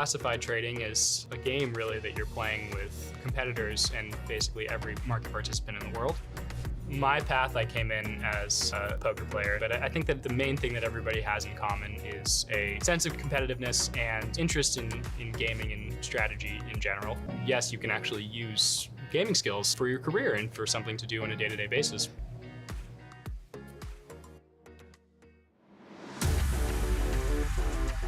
classified trading is a game really that you're playing with competitors and basically every market participant in the world. My path, I came in as a poker player, but I think that the main thing that everybody has in common is a sense of competitiveness and interest in gaming and strategy in general. Yes, you can actually use gaming skills for your career and for something to do on a day-to-day basis.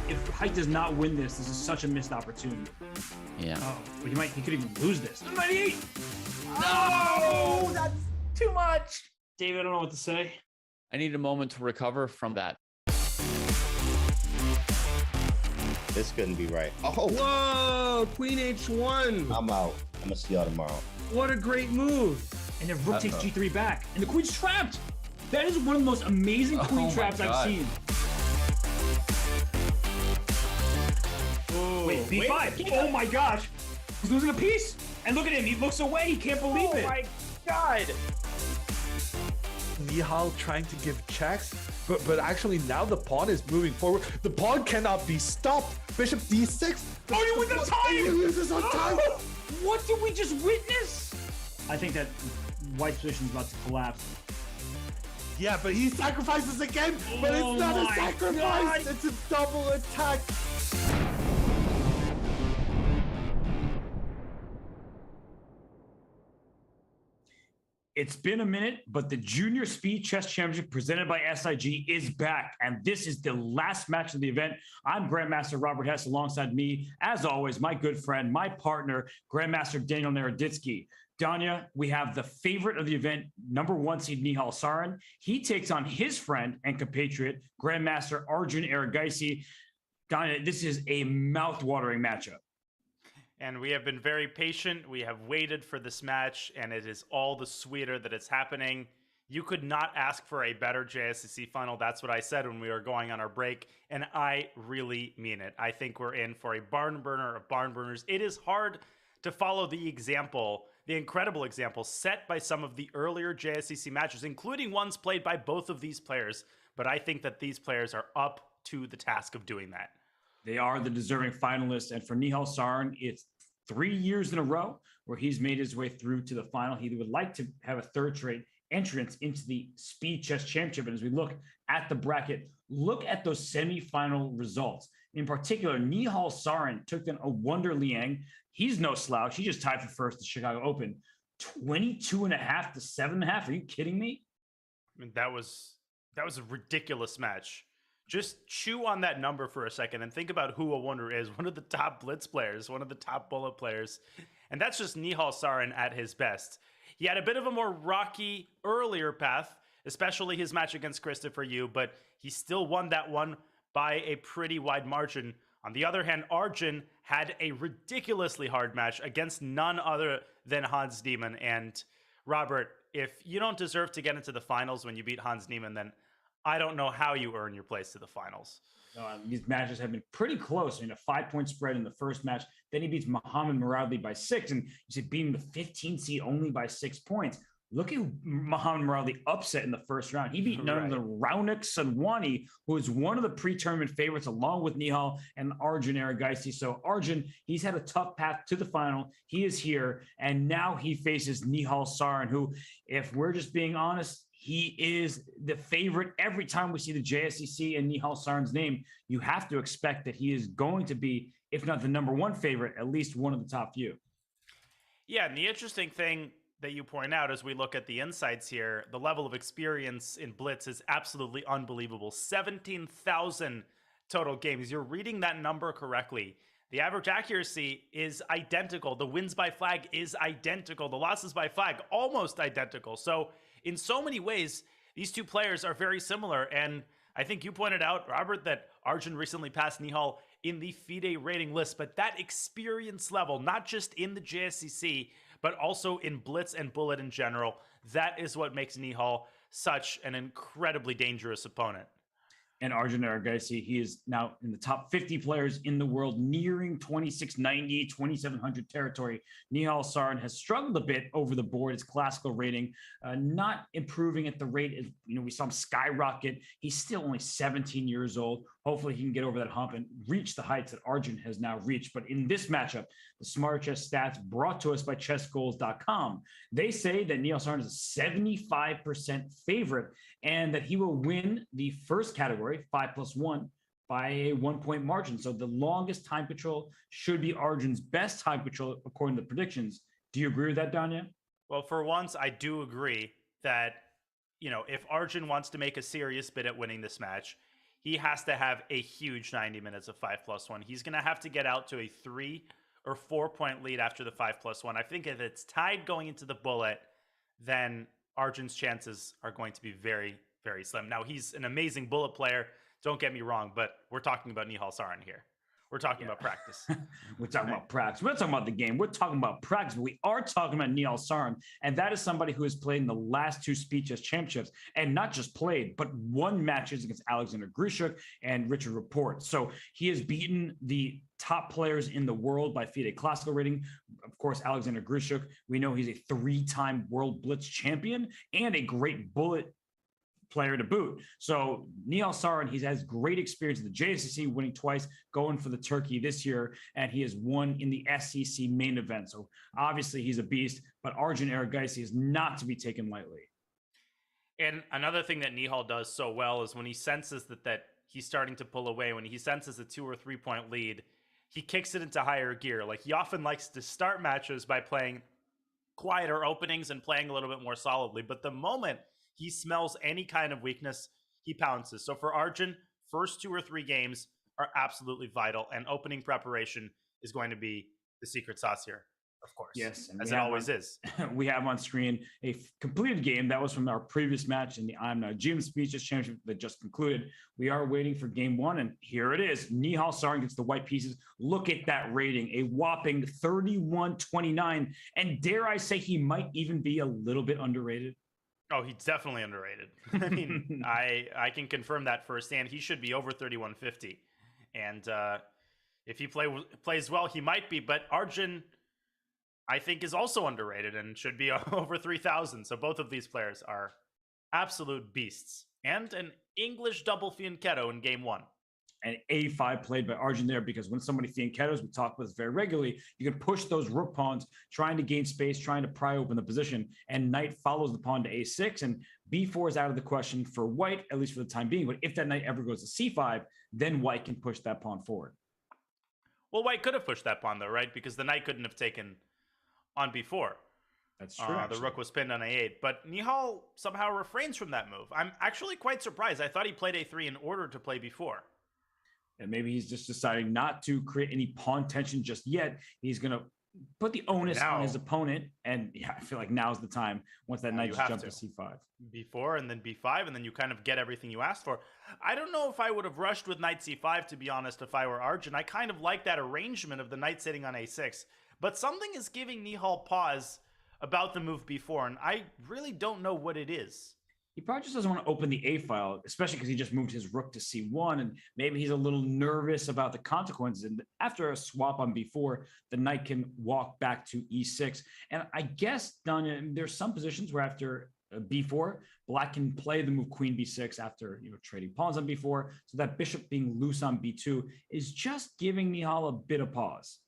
If Height does not win this is such a missed opportunity. Yeah. Oh, but he could even lose this. 98! No, that's too much. David, I don't know what to say. I need a moment to recover from that. This couldn't be right. Oh, Whoa, Queen H1. I'm out. I'm gonna see y'all tomorrow. What a great move. And then Rook takes G3 back. And the Queen's trapped. That is one of the most amazing Queen traps I've seen. Oh, Wait, B5. Oh my gosh. He's losing a piece. And look at him. He looks away. He can't believe it. Oh my God. Nihal trying to give checks, but actually now the pawn is moving forward. The pawn cannot be stopped. Bishop D6. Oh, you win the time! He loses on time. What did we just witness? I think that White's position is about to collapse. Yeah, but he sacrifices again, but it's not a sacrifice. God. It's a double attack. It's been a minute, but the Junior Speed Chess Championship presented by SIG is back, and this is the last match of the event. I'm Grandmaster Robert Hess, alongside me, as always, my good friend, my partner, Grandmaster Daniel Naroditsky. Danya, we have the favorite of the event, #1 seed Nihal Sarin. He takes on his friend and compatriot, Grandmaster Arjun Erigaisi. Danya, this is a mouth-watering matchup. And we have been very patient. We have waited for this match, and it is all the sweeter that it's happening. You could not ask for a better JSCC final. That's what I said when we were going on our break, and I really mean it. I think we're in for a barn burner of barn burners. It is hard to follow the example, the incredible example set by some of the earlier JSCC matches, including ones played by both of these players. But I think that these players are up to the task of doing that. They are the deserving finalists. And for Nihal Sarin, it's 3 years in a row where he's made his way through to the final. He would like to have a third straight entrance into the Speed Chess Championship. And as we look at the bracket, look at those semifinal results. In particular, Nihal Sarin took down a Wonder Liang. He's no slouch. He just tied for first at the Chicago Open. 22.5 to 7.5. Are you kidding me? I mean, that was a ridiculous match. Just chew on that number for a second and think about who a Wonder is. One of the top Blitz players, one of the top Bullet players. And that's just Nihal Sarin at his best. He had a bit of a more rocky earlier path, especially his match against Christopher Yu, but he still won that one by a pretty wide margin. On the other hand, Arjun had a ridiculously hard match against none other than Hans Niemann. And Robert, if you don't deserve to get into the finals when you beat Hans Niemann, then I don't know how you earn your place to the finals. These matches have been pretty close. I mean, a 5-point spread in the first match. Then he beats Mohamed Muradli by 6. And you said beating the 15 seed only by 6 points. Look at Mohamed Muradli upset in the first round. He beat none other than Raunik Sadwani, who is one of the pre-tournament favorites, along with Nihal and Arjun Erigaisi. So Arjun, he's had a tough path to the final. He is here. And now he faces Nihal Sarin, who, if we're just being honest, he is the favorite. Every time we see the JSCC and Nihal Sarin's name, you have to expect that he is going to be, if not the #1 favorite, at least one of the top few. Yeah, and the interesting thing that you point out as we look at the insights here, the level of experience in Blitz is absolutely unbelievable. 17,000 total games. You're reading that number correctly. The average accuracy is identical. The wins by flag is identical. The losses by flag, almost identical. So in so many ways, these two players are very similar. And I think you pointed out, Robert, that Arjun recently passed Nihal in the FIDE rating list. But that experience level, not just in the JSCC, but also in Blitz and Bullet in general, that is what makes Nihal such an incredibly dangerous opponent. And Arjun Erigaisi, he is now in the top 50 players in the world, nearing 2690, 2700 territory. Nihal Sarin has struggled a bit over the board. His classical rating not improving at the rate as we saw him skyrocket. He's still only 17 years old. Hopefully he can get over that hump and reach the heights that Arjun has now reached. But in this matchup, the Smart Chess stats brought to us by chessgoals.com, they say that Nihal Sarin is a 75% favorite and that he will win the first category, 5+1, by a 1-point margin. So the longest time control should be Arjun's best time control according to the predictions. Do you agree with that, Danya? Well, for once, I do agree that, if Arjun wants to make a serious bid at winning this match, he has to have a huge 90 minutes of 5+1. He's going to have to get out to a 3 or 4 point lead after the 5+1. I think if it's tied going into the bullet, then Arjun's chances are going to be very, very slim. Now, he's an amazing bullet player. Don't get me wrong, but we're talking about Nihal Sarin here. We're talking about practice. We're talking about practice. We're not talking about the game. We're talking about practice. But we are talking about Nihal Sarin, and that is somebody who has played in the last 2 Speed Chess Championships, and not just played, but won matches against Alexander Grishuk and Richard Rapport. So he has beaten the top players in the world by FIDE classical rating. Of course, Alexander Grishuk, we know he's a 3-time World Blitz champion and a great bullet player to boot. So Nihal Sarin, he has great experience in the JSCC, winning twice, going for the turkey this year, and he has won in the SCC main event. So obviously he's a beast, but Arjun Erigaisi is not to be taken lightly. And another thing that Nihal does so well is when he senses that he's starting to pull away, when he senses a 2 or 3 point lead, he kicks it into higher gear. Like, he often likes to start matches by playing quieter openings and playing a little bit more solidly. But the moment he smells any kind of weakness, he pounces. So for Arjun, first 2 or 3 games are absolutely vital, and opening preparation is going to be the secret sauce here, of course. Yes, as it always is. We have on screen a completed game that was from our previous match in the I'm Now Jim Speed Chess Championship that just concluded. We are waiting for game 1, and here it is. Nihal Sarin gets the white pieces. Look at that rating, a whopping 31-29, and dare I say he might even be a little bit underrated. Oh, he's definitely underrated. I mean, I can confirm that firsthand. He should be over 3150. And if he plays well, he might be. But Arjun, I think, is also underrated and should be over 3000. So both of these players are absolute beasts. And an English double fianchetto in game 1. And A5 played by Arjun there, because when somebody fianchettos, we talk about this very regularly, you can push those rook pawns, trying to gain space, trying to pry open the position, and knight follows the pawn to A6, and B4 is out of the question for white, at least for the time being. But if that knight ever goes to C5, then white can push that pawn forward. Well, white could have pushed that pawn, though, right? Because the knight couldn't have taken on B4. That's true. The rook was pinned on A8, but Nihal somehow refrains from that move. I'm actually quite surprised. I thought he played A3 in order to play B4. And maybe he's just deciding not to create any pawn tension just yet. He's going to put the onus on his opponent. And yeah, I feel like now's the time, once that knight just jumped to C5. B4 and then B5, and then you kind of get everything you asked for. I don't know if I would have rushed with knight C5, to be honest, if I were Arjun. I kind of like that arrangement of the knight sitting on A6. But something is giving Nihal pause about the move B4, and I really don't know what it is. He probably just doesn't want to open the A file, especially because he just moved his rook to C1, and maybe he's a little nervous about the consequences. And after a swap on B4, the knight can walk back to E6. And I guess, Danya, there's some positions where after B4, black can play the move Queen B6 after trading pawns on B4. So that bishop being loose on B2 is just giving Nihal a bit of pause.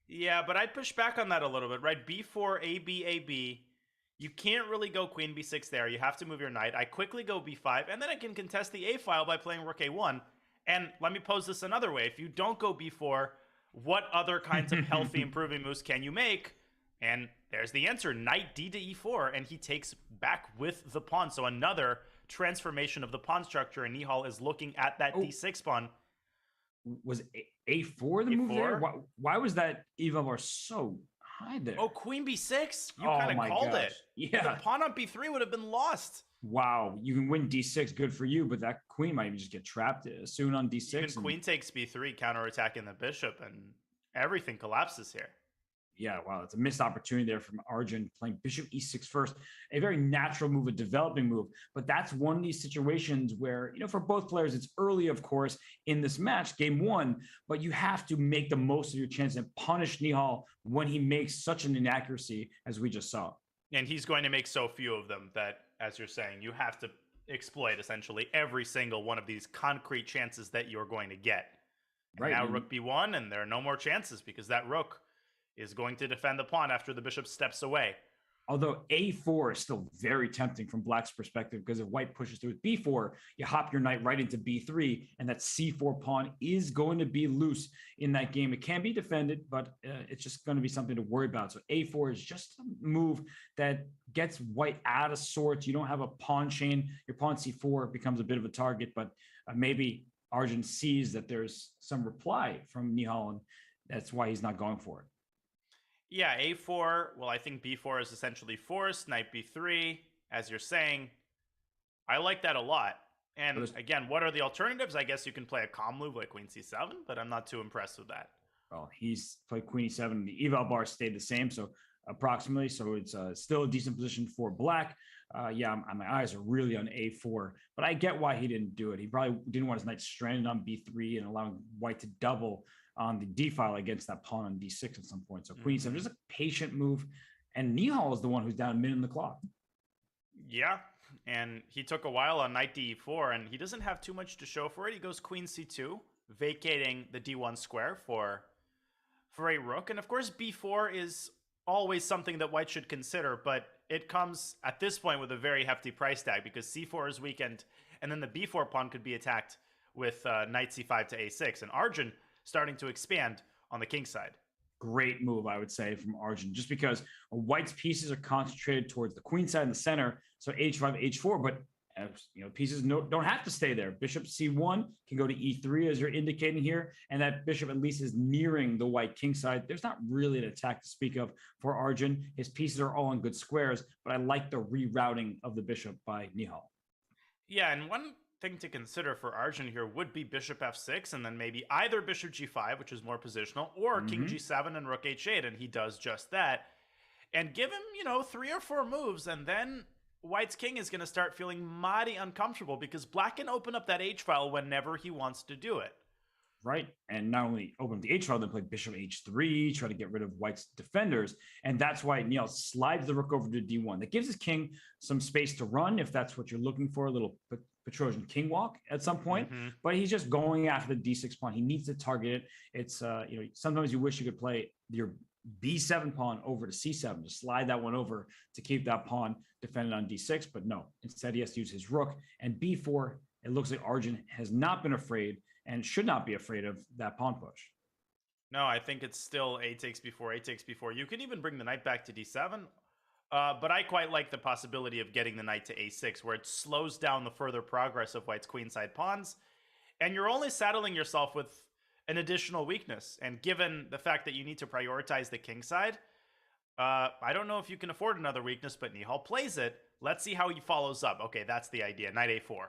Yeah, but I'd push back on that a little bit, right? B4, AB, AB. You can't really go Queen B6 there. You have to move your knight. I quickly go B5, and then I can contest the A file by playing Rook A1. And let me pose this another way. If you don't go B4, what other kinds of healthy improving moves can you make? And there's the answer, knight D to E4, and he takes back with the pawn. So another transformation of the pawn structure, and Nihal is looking at that D6 pawn. Was A4 the move there? Why was that Eva bar so high there? Oh, Queen B6? You kind of called it. Yeah. The pawn on B3 would have been lost. Wow. You can win D6, good for you, but that queen might even just get trapped soon on D6. Even queen takes B3, counterattacking the bishop, and everything collapses here. Yeah, wow, it's a missed opportunity there from Arjun playing bishop e6 first. A very natural move, a developing move. But that's one of these situations where, for both players, it's early, of course, in this match, game one, but you have to make the most of your chance and punish Nihal when he makes such an inaccuracy as we just saw. And he's going to make so few of them that, as you're saying, you have to exploit essentially every single one of these concrete chances that you're going to get. And Right. now rook b1, and there are no more chances because that rook is going to defend the pawn after the bishop steps away. Although a4 is still very tempting from Black's perspective, because if White pushes through with b4, you hop your knight right into b3, and that c4 pawn is going to be loose in that game. It can be defended, but it's just going to be something to worry about. So a4 is just a move that gets White out of sorts. You don't have a pawn chain. Your pawn c4 becomes a bit of a target, but maybe Arjun sees that there's some reply from Nihal, and that's why he's not going for it. Yeah, a4, well, I think b4 is essentially forced, knight b3, as you're saying. I like that a lot. And again, what are the alternatives? I guess you can play a calm move like queen c7, but I'm not too impressed with that. Well, he's played queen e7. The eval bar stayed the same, so approximately. So it's still a decent position for Black. Yeah, my eyes are really on a4, but I get why he didn't do it. He probably didn't want his knight stranded on b3 and allowing White to double on the d file against that pawn on d6 at some point. So queen e7, just a patient move. And Nihal is the one who's down a minute on the clock. Yeah, and he took a while on knight d4, and he doesn't have too much to show for it. He goes queen c2, vacating the d1 square for a rook. And of course, b4 is always something that White should consider, but it comes at this point with a very hefty price tag because c4 is weakened, and then the b4 pawn could be attacked with knight c5 to a6. And Arjun starting to expand on the king side. Great move, I would say, from Arjun, just because White's pieces are concentrated towards the queen side in the center. So h5, h4, but pieces don't have to stay there. Bishop c1 can go to e3, as you're indicating here, and that bishop at least is nearing the White king side. There's not really an attack to speak of for Arjun. His pieces are all in good squares, but I like the rerouting of the bishop by Nihal. Yeah, and one thing to consider for Arjun here would be bishop f6, and then maybe either bishop g5, which is more positional, or king g7 and rook h8, and he does just that. And give him, 3 or 4 moves, and then White's king is going to start feeling mighty uncomfortable because Black can open up that h-file whenever he wants to do it. Right, and not only open up the h-file, then play bishop h3, try to get rid of White's defenders, and that's why Nihal slides the rook over to d1. That gives his king some space to run, if that's what you're looking for, a little Petrosian king walk at some point, but he's just going after the d6 pawn. He needs to target it. It's, sometimes you wish you could play your b7 pawn over to c7, just slide that one over to keep that pawn defended on d6, but no, instead he has to use his rook, and b4, it looks like Arjun has not been afraid and should not be afraid of that pawn push. No, I think it's still a takes b4, a takes b4. You can even bring the knight back to d7, but I quite like the possibility of getting the knight to a6, where it slows down the further progress of White's queenside pawns, and you're only saddling yourself with an additional weakness. And given the fact that you need to prioritize the king side, I don't know if you can afford another weakness, but Nihal plays it. Let's see how he follows up. Okay, that's the idea. Knight a4.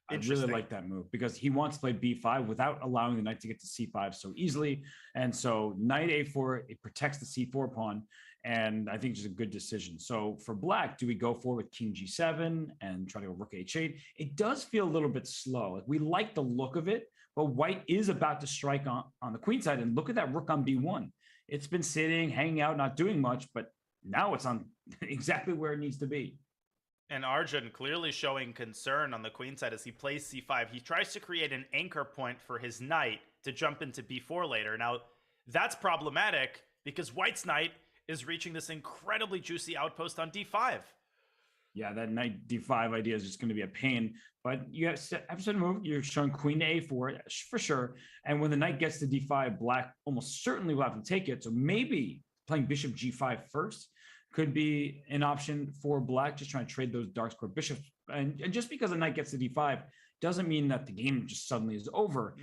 I really like that move because he wants to play b5 without allowing the knight to get to c5 so easily. And so knight a4, it protects the c4 pawn. And I think it's a good decision. So for Black, do we go forward with king g7 and try to go rook h8? It does feel a little bit slow. Like, we like the look of it, but White is about to strike on the queen side. And look at that rook on b1. It's been sitting, hanging out, not doing much, but now it's on exactly where it needs to be. And Arjun clearly showing concern on the queen side as he plays c5. He tries to create an anchor point for his knight to jump into b4 later. Now, that's problematic because White's knight is reaching this incredibly juicy outpost on d5. Yeah, that knight d5 idea is just going to be a pain. But you have to move. You're showing queen to a4 for sure. And when the knight gets to d5, Black almost certainly will have to take it. So maybe playing bishop g5 first could be an option for Black, just trying to trade those dark square bishops. And just because the knight gets to d5 doesn't mean that the game just suddenly is over.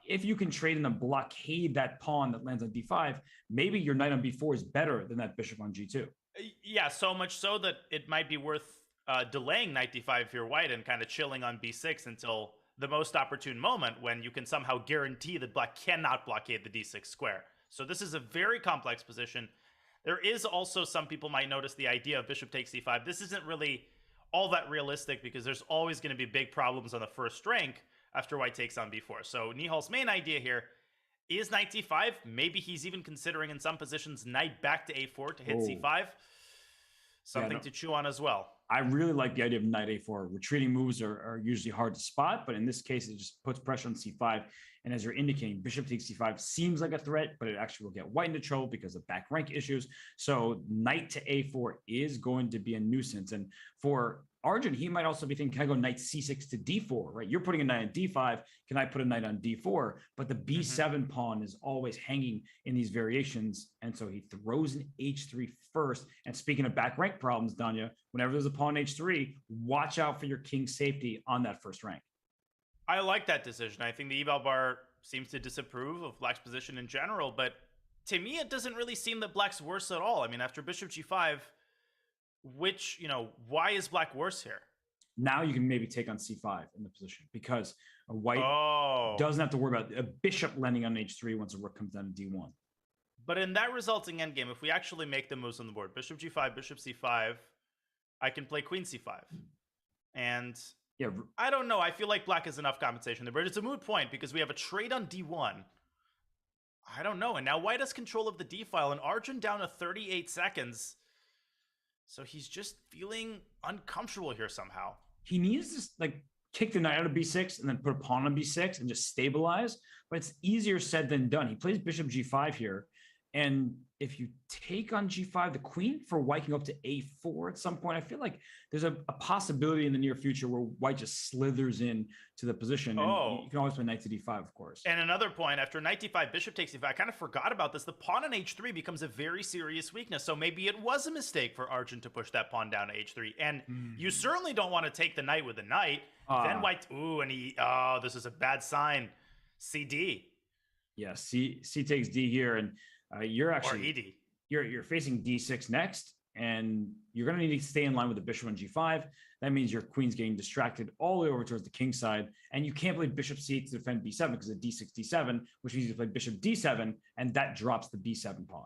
If you can trade and then blockade that pawn that lands on d5, maybe your knight on b4 is better than that bishop on g2. Yeah, so much so that it might be worth delaying knight d5 if you're White and kind of chilling on b6 until the most opportune moment when you can somehow guarantee that Black cannot blockade the d6 square. So this is a very complex position. There is also, some people might notice, the idea of bishop takes c5. This isn't really all that realistic because there's always going to be big problems on the first rank after white takes on b4. So Nihal's main idea here is knight c5. Maybe he's even considering in some positions knight back to a4 to hit c5. Something to chew on as well. I really like the idea of knight a4. Retreating moves are usually hard to spot, but in this case, it just puts pressure on c5. And as you're indicating, bishop takes c5 seems like a threat, but it actually will get white into trouble because of back rank issues. So knight to a4 is going to be a nuisance. And for Arjun, he might also be thinking, can I go knight c6 to d4, right? You're putting a knight on d5. Can I put a knight on d4? But the b7 pawn is always hanging in these variations. And so he throws an h3 first. And speaking of back rank problems, Danya, whenever there's a pawn h3, watch out for your king's safety on that first rank. I like that decision. I think the eval bar seems to disapprove of black's position in general, but to me, it doesn't really seem that black's worse at all. I mean, after bishop g5, which, why is black worse here? Now you can maybe take on c5 in the position because a white doesn't have to worry about a bishop landing on h3 once a rook comes down to d1. But in that resulting endgame, if we actually make the moves on the board, bishop g5, bishop c5, I can play queen c5. And yeah, I don't know. I feel like black has enough compensation there, but it's a moot point because we have a trade on d1. I don't know. And now white has control of the d file, and Arjun down to 38 seconds. So he's just feeling uncomfortable here somehow. He needs to kick the knight out of b6 and then put a pawn on b6 and just stabilize. But it's easier said than done. He plays bishop g5 here. And if you take on g5, the queen for white can go up to a4 at some point. I feel like there's a possibility in the near future where white just slithers in to the position. And you can always play knight to d5, of course. And another point, after knight d5, bishop takes d5, I kind of forgot about this. The pawn on h3 becomes a very serious weakness. So maybe it was a mistake for Arjun to push that pawn down to h3. And you certainly don't want to take the knight with the knight. Then white, and this is a bad sign. CD. Yeah, C takes D here. And you're actually, or ED. You're facing d6 next, and you're going to need to stay in line with the bishop on g5. That means your queen's getting distracted all the way over towards the king side, and you can't play bishop c8 to defend b7 because of d6, d7, which means you play bishop d7, and that drops the b7 pawn.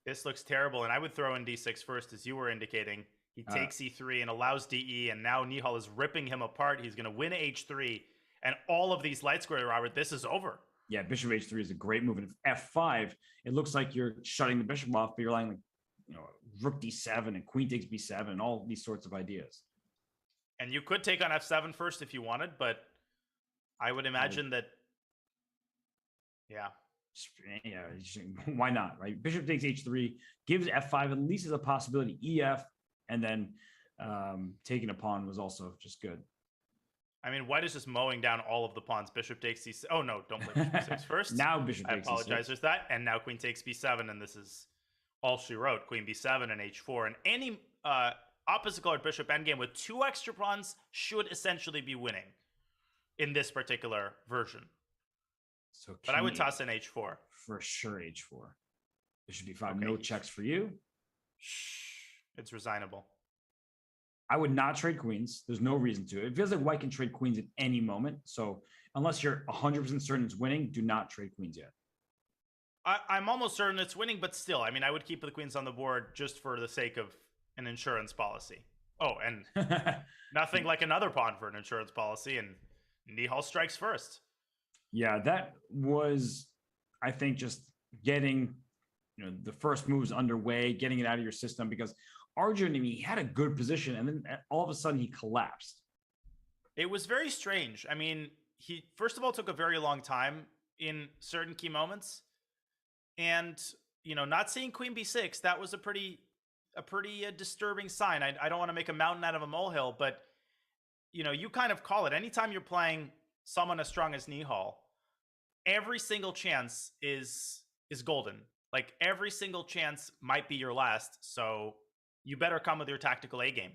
This looks terrible, and I would throw in d6 first, as you were indicating. He takes e3 and allows de, and now Nihal is ripping him apart. He's going to win h3, and all of these light square, Robert, this is over. Yeah, bishop h3 is a great move. And f5, it looks like you're shutting the bishop off, but you're lying rook d7 and queen takes b7 and all these sorts of ideas. And you could take on f7 first if you wanted, but I would imagine that, yeah, why not, right? Bishop takes h3, gives f5 at least as a possibility, ef, and then taking a pawn was also just good. I mean, white is just mowing down all of the pawns. Bishop takes c6. Oh, no, don't play bishop c6 first. Now bishop takes I apologize, there's that. And now queen takes b7, and this is all she wrote. Queen b7 and h4. And any opposite colored bishop endgame with 2 extra pawns should essentially be winning in this particular version. So but I would toss in h4. For sure, h4. Bishop b5, no checks for you. It's resignable. I would not trade queens. There's no reason to. It feels like white can trade queens at any moment. So unless you're 100% certain it's winning, do not trade queens yet. I'm almost certain it's winning, but still, I mean, I would keep the queens on the board just for the sake of an insurance policy. Oh, and nothing like another pawn for an insurance policy, and Nihal strikes first. Yeah, that was, I think, just getting the first moves underway, getting it out of your system, because Arjun, he had a good position, and then all of a sudden he collapsed. It was very strange. I mean, he first of all took a very long time in certain key moments, and not seeing queen b6, that was a pretty disturbing sign. I don't want to make a mountain out of a molehill, but you kind of call it. Anytime you're playing someone as strong as Nihal, every single chance is golden. Like every single chance might be your last. So you better come with your tactical A game.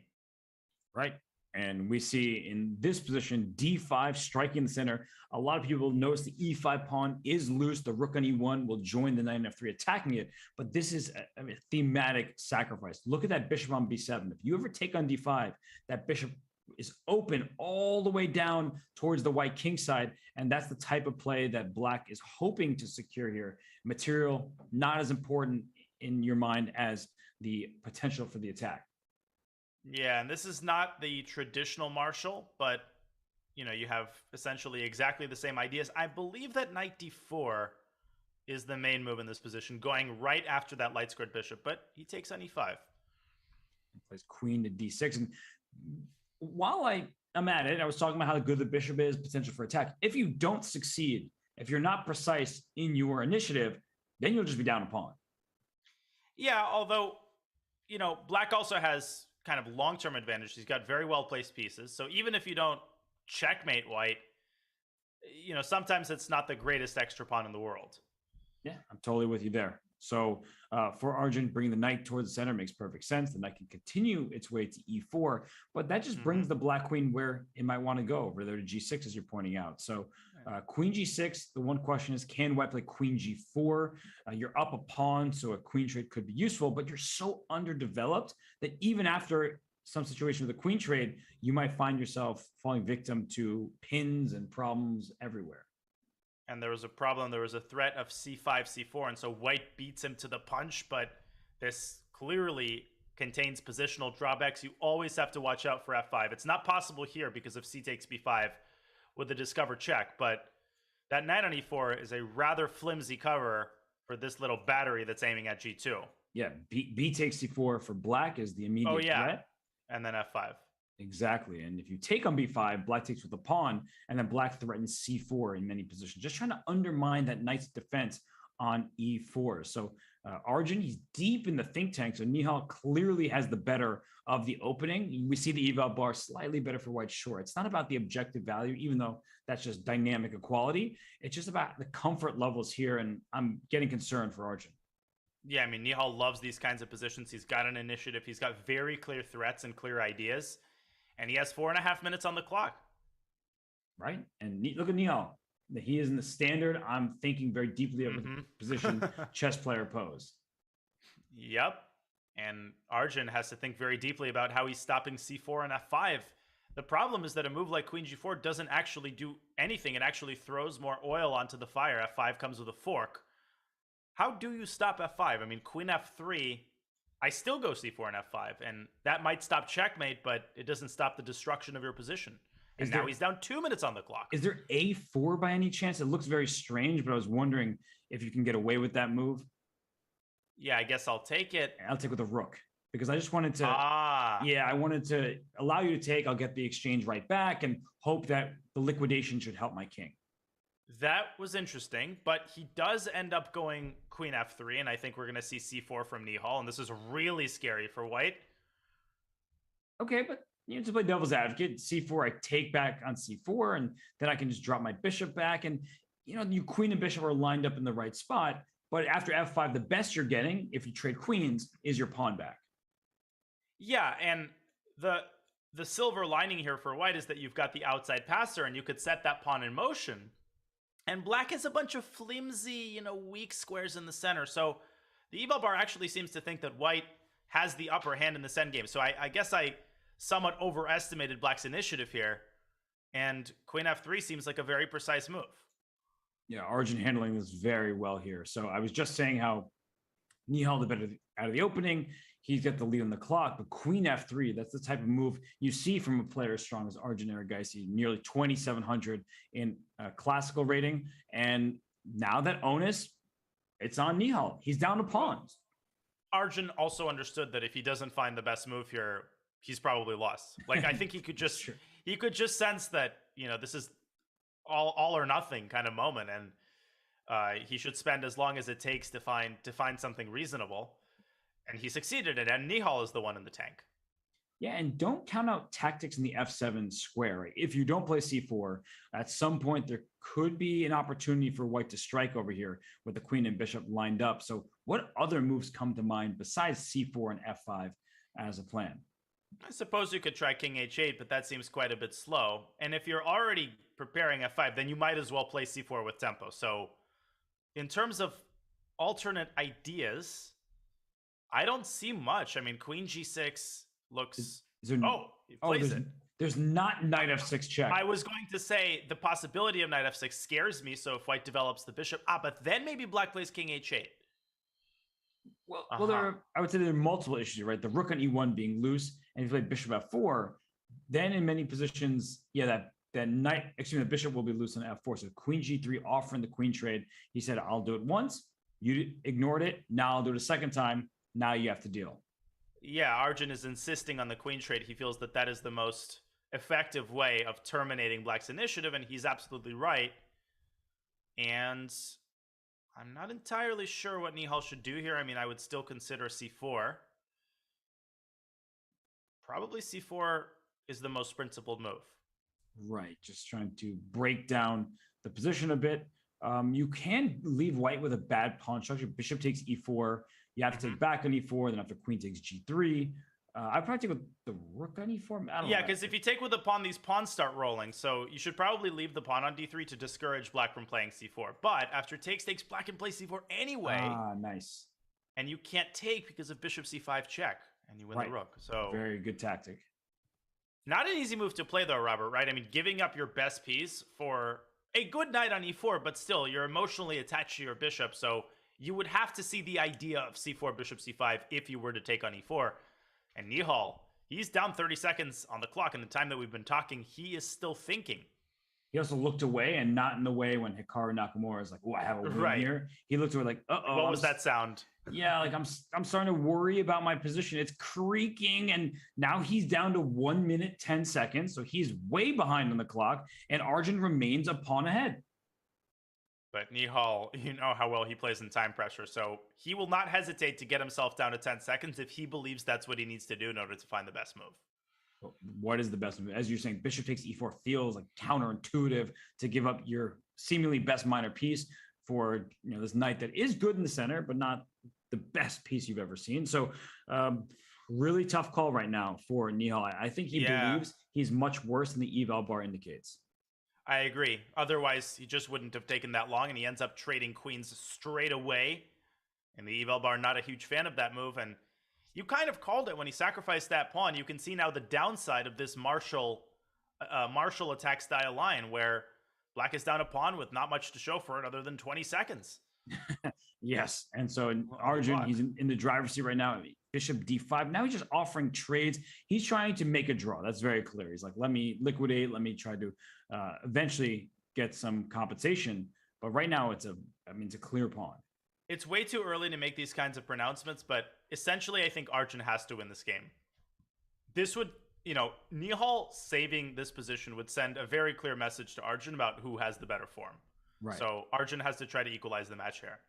Right. And we see in this position, d5 striking the center. A lot of people notice the e5 pawn is loose. The rook on e1 will join the knight on f3 attacking it. But this is a thematic sacrifice. Look at that bishop on b7. If you ever take on d5, that bishop is open all the way down towards the white king side. And that's the type of play that black is hoping to secure here. Material, not as important in your mind as the potential for the attack. Yeah, and this is not the traditional marshal, but you have essentially exactly the same ideas. I believe that knight d4 is the main move in this position, going right after that light squared bishop, but he takes on e5. He plays queen to d6. And while I'm at it, I was talking about how good the bishop is, potential for attack. If you don't succeed, if you're not precise in your initiative, then you'll just be down a pawn. Yeah, although, black also has kind of long-term advantage. He's got very well-placed pieces. So even if you don't checkmate white, sometimes it's not the greatest extra pawn in the world. Yeah, I'm totally with you there. So for Arjun, bringing the knight towards the center makes perfect sense. The knight can continue its way to e4, but that just brings the black queen where it might want to go, over there to g6, as you're pointing out. So queen g6, the one question is, can white play queen g4? You're up a pawn, so a queen trade could be useful, but you're so underdeveloped that even after some situation with a queen trade, you might find yourself falling victim to pins and problems everywhere. And there was a problem. There was a threat of c5, c4, and so white beats him to the punch, but this clearly contains positional drawbacks. You always have to watch out for f5. It's not possible here because of c takes b5 with a discovered check, but that knight on e4 is a rather flimsy cover for this little battery that's aiming at g2. Yeah, b takes c4 for black is the immediate threat. And then f5. Exactly. And if you take on b5, black takes with the pawn, and then black threatens c4 in many positions, just trying to undermine that knight's defense on e4. So Arjun, he's deep in the think tank. So Nihal clearly has the better of the opening. We see the eval bar slightly better for white short. It's not about the objective value, even though that's just dynamic equality. It's just about the comfort levels here. And I'm getting concerned for Arjun. Yeah, I mean, Nihal loves these kinds of positions. He's got an initiative. He's got very clear threats and clear ideas. And he has 4.5 minutes on the clock. Right. And look at Nihal. He is in the standard, I'm thinking very deeply of the position chess player pose. Yep. And Arjun has to think very deeply about how he's stopping c4 and f5. The problem is that a move like queen g4 doesn't actually do anything. It actually throws more oil onto the fire. f5 comes with a fork. How do you stop f5? I mean, queen f3... I still go c4 and f5, and that might stop checkmate, but it doesn't stop the destruction of your position. And now he's down 2 minutes on the clock. Is there a4 by any chance? It looks very strange, but I was wondering if you can get away with that move. Yeah, I guess I'll take it. I'll take with a rook, because I just wanted to, yeah, I wanted to allow you to take. I'll get the exchange right back and hope that the liquidation should help my king. That was interesting, but he does end up going queen f3, and I think we're going to see c4 from Nihal, and this is really scary for white. Okay, but to play devil's advocate, c4, I take back on c4, and then I can just drop my bishop back, and you queen and bishop are lined up in the right spot, but after f5, the best you're getting, if you trade queens, is your pawn back. Yeah, and the silver lining here for white is that you've got the outside passer, and you could set that pawn in motion. And black has a bunch of flimsy, weak squares in the center. So the eval bar actually seems to think that white has the upper hand in this endgame. So I guess I somewhat overestimated black's initiative here. And queen f3 seems like a very precise move. Yeah, Arjun handling this very well here. So I was just saying how Nihal the better out of the opening. He's got the lead on the clock, but queen f3, that's the type of move you see from a player as strong as Arjun Erigaisi, nearly 2,700 in classical rating. And now that onus, it's on Nihal. He's down to pawns. Arjun also understood that if he doesn't find the best move here, he's probably lost. Like, I think he could just he could just sense that, this is all or nothing kind of moment, and he should spend as long as it takes to find something reasonable. And he succeeded it, and Nihal is the one in the tank. Yeah, and don't count out tactics in the f7 square. Right? If you don't play c4, at some point there could be an opportunity for white to strike over here with the queen and bishop lined up. So what other moves come to mind besides c4 and f5 as a plan? I suppose you could try king h8, but that seems quite a bit slow. And if you're already preparing f5, then you might as well play c4 with tempo. So in terms of alternate ideas, I don't see much. I mean, queen g6 looks... he plays it. There's not knight f6 check. I was going to say the possibility of knight f6 scares me. So if white develops the bishop, but then maybe black plays king h8. Well, I would say there are multiple issues, right? The rook on e1 being loose, and if you play bishop f4, then in many positions, that the bishop will be loose on f4. So queen g3 offering the queen trade. He said, I'll do it once. You ignored it. Now I'll do it a second time. Now you have to deal. Yeah, Arjun is insisting on the queen trade. He feels that that is the most effective way of terminating black's initiative, and he's absolutely right. And I'm not entirely sure what Nihal should do here. I mean, I would still consider c4. Probably c4 is the most principled move. Right, just trying to break down the position a bit. You can leave white with a bad pawn structure. Bishop takes e4. You have to take back on e4. Then after queen takes g3. I'd probably take with the rook on e4. I don't know. Because if you take with the pawn, these pawns start rolling. So you should probably leave the pawn on d3 to discourage black from playing c4. But after takes, black can play c4 anyway. Nice. And you can't take because of bishop c5 check. And you win the rook. So very good tactic. Not an easy move to play though, Robert, right? I mean, giving up your best piece for a good knight on e4, but still, you're emotionally attached to your bishop. So you would have to see the idea of c4, bishop c5 if you were to take on e4. And Nihal, he's down 30 seconds on the clock. In the time that we've been talking, he is still thinking. He also looked away, and not in the way when Hikaru Nakamura is like, "Oh, I have a win here." He looked away like, "Uh-oh." What was that sound? Yeah, like I'm starting to worry about my position. It's creaking, and now he's down to 1 minute 10 seconds, so he's way behind on the clock, and Arjun remains a pawn ahead. But Nihal, you know how well he plays in time pressure, so he will not hesitate to get himself down to 10 seconds if he believes that's what he needs to do in order to find the best move. What is the best move? As you're saying, bishop takes e4 feels like counterintuitive to give up your seemingly best minor piece for this knight that is good in the center, but not the best piece you've ever seen. So really tough call right now for Nihal. I think he believes he's much worse than the eval bar indicates. I agree. Otherwise, he just wouldn't have taken that long, and he ends up trading queens straight away. And the eval bar, not a huge fan of that move. And you kind of called it when he sacrificed that pawn. You can see now the downside of this Marshall attack style line, where black is down a pawn with not much to show for it other than 20 seconds. Yes. And so Arjun, he's in the driver's seat right now. Bishop d5. Now he's just offering trades. He's trying to make a draw. That's very clear. He's like, let me liquidate. Let me try to eventually get some compensation. But right now it's a clear pawn. It's way too early to make these kinds of pronouncements, but essentially I think Arjun has to win this game. This would, Nihal saving this position would send a very clear message to Arjun about who has the better form. Right. So Arjun has to try to equalize the match here.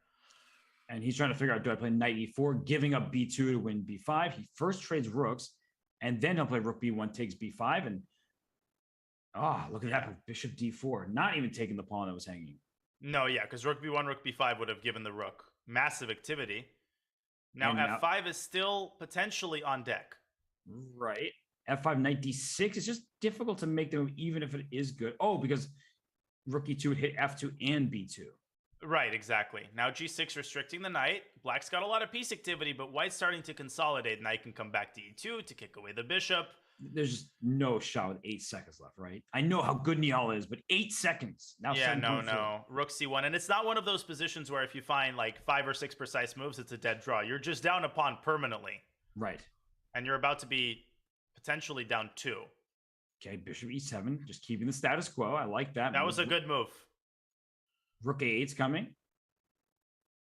And he's trying to figure out, do I play knight e4, giving up b2 to win b5? He first trades rooks, and then he'll play rook b1 takes b5. And look at that with bishop d4, not even taking the pawn that was hanging. No, because rook b1, rook b5 would have given the rook massive activity. Now And f5 is still potentially on deck. Right. f5, knight d6. It's just difficult to make the move, even if it is good. Oh, because rook e2 hit f2 and b2. Right, exactly. Now g6 restricting the knight. Black's got a lot of piece activity, but white's starting to consolidate. Knight can come back to e2 to kick away the bishop. There's just no shot with 8 seconds left, right? I know how good Nihal is, but 8 seconds. Now no. Rook c1. And it's not one of those positions where if you find like 5 or 6 precise moves, it's a dead draw. You're just down a pawn permanently. Right. And you're about to be potentially down 2. Okay, bishop e7, just keeping the status quo. I like that. That was a good move. Rook a8's coming.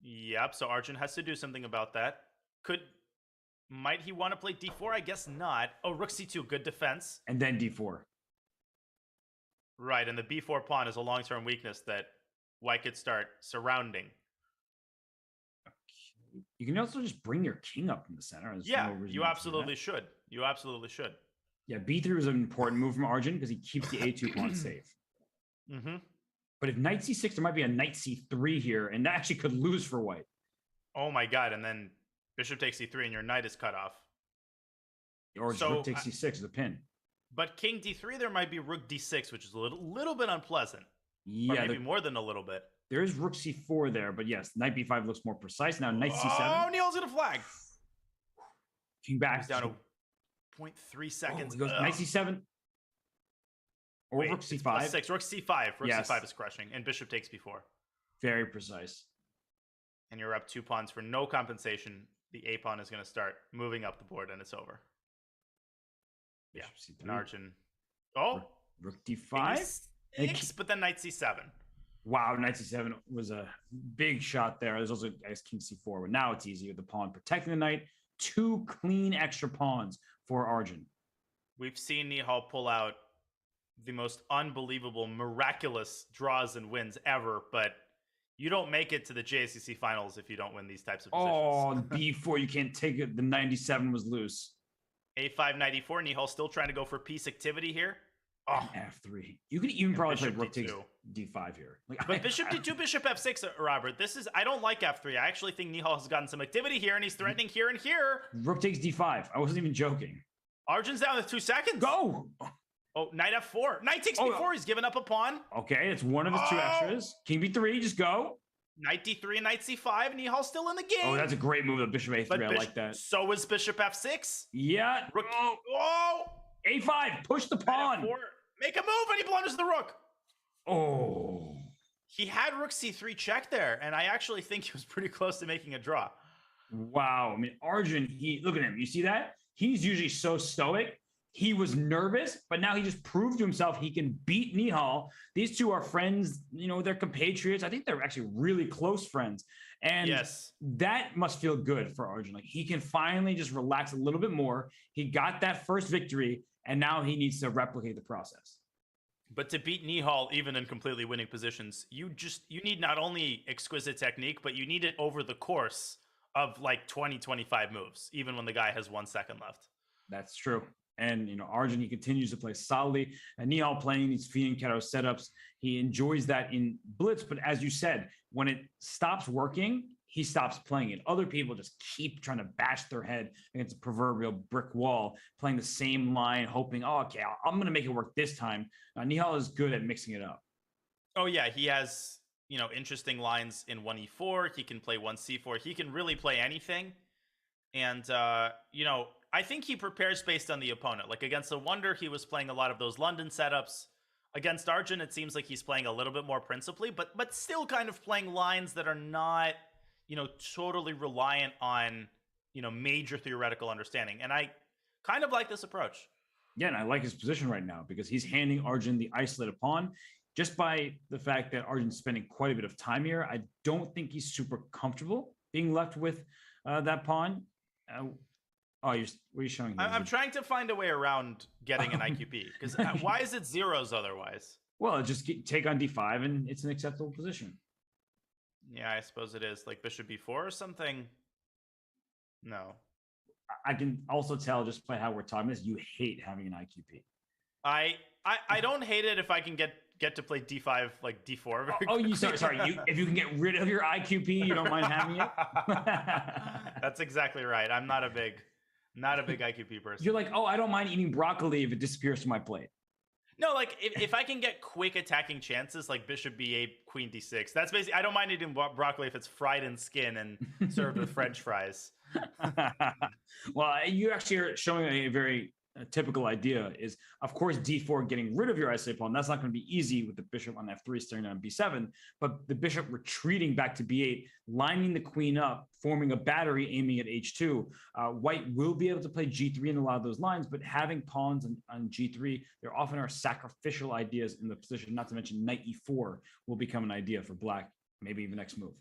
Yep, so Arjun has to do something about that. Might he want to play d4? I guess not. Oh, rook c2, good defense. And then d4. Right, and the b4 pawn is a long-term weakness that white could start surrounding. Okay. You can also just bring your king up in the center. You absolutely should. You absolutely should. Yeah, b3 was an important move from Arjun because he keeps the a2 pawn safe. Mm-hmm. But if knight c6, there might be a knight c3 here, and that actually could lose for white. Oh my god, and then bishop takes c3 and your knight is cut off. Or just rook takes c6 is a pin. But king d3, there might be rook d6, which is a little bit unpleasant. Yeah, or maybe more than a little bit. There is rook c4 there, but yes, knight b5 looks more precise. Now knight c7. Oh, Nihal's gonna flag. King back. He's down to 0.3 seconds. He goes knight c7. Or Wait, rook it's c5. +6. Rook c5. Rook Yes. c5 is crushing, and bishop takes b4. Very precise. And you're up 2 pawns for no compensation. The a pawn is going to start moving up the board, and it's over. Bishop Yeah, c3. and Arjun. Oh, Rook d5. a6, but then knight c7. Wow, knight c7 was a big shot there. There's also, I guess, king c4, but now it's easy with the pawn protecting the knight. 2 clean extra pawns for Arjun. We've seen Nihal pull out the most unbelievable, miraculous draws and wins ever, but you don't make it to the JSCC finals if you don't win these types of positions. Oh, b4, you can't take it. The 97 was loose. a5, 94. Nihal still trying to go for piece activity here. Oh, f3. You could even And probably play bishop rook takes d2. d5 here. Like, But bishop d2, bishop f6, Robert. I don't like f3. I actually think Nihal has gotten some activity here, and he's threatening here and here. rook takes d5. I wasn't even joking. Arjun's down with 2 seconds. Go! Oh, knight f4. Knight takes b4. He's giving up a pawn. Okay, it's one of his 2 extras. King b3, just go. Knight d3 and knight c5. Nihal's still in the game. Oh, that's a great move. The bishop a3. But I like that. So is bishop f6. Yeah. Rook. Oh, a5. Push the knight pawn. f4. Make a move, and he blunders the rook. Oh. He had rook c3 check there, and I actually think he was pretty close to making a draw. Wow. I mean, Arjun, look at him. You see that? He's usually so stoic. He was nervous, but now he just proved to himself he can beat Nihal. These two are friends, they're compatriots. I think they're actually really close friends. And Yes. that must feel good for Arjun. Like, he can finally just relax a little bit more. He got that first victory, and now he needs to replicate the process. But to beat Nihal, even in completely winning positions, you need not only exquisite technique, but you need it over the course of like 20, 25 moves, even when the guy has 1 second left. That's true. And, Arjun, he continues to play solidly. And Nihal playing these Fiend Keto setups, he enjoys that in Blitz. But as you said, when it stops working, he stops playing it. Other people just keep trying to bash their head against a proverbial brick wall, playing the same line, hoping, okay, I'm going to make it work this time. Nihal is good at mixing it up. Oh, yeah. He has, interesting lines in 1e4. He can play 1c4. He can really play anything. And, I think he prepares based on the opponent. Like against the Wonder, he was playing a lot of those London setups. Against Arjun, it seems like he's playing a little bit more principally, but still kind of playing lines that are not, totally reliant on, major theoretical understanding. And I kind of like this approach. Yeah, and I like his position right now because he's handing Arjun the isolated pawn. Just by the fact that Arjun's spending quite a bit of time here, I don't think he's super comfortable being left with that pawn. What are you showing? I'm trying to find a way around getting an IQP because why is it zeros otherwise? Well, just take on d5 and it's an acceptable position. Yeah, I suppose it is. Like bishop b4 or something. No. I can also tell just by how we're talking this, you hate having an IQP. I don't hate it if I can get to play d5 like d4. Sorry. If you can get rid of your IQP, you don't mind having it. That's exactly right. I'm not a big IQP person. You're like, I don't mind eating broccoli if it disappears from my plate. No, like if I can get quick attacking chances, like bishop b8, queen d6. That's basically. I don't mind eating broccoli if it's fried in skin and served with French fries. Well, you actually are showing a very typical idea is, of course, d4 getting rid of your isolated pawn. That's not going to be easy with the bishop on f3 staring on b7, but the bishop retreating back to b8, lining the queen up, forming a battery aiming at h2. White will be able to play g3 in a lot of those lines, but having pawns on g3, there often are sacrificial ideas in the position, not to mention knight e4 will become an idea for black, maybe even next move.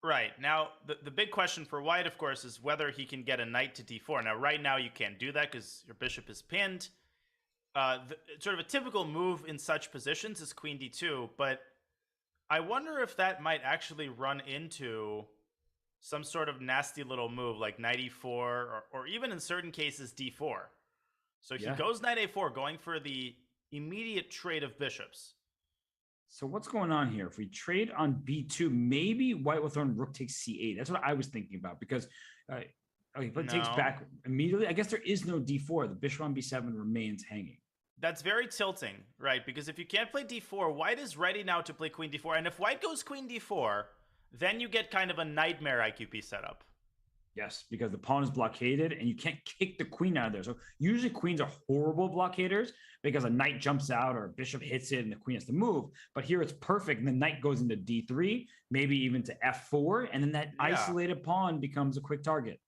Right. Now, the big question for white, of course, is whether he can get a knight to d4. Now, right now, you can't do that because your bishop is pinned. Sort of a typical move in such positions is queen d2, but I wonder if that might actually run into some sort of nasty little move like knight e4 or even in certain cases d4. So he goes knight a4, going for the immediate trade of bishops. So what's going on here? If we trade on b2, maybe white will throw in rook takes c8. That's what I was thinking about because but takes back immediately. I guess there is no d4. The bishop on b7 remains hanging. That's very tilting, right? Because if you can't play d4, white is ready now to play queen d4. And if white goes queen d4, then you get kind of a nightmare IQP setup. Yes, because the pawn is blockaded and you can't kick the queen out of there. So usually queens are horrible blockaders because a knight jumps out or a bishop hits it and the queen has to move. But here it's perfect. And the knight goes into D3, maybe even to F4. And then that isolated pawn becomes a quick target.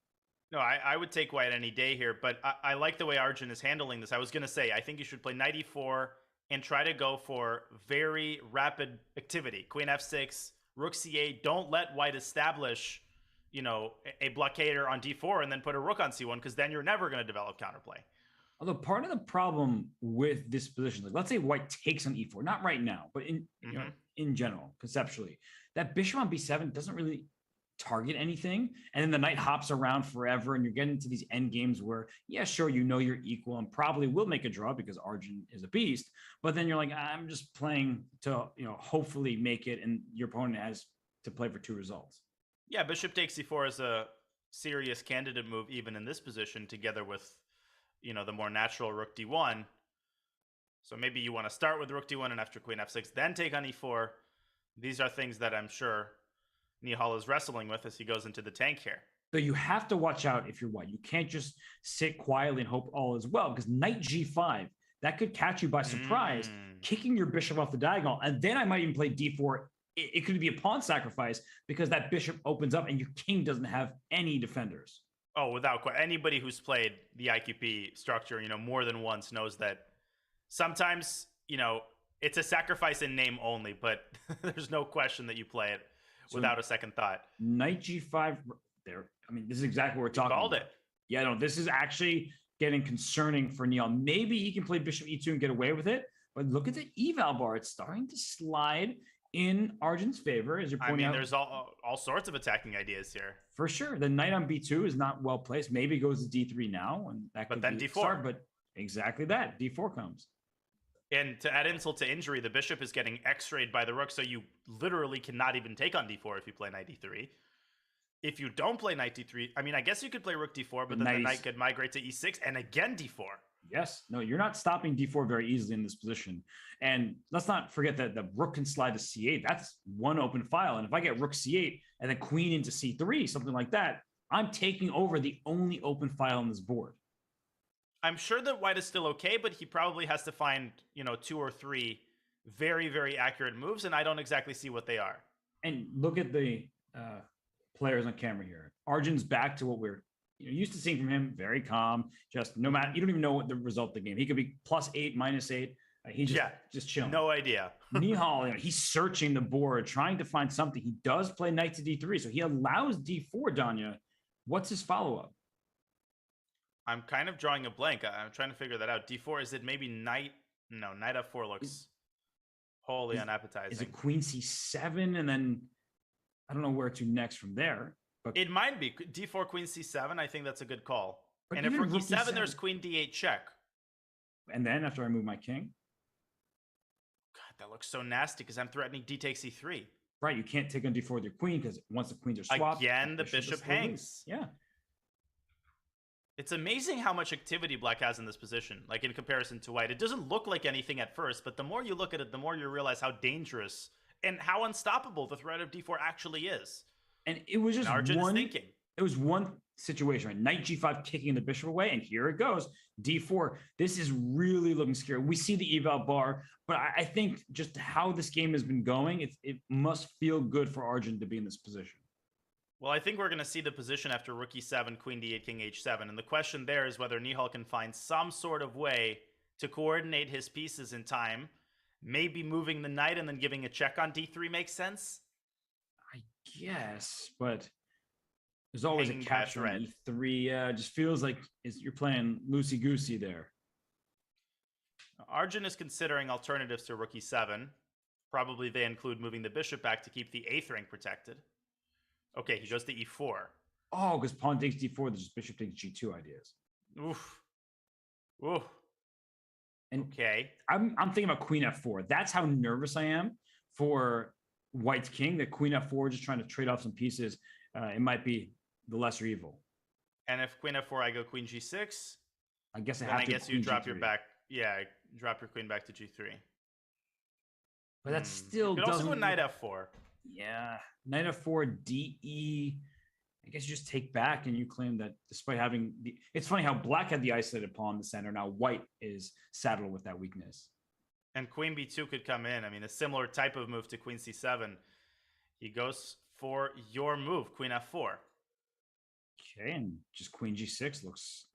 No, I would take white any day here, but I like the way Arjun is handling this. I was going to say, I think you should play knight e4 and try to go for very rapid activity. Queen f6, rook c8. Don't let white establish, you know, a blockader on d4 and then put a rook on c1, because then you're never going to develop counterplay. Although part of the problem with this position, like let's say white takes on e4, not right now, but in you know, in general, conceptually, that bishop on b7 doesn't really target anything, and then the knight hops around forever, and you're getting into these end games where, yeah, sure, you know you're equal and probably will make a draw because Arjun is a beast, but then you're like, I'm just playing to, you know, hopefully make it, and your opponent has to play for 2 results. Yeah, bishop takes c4 is a serious candidate move even in this position, together with, you know, the more natural rook d1. So maybe you want to start with rook d1 and after queen f6, then take on e4. These are things that I'm sure Nihal is wrestling with as he goes into the tank here. So you have to watch out if you're white. You can't just sit quietly and hope all is well, because knight g5, that could catch you by surprise, kicking your bishop off the diagonal. And then I might even play d4. It could be a pawn sacrifice because that bishop opens up and your king doesn't have any defenders. Oh, without question. Anybody who's played the IQP structure, you know, more than once knows that sometimes, you know, it's a sacrifice in name only, but there's no question that you play it without a second thought. Knight g5 there. I mean, this is exactly what we're talking called about. It. Yeah, no, this is actually getting concerning for Nihal. Maybe he can play bishop e2 and get away with it, but look at the eval bar. It's starting to slide in Arjun's favor, as you're pointing out. There's all sorts of attacking ideas here. For sure. The knight on b2 is not well placed. Maybe it goes to d3 now, and that could then be d4. Start, but exactly that. d4 comes. And to add insult to injury, the bishop is getting x-rayed by the rook, so you literally cannot even take on d4 if you play knight d3. If you don't play knight d3, I mean, I guess you could play rook d4, but then the knight could migrate to e6 and again d4. Yes. No, you're not stopping d4 very easily in this position. And let's not forget that the rook can slide to c8. That's one open file. And if I get rook c8 and then queen into c3, something like that, I'm taking over the only open file on this board. I'm sure that white is still okay, but he probably has to find, you know, 2 or 3 very, very accurate moves, and I don't exactly see what they are. And look at the players on camera here. Arjun's back to what we're used to seeing from him. Very calm. Just no matter, you don't even know what the result of the game. He could be +8, -8. He just chilling. No idea. Nihal, he's searching the board, trying to find something. He does play knight to d3, so he allows d4, Danya. What's his follow-up? I'm kind of drawing a blank. I'm trying to figure that out. d4, is it maybe knight? No, knight f4 looks wholly unappetizing. Is it queen c7 and then I don't know where to next from there? But it might be d4, queen c7. I think that's a good call. But and if rook e7, there's queen d8 check. And then after I move my king? God, that looks so nasty because I'm threatening d takes e3. Right, you can't take on d4 with your queen because once the queens are swapped... Again, the bishop hangs. Yeah. It's amazing how much activity black has in this position, like in comparison to white. It doesn't look like anything at first, but the more you look at it, the more you realize how dangerous and how unstoppable the threat of d4 actually is. And it was just Arjun is thinking. It was one situation, right? Knight g5 kicking the bishop away, and here it goes. d4. This is really looking scary. We see the eval bar, but I think just how this game has been going, it must feel good for Arjun to be in this position. Well, I think we're going to see the position after rook e7, queen d8, king h7. And the question there is whether Nihal can find some sort of way to coordinate his pieces in time. Maybe moving the knight and then giving a check on d3 makes sense? I guess, but there's always a catch on e3. It just feels like you're playing loosey-goosey there. Arjun is considering alternatives to rook e7. Probably they include moving the bishop back to keep the 8th rank protected. Okay, he goes to e4. Oh, because pawn takes d4, there's bishop takes g2 ideas. Oof. Oof. And okay. I'm thinking about queen f4. That's how nervous I am for white's king. The queen f4, just trying to trade off some pieces. It might be the lesser evil. And if queen f4, I go queen g6. I guess I have to. I guess you drop g3. your back. Yeah, drop your queen back to g3. But that still you could doesn't. Also go knight f4. Yeah, knight f4, de, I guess you just take back and you claim that despite having the, it's funny how black had the isolated pawn in the center. Now white is saddled with that weakness. And queen b2 could come in. I mean, a similar type of move to queen c7. He goes for your move, queen f4. Okay, and just queen g6 looks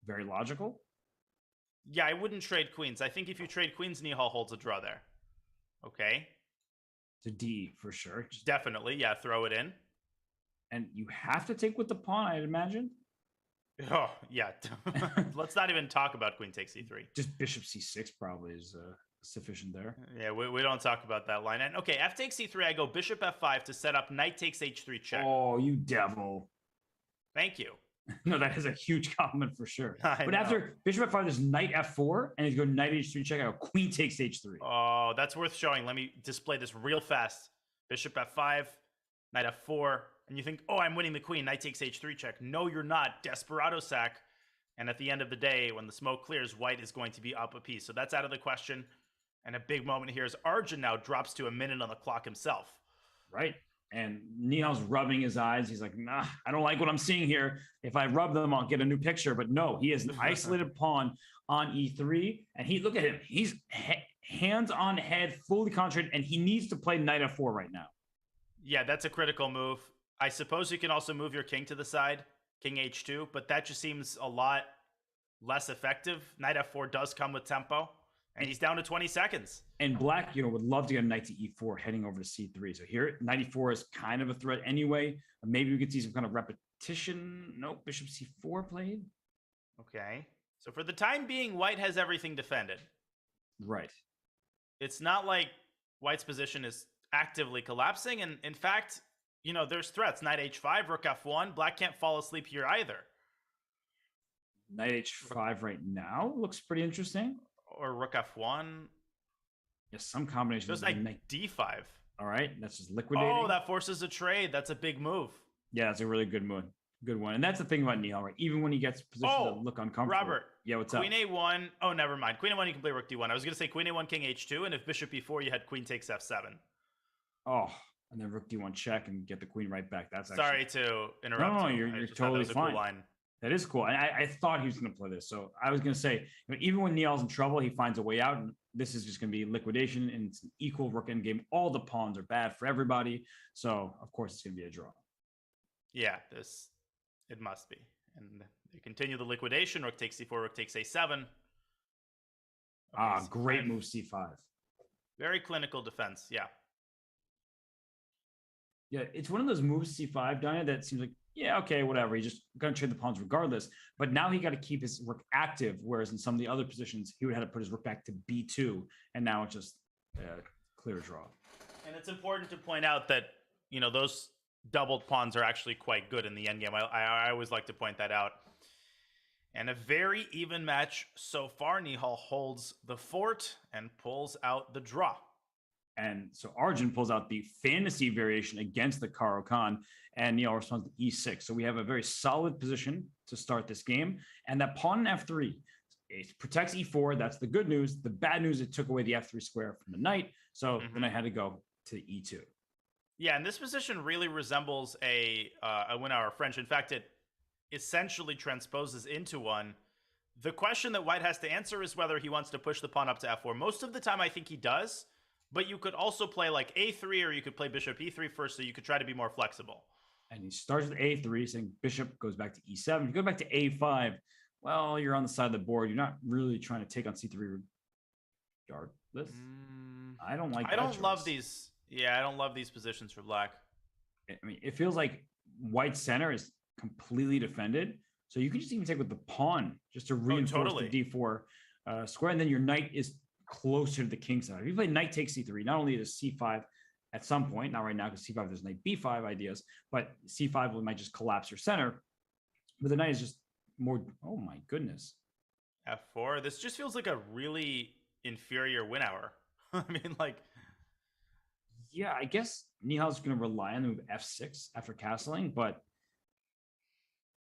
very logical. Yeah, I wouldn't trade queens. I think if you trade queens, Nihal holds a draw there. Okay. To D for sure. Definitely, yeah, throw it in. And you have to take with the pawn, I'd imagine. Oh, yeah. Let's not even talk about queen takes e3. Just bishop c6 probably is sufficient there. Yeah, we don't talk about that line. And okay, f takes e3, I go bishop f5 to set up knight takes h3 check. Oh, you devil. Thank you. No, that is a huge compliment for sure. I But know. after bishop f5, there's knight f4, and he's going knight h3 check. I go queen takes h3. Oh, that's worth showing. Let me display this real fast. Bishop f5, knight f4, and you think, oh, I'm winning the queen. Knight takes h3 check. No, you're not. Desperado sack. And at the end of the day, when the smoke clears, white is going to be up a piece. So that's out of the question. And a big moment here is Arjun now drops to a minute on the clock himself. Right. And Nihal's rubbing his eyes. He's like, nah, I don't like what I'm seeing here. If I rub them, I'll get a new picture. But no, he has an isolated pawn on e3. And look at him. He's hands on head, fully concentrated, and he needs to play knight f4 right now. Yeah, that's a critical move. I suppose you can also move your king to the side, king h2, but that just seems a lot less effective. Knight f4 does come with tempo, and he's down to 20 seconds. And black, would love to get a knight to e4 heading over to c3. So here, knight e4 is kind of a threat anyway. Maybe we could see some kind of repetition. Nope, bishop c4 played. Okay. So for the time being, white has everything defended. Right. It's not like white's position is actively collapsing. And in fact, there's threats. Knight h5, rook f1. Black can't fall asleep here either. Knight h5 right now looks pretty interesting. Or rook f1. Yes, some combination. Goes knight d5. All right, that's just liquidating. Oh, that forces a trade. That's a big move. Yeah, that's a really good one. Good one. And that's the thing about Nihal, right? Even when he gets positioned to look uncomfortable. Robert. Yeah, what's Queen up? a1. Oh, never mind. Queen a1, you can play rook d1. I was going to say queen a1, king h2. And if bishop b4, you had queen takes f7. Oh, and then rook d1 check and get the queen right back. That's actually... Sorry to interrupt. No, you. you're totally fine. Cool line. That is cool. And I thought he was going to play this. So I was going to say, even when Nihal's in trouble, he finds a way out. And this is just going to be liquidation. And it's an equal rook endgame. All the pawns are bad for everybody. So, of course, it's going to be a draw. Yeah, it must be. And they continue the liquidation. Rook takes c4, rook takes a7. Okay, great move, c5. Very clinical defense, yeah. Yeah, it's one of those moves, c5, Danya, that seems like, yeah, okay, whatever. He's just going to trade the pawns regardless. But now he got to keep his rook active, whereas in some of the other positions, he would have to put his rook back to b2, and now it's just a clear draw. And it's important to point out that, those doubled pawns are actually quite good in the endgame. I always like to point that out. And a very even match so far. Nihal holds the fort and pulls out the draw. And so Arjun pulls out the fantasy variation against the Karo Khan, and Nihal responds to e6. So we have a very solid position to start this game. And that pawn in f3, it protects e4. That's the good news. The bad news, it took away the f3 square from the knight. So then I had to go to e2. Yeah, and this position really resembles a win-hour French. In fact, it essentially transposes into one. The question that white has to answer is whether he wants to push the pawn up to f4. Most of the time, I think he does. But you could also play like a3, or you could play bishop e3 first, so you could try to be more flexible. And he starts with a3, saying bishop goes back to e7. If you go back to a5, well, you're on the side of the board. You're not really trying to take on c3 regardless. I don't like that. I don't love these. Yeah, I don't love these positions for black. I mean, it feels like white center is completely defended. So you can just even take with the pawn just to reinforce the d4 square. And then your knight is closer to the king side. If you play knight takes c3, not only is c5 at some point, not right now because c5 there's knight b5 ideas, but c5 might just collapse your center. But the knight is just more, oh my goodness. f4. This just feels like a really inferior win hour. I mean, like... Yeah, I guess Nihal's going to rely on the move f6 after castling, but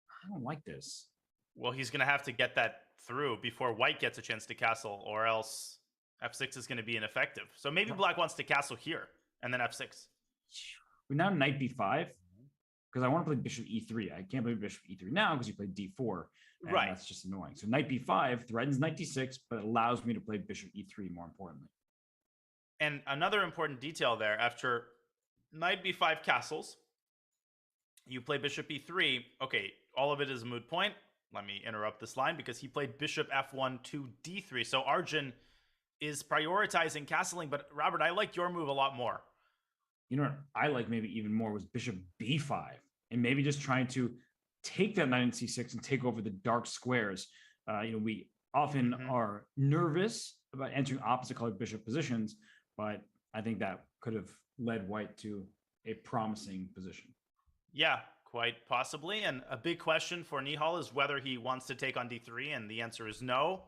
I don't like this. Well, he's going to have to get that through before white gets a chance to castle, or else f6 is going to be ineffective. So maybe black wants to castle here, and then f6. We now knight b5. because I want to play bishop e3. I can't play bishop e3 now because you played d4. And Right. that's just annoying. So knight b5 threatens knight d6, but allows me to play bishop e3 more importantly. And another important detail there, after knight b5 castles, you play bishop e3. Okay, all of it is a moot point. Let me interrupt this line because he played bishop f1 to d3. So Arjun is prioritizing castling, but Robert, I like your move a lot more. You know what I like maybe even more was bishop b5, and maybe just trying to take that knight in c6 and take over the dark squares. We often are nervous about entering opposite colored bishop positions, but I think that could have led white to a promising position. Yeah, quite possibly. And a big question for Nihal is whether he wants to take on d3, and the answer is no.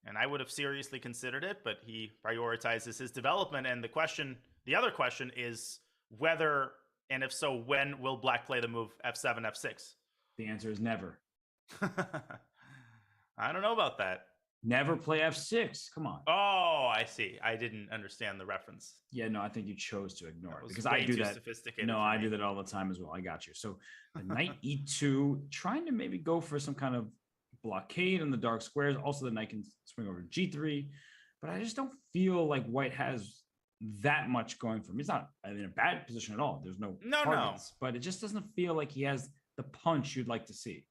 And I would have seriously considered it, but he prioritizes his development. And the other question is whether, and if so, when will black play the move f7, f6? The answer is never. I don't know about that. Never play f6. Come on. Oh, I see. I didn't understand the reference. Yeah, no, I think you chose to ignore it was because way I do too that. sophisticated No, for I me. do that all the time as well. I got you. So the knight e2, trying to maybe go for some kind of blockade on the dark squares. Also, the knight can swing over to g3, but I just don't feel like white has that much going for him. He's not in a bad position at all. There's no targets, but it just doesn't feel like he has the punch you'd like to see.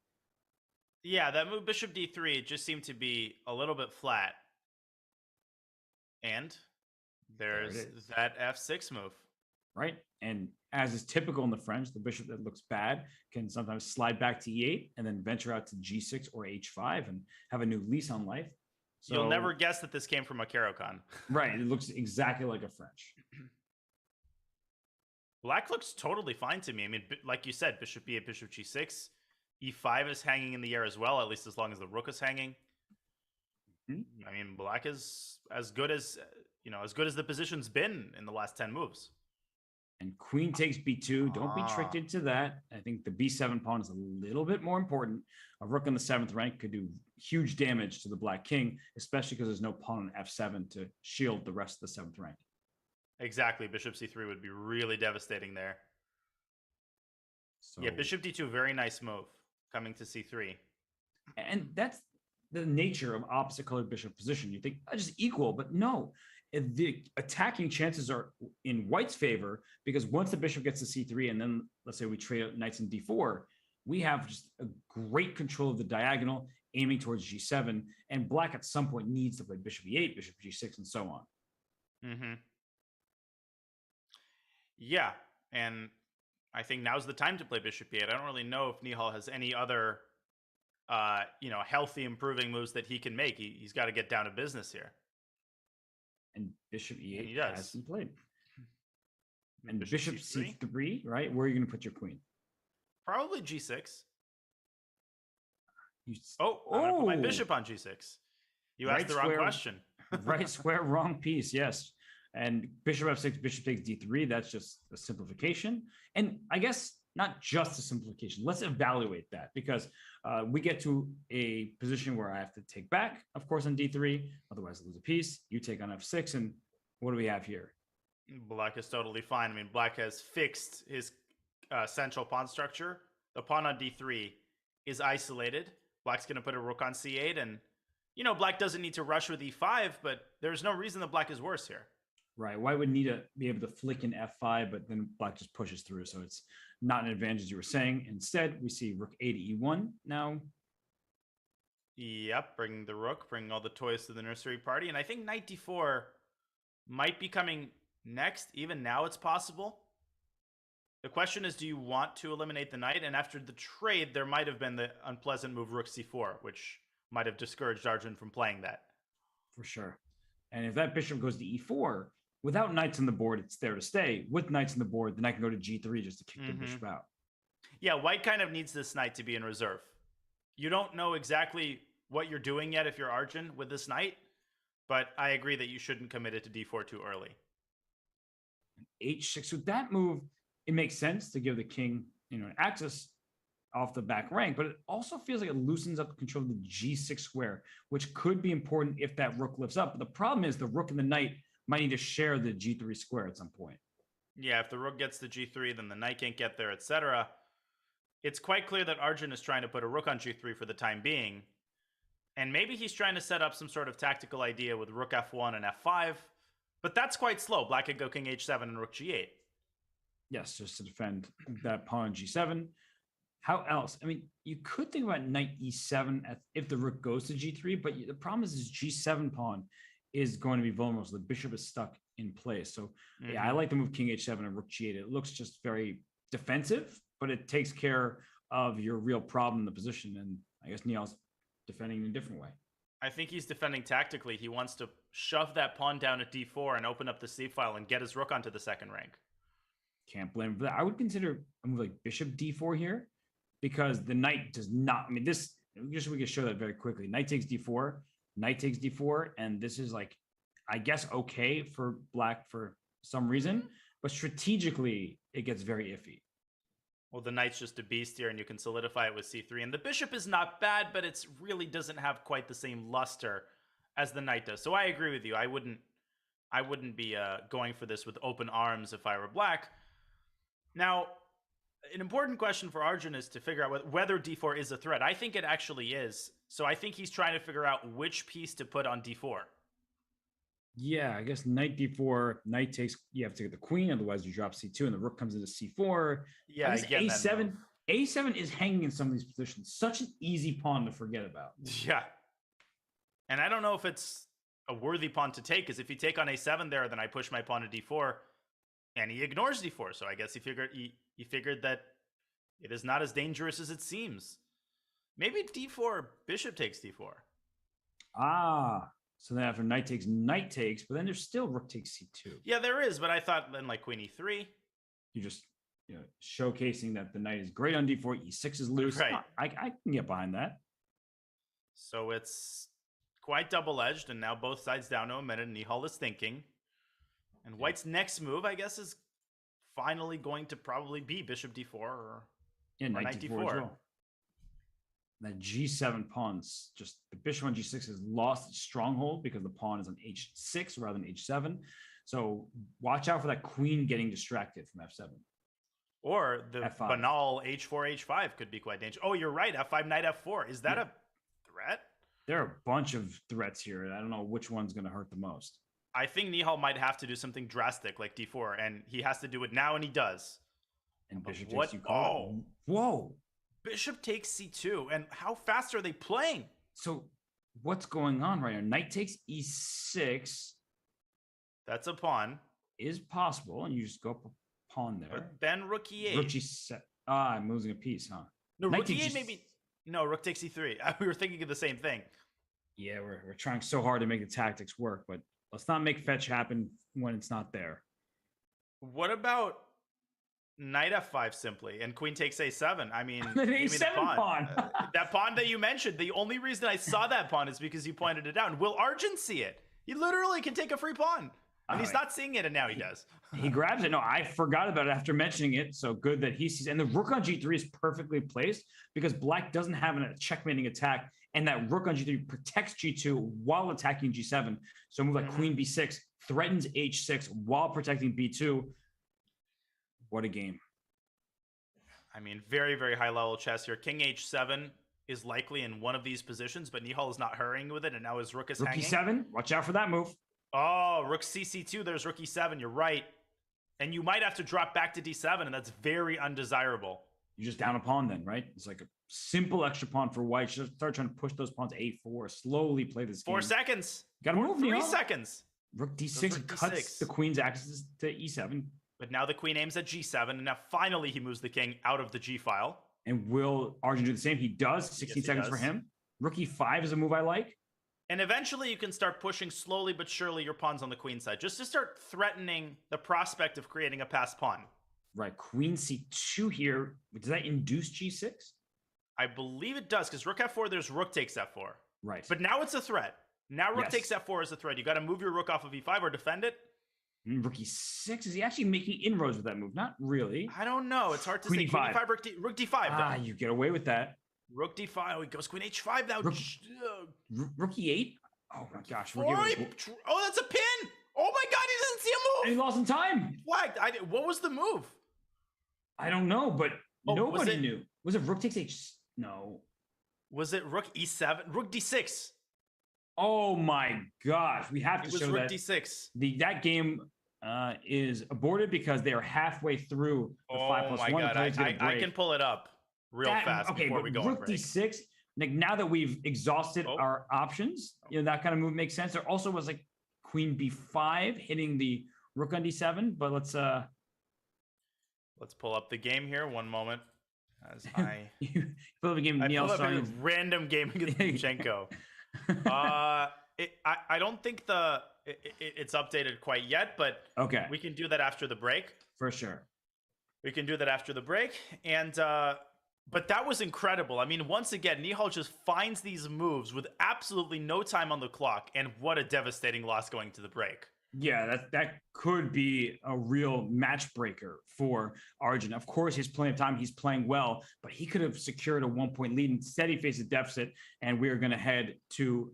Yeah, that move bishop d3, it just seemed to be a little bit flat. And there's that f6 move. Right. And as is typical in the French, the bishop that looks bad can sometimes slide back to e8 and then venture out to g6 or h5 and have a new lease on life. So, You'll never guess that this came from a Caro-Kann. Right. It looks exactly like a French. Black looks totally fine to me. I mean, like you said, bishop e8, bishop g6. e5 is hanging in the air as well, at least as long as the rook is hanging. I mean, black is as good as the position's been in the last 10 moves. And queen takes b2. Don't be tricked into that. I think the b7 pawn is a little bit more important. A rook in the 7th rank could do huge damage to the black king, especially because there's no pawn on f7 to shield the rest of the 7th rank. Exactly. Bishop c3 would be really devastating there. So, yeah, bishop d2, very nice move. Coming to c3. And that's the nature of opposite colored bishop position. You think just equal, but no. The attacking chances are in white's favor because once the bishop gets to c3 and then let's say we trade out knights in d4, we have just a great control of the diagonal aiming towards g7, and black at some point needs to play bishop e8, bishop g6, and so on. Yeah, and I think now's the time to play bishop e8. I don't really know if Nihal has any other healthy improving moves that he can make. He's got to get down to business here. And bishop e8 he does. has been played. And bishop c3, right? Where are you going to put your queen? Probably g6. I'm Oh, going to put my bishop on g6. You asked the wrong question. Right square, wrong piece. Yes. And bishop f6, bishop takes d3. That's just a simplification. And I guess not just a simplification. Let's evaluate that because we get to a position where I have to take back, of course, on d3. Otherwise, I lose a piece. You take on f6. And what do we have here? Black is totally fine. I mean, black has fixed his central pawn structure. The pawn on d3 is isolated. Black's going to put a rook on c8. And, black doesn't need to rush with e5, but there's no reason that black is worse here. Right. White would need to be able to flick in f5, but then black just pushes through. So it's not an advantage, as you were saying. Instead, we see rook a to e1 now. Yep, bringing the rook, bringing all the toys to the nursery party. And I think knight d4 might be coming next. Even now it's possible. The question is, do you want to eliminate the knight? And after the trade, there might have been the unpleasant move rook c4, which might have discouraged Arjun from playing that. For sure. And if that bishop goes to e4, without knights on the board, it's there to stay. With knights on the board, then I can go to g3 just to kick the bishop out. Yeah, white kind of needs this knight to be in reserve. You don't know exactly what you're doing yet if you're Arjun with this knight, but I agree that you shouldn't commit it to d4 too early. h6. With that move, it makes sense to give the king, an access off the back rank, but it also feels like it loosens up the control of the g6 square, which could be important if that rook lifts up. But the problem is the rook and the knight might need to share the g3 square at some point. Yeah, if the rook gets to g3, then the knight can't get there, etc. It's quite clear that Arjun is trying to put a rook on g3 for the time being. And maybe he's trying to set up some sort of tactical idea with rook f1 and f5. But that's quite slow. Black could go king h7 and rook g8. Yes, just to defend that pawn on g7. How else? I mean, you could think about knight e7 if the rook goes to g3, but the problem is g7 pawn is going to be vulnerable. So the bishop is stuck in place. So yeah, I like the move king h7 and rook g8. It looks just very defensive, but it takes care of your real problem in the position. And I guess Nihal's defending in a different way. I think he's defending tactically. He wants to shove that pawn down at d4 and open up the c file and get his rook onto the second rank. Can't blame him for that. I would consider a move like bishop d4 here, because the knight does not, I mean, this, just we can show that very quickly. Knight takes d4, knight takes d4, and this is like, I guess, okay for black for some reason, but strategically, it gets very iffy. Well, the knight's just a beast here, and you can solidify it with c3. And the bishop is not bad, but it really doesn't have quite the same luster as the knight does. So I agree with you. I wouldn't be going for this with open arms if I were black. Now, an important question for Arjun is to figure out whether d4 is a threat. I think it actually is. So I think he's trying to figure out which piece to put on d4. Yeah, I guess knight d4, knight takes, you have to get the queen, otherwise you drop c2 and the rook comes into c4. Yeah, I guess a7 is hanging in some of these positions. Such an easy pawn to forget about. Yeah. And I don't know if it's a worthy pawn to take, because if you take on a7 there, then I push my pawn to d4, and he ignores d4. So I guess he figured that it is not as dangerous as it seems. Maybe d4, bishop takes d4. Ah, so then after knight takes, but then there's still rook takes c2. Yeah, there is, but I thought then like queen e3. You're just showcasing that the knight is great on d4, e6 is loose. Right. I can get behind that. So it's quite double-edged, and now both sides down to a minute, and Nihal is thinking. And White's next move, I guess, is finally going to probably be bishop d4 or knight d4 as well. That g7 pawn's just, the bishop on g6 has lost its stronghold because the pawn is on h6 rather than h7. So watch out for that queen getting distracted from f7. Or the F5. banal h4, h5 could be quite dangerous. Oh, you're right. f5, knight f4. Is that a threat? There are a bunch of threats here, and I don't know which one's going to hurt the most. I think Nihal might have to do something drastic like d4, and he has to do it now, and he does. And bishop what? takes you. Whoa. Bishop takes c2, and how fast are they playing? So what's going on right now? Knight takes e6. That's a pawn. Is possible, and you just go up a pawn there. But then rook e8. Rook g7. Ah, I'm losing a piece, huh? No, Knight rook takes e8 maybe. No, rook takes e3. We were thinking of the same thing. Yeah, we're trying so hard to make the tactics work, but let's not make fetch happen when it's not there. What about knight f5 simply, and queen takes a7? I mean, An a7 pawn. That pawn that you mentioned, the only reason I saw that pawn is because you pointed it out. Will Arjun see it? He literally can take a free pawn. And he's not seeing it, and now he does. He grabs it. No, I forgot about it after mentioning it. So good that he sees. And the rook on g3 is perfectly placed because black doesn't have a checkmating attack, and that rook on g3 protects g2 while attacking g7. So a move like queen b6 threatens h6 while protecting b2. What a game. I mean, very, very high level chess here. King h7 is likely in one of these positions, but Nihal is not hurrying with it, and now his rook is hanging. Rook e7, watch out for that move. Oh, rook cc2, there's rook e7, you're right. And you might have to drop back to d7, and that's very undesirable. You're just down a pawn then, right? It's like a simple extra pawn for white. Just start trying to push those pawns to a4. Slowly play this game. 4 seconds. Got to move, 3 Nihal. seconds. Rook d6 Rook cuts D6. the queen's access to e7. But now the queen aims at g7, and now finally he moves the king out of the g file. And will Arjun do the same? He does. 16 seconds for him. Rook e5 is a move I like. And eventually you can start pushing slowly but surely your pawns on the queen side, just to start threatening the prospect of creating a passed pawn. Right, queen c2 here. Does that induce g6? I believe it does, because rook f4, there's rook takes f4. Right. But now it's a threat. Now rook Yes. takes f4 is a threat. You got to move your rook off of e5 or defend it. Rook e6, is he actually making inroads with that move? Not really. I don't know. It's hard to Queen say. E5. Queen e5, rook d5. Ah, Though. you get away with that. Rook d5. Oh, he goes queen h5 now. Rook e8? Oh my gosh. Oh, that's a pin. Oh my god, he doesn't see a And he lost in time. Flagged. What was the move? I don't know, but Oh, was nobody it- knew. Was it rook takes h? No. Was it rook e7? Rook d6. Oh my gosh, we have It to was show rook that d6. that game is aborted because they are halfway through the Oh 5+1. my The god, player's gonna I break. can pull it up real fast Okay, before but we go on rook break. d6. Like now that we've exhausted Oh. our options, that kind of move makes sense. There also was like queen b5 hitting the rook on d7, but let's Let's pull up the game here. One moment. As I fill the game. I Nihal pulled up a starting. random game against Lukashenko. I don't think it's updated quite yet, but Okay, we can do that after the break. for sure. We can do that after the break. And but that was incredible. I mean, once again, Nihal just finds these moves with absolutely no time on the clock, and what a devastating loss going to the break. Yeah, that could be a real match breaker for Arjun. Of course, he's plenty of time. He's playing well, but he could have secured a 1-point lead. Instead, he faced a deficit, and we are going to head to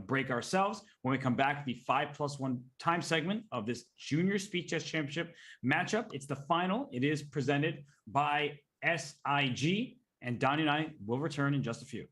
break ourselves. When we come back, the 5+1 time segment of this Junior Speed Chess Championship matchup. It's the final. It is presented by SIG, and Donnie and I will return in just a few.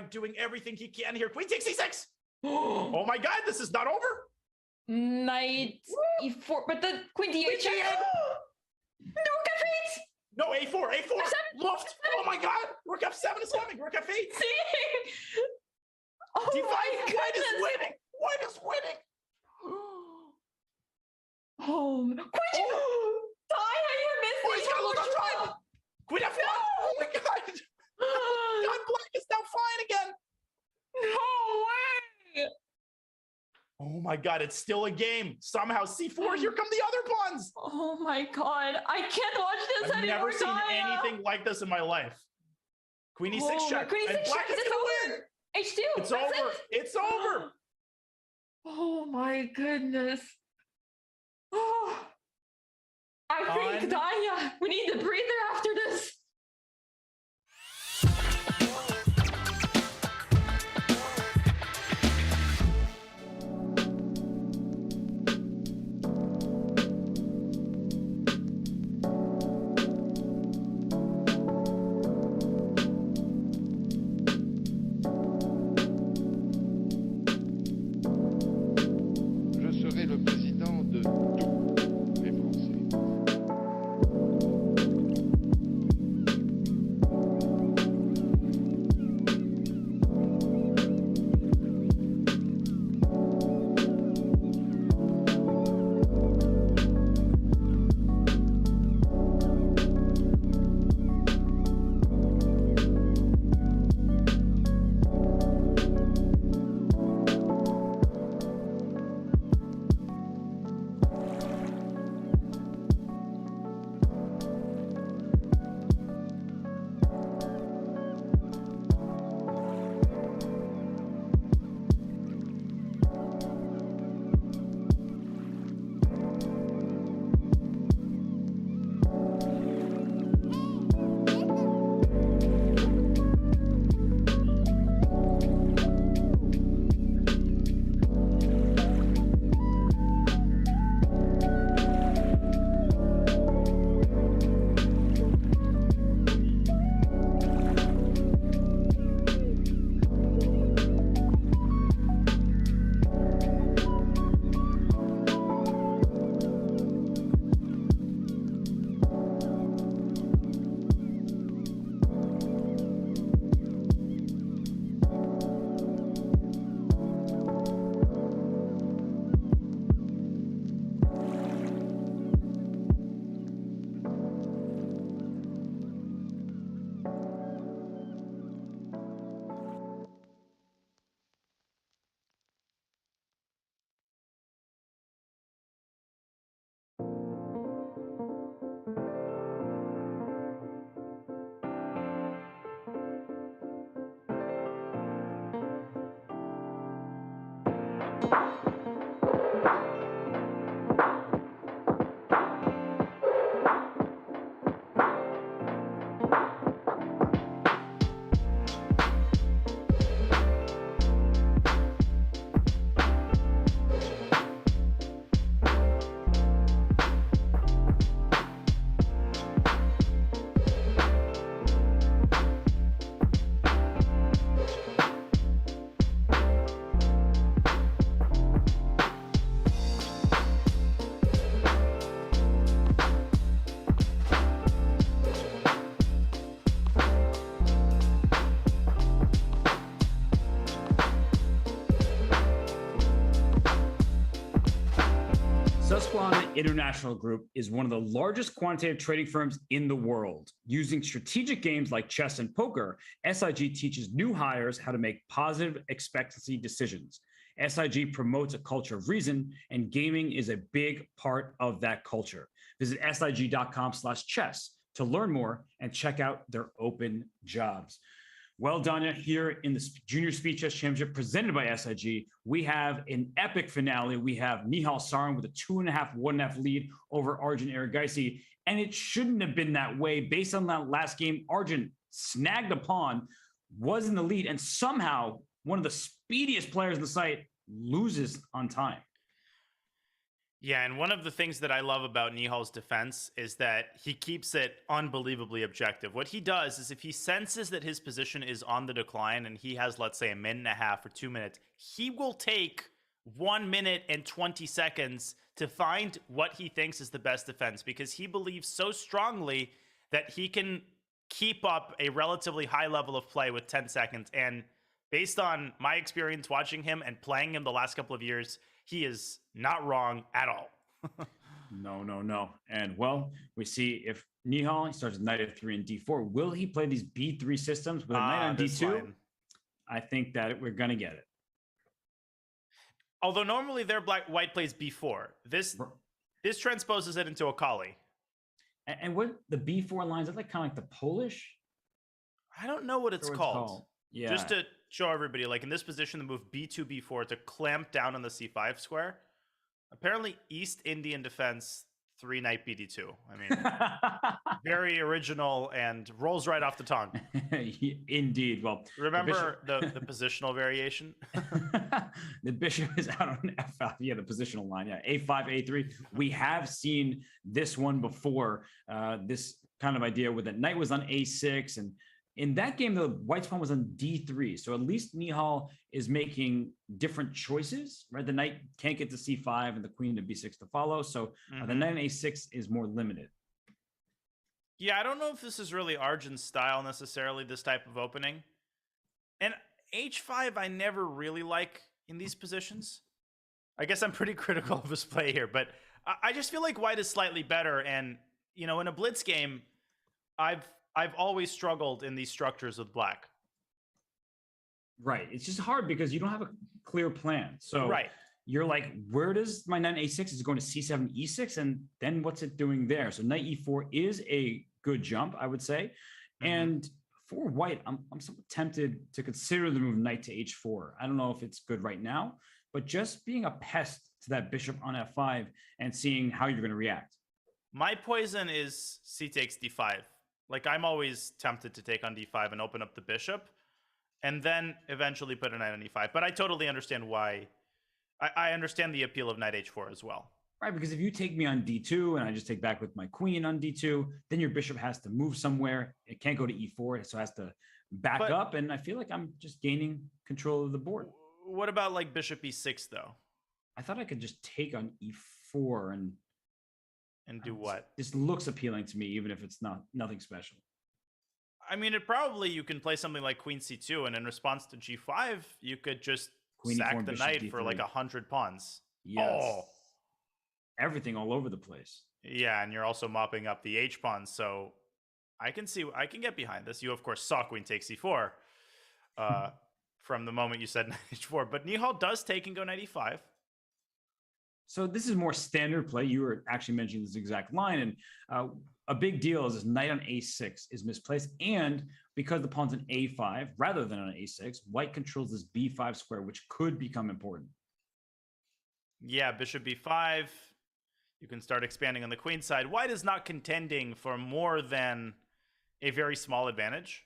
Doing everything he can here. Queen takes c6. Oh my god, this is not over. Knight e4, but the queen d8 check. No, f8. No, a4, Luft. Oh my god, rook f7 is coming. Rook f8. Oh d5. my White is goodness. winning. White is winning. Oh, queen. Die, you're missing. Oh, he's got a look on time. Queen f1. Oh my god. God, black is now flying again. No way. Oh my god, it's still a game. Somehow c4. Here come the other pawns. Oh my god, I can't watch this I've anymore. never seen Gaia. anything like this in my life. Queen e6 Oh, check. Queen And e6 black check. is It's gonna over. win. H2. It's that's over. it. It's over. Oh my goodness. Oh, I think Gaia, we need a breather after this. Je serai le président de tous les Français. Susquehanna International Group is one of the largest quantitative trading firms in the world. Using strategic games like chess and poker, SIG teaches new hires how to make positive expectancy decisions. SIG promotes a culture of reason, and gaming is a big part of that culture. Visit sig.com/chess to learn more and check out their open jobs. Well, Danya, here in the Junior Speed Chess Championship presented by SIG, we have an epic finale. We have Nihal Sarin with a 2.5, 1.5 lead over Arjun Erigaisi. And it shouldn't have been that way. Based on that last game, Arjun snagged a pawn, was in the lead, and somehow one of the speediest players in the site loses on time. Yeah, and one of the things that I love about Nihal's defense is that he keeps it unbelievably objective. What he does is if he senses that his position is on the decline and he has, let's say, a minute and a half or 2 minutes, he will take 1 minute and 20 seconds to find what he thinks is the best defense, because he believes so strongly that he can keep up a relatively high level of play with 10 seconds. And based on my experience watching him and playing him the last couple of years, he is not wrong at all. No. And well, we see if Nihal, he starts with knight f3 and d4. Will he play these b3 systems with a knight on d2? Line. I think that we're going to get it. Although normally their white plays b4. This transposes it into a Kali. And what the b4 lines, is that like kind of like the Polish? I don't know what it's called. Yeah. Just to show everybody, like in this position, the move b2, b4 to clamp down on the c5 square. Apparently, East Indian defense, 3 knight bd2. I mean, very original and rolls right off the tongue. Indeed. Well, remember the positional variation? The bishop is out on f5. Yeah, the positional line. Yeah, a5, a3. We have seen this one before. This kind of idea where the knight was on a6, and in that game, the white's pawn was on d3. So at least Nihal is making different choices, right? The knight can't get to c5 and the queen to b6 to follow. So the knight on a6 is more limited. Yeah, I don't know if this is really Arjun's style necessarily, this type of opening. And h5, I never really like in these positions. I guess I'm pretty critical of his play here, but I just feel like white is slightly better. And, you know, in a blitz game, I've always struggled in these structures with black. Right. It's just hard because you don't have a clear plan. So you're like, where does my knight a6? Is it going to c7, e6? And then what's it doing there? So knight e4 is a good jump, I would say. And for white, I'm somewhat tempted to consider the move knight to h4. I don't know if it's good right now, but just being a pest to that bishop on f5 and seeing how you're going to react. My poison is c takes d5. Like, I'm always tempted to take on d5 and open up the bishop and then eventually put a knight on e5. But I totally understand why. I understand the appeal of knight h4 as well. Right, because if you take me on d2 and I just take back with my queen on d2, then your bishop has to move somewhere. It can't go to e4, so it has to back up. And I feel like I'm just gaining control of the board. What about like bishop e6, though? I thought I could just take on e4 and do what? This looks appealing to me, even if it's nothing special. I mean, you can play something like queen c2, and in response to g5, you could just sack the knight for like 100 pawns. Yes. Oh. Everything all over the place. Yeah, and you're also mopping up the h pawns, so I can get behind this. You, of course, saw queen takes e4 from the moment you said knight h4, but Nihal does take and go knight e5. So this is more standard play. You were actually mentioning this exact line, and a big deal is this knight on a6 is misplaced, and because the pawn's on a5 rather than on a6, white controls this b5 square, which could become important. Yeah, bishop b5. You can start expanding on the queen side. White is not contending for more than a very small advantage.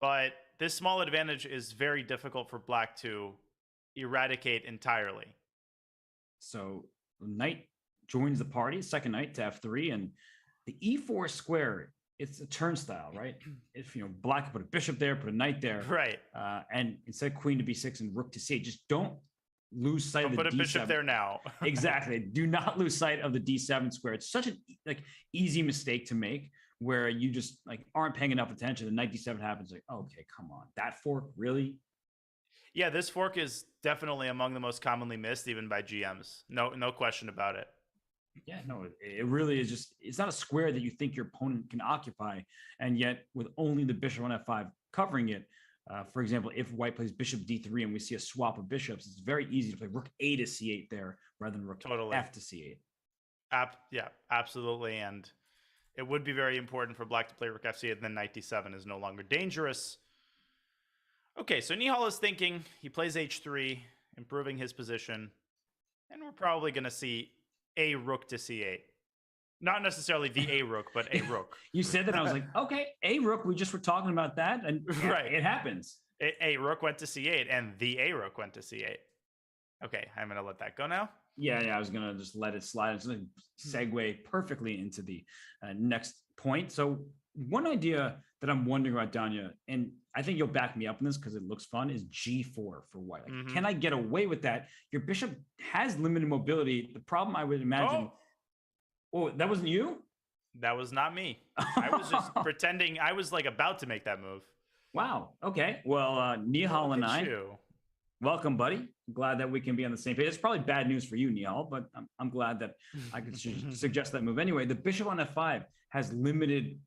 But this small advantage is very difficult for black to eradicate entirely. So knight joins the party, second knight to f3, and the e4 square, it's a turnstile, right? If, black put a bishop there, put a knight there. Right. And instead queen to b6 and rook to c8, just don't lose sight of the put a d7. bishop there now. Exactly. Do not lose sight of the d7 square. It's such an easy mistake to make where you just aren't paying enough attention. The knight d7 happens. Okay, come on. That fork, really? Yeah, this fork is definitely among the most commonly missed, even by GMs. No question about it. Yeah, no, it really is just, it's not a square that you think your opponent can occupy. And yet with only the bishop on f5 covering it, for example, if white plays bishop d3 and we see a swap of bishops, it's very easy to play rook a to c8 there rather than rook f to c8. Yeah, absolutely. And it would be very important for black to play rook f c8, and then knight d7 is no longer dangerous. Okay, so Nihal is thinking, he plays h3, improving his position, and we're probably going to see a rook to c8. Not necessarily the a rook, but a rook. You said that, I was like, okay, a rook, we just were talking about that, and right. It happens. A rook went to c8, and the a rook went to c8. Okay, I'm going to let that go now. Yeah, I was going to just let it slide. It's going to segue perfectly into the next point. So one idea that I'm wondering about, Danya, and I think you'll back me up on this because it looks fun, is g4 for white. Can I get away with that? Your bishop has limited mobility. The problem I would imagine... Oh, that wasn't you? That was not me. I was just pretending. I was about to make that move. Wow. Okay. Well, Nihal and I... Welcome, buddy. Glad that we can be on the same page. It's probably bad news for you, Nihal, but I'm glad that I could suggest that move. Anyway, the bishop on f5 has limited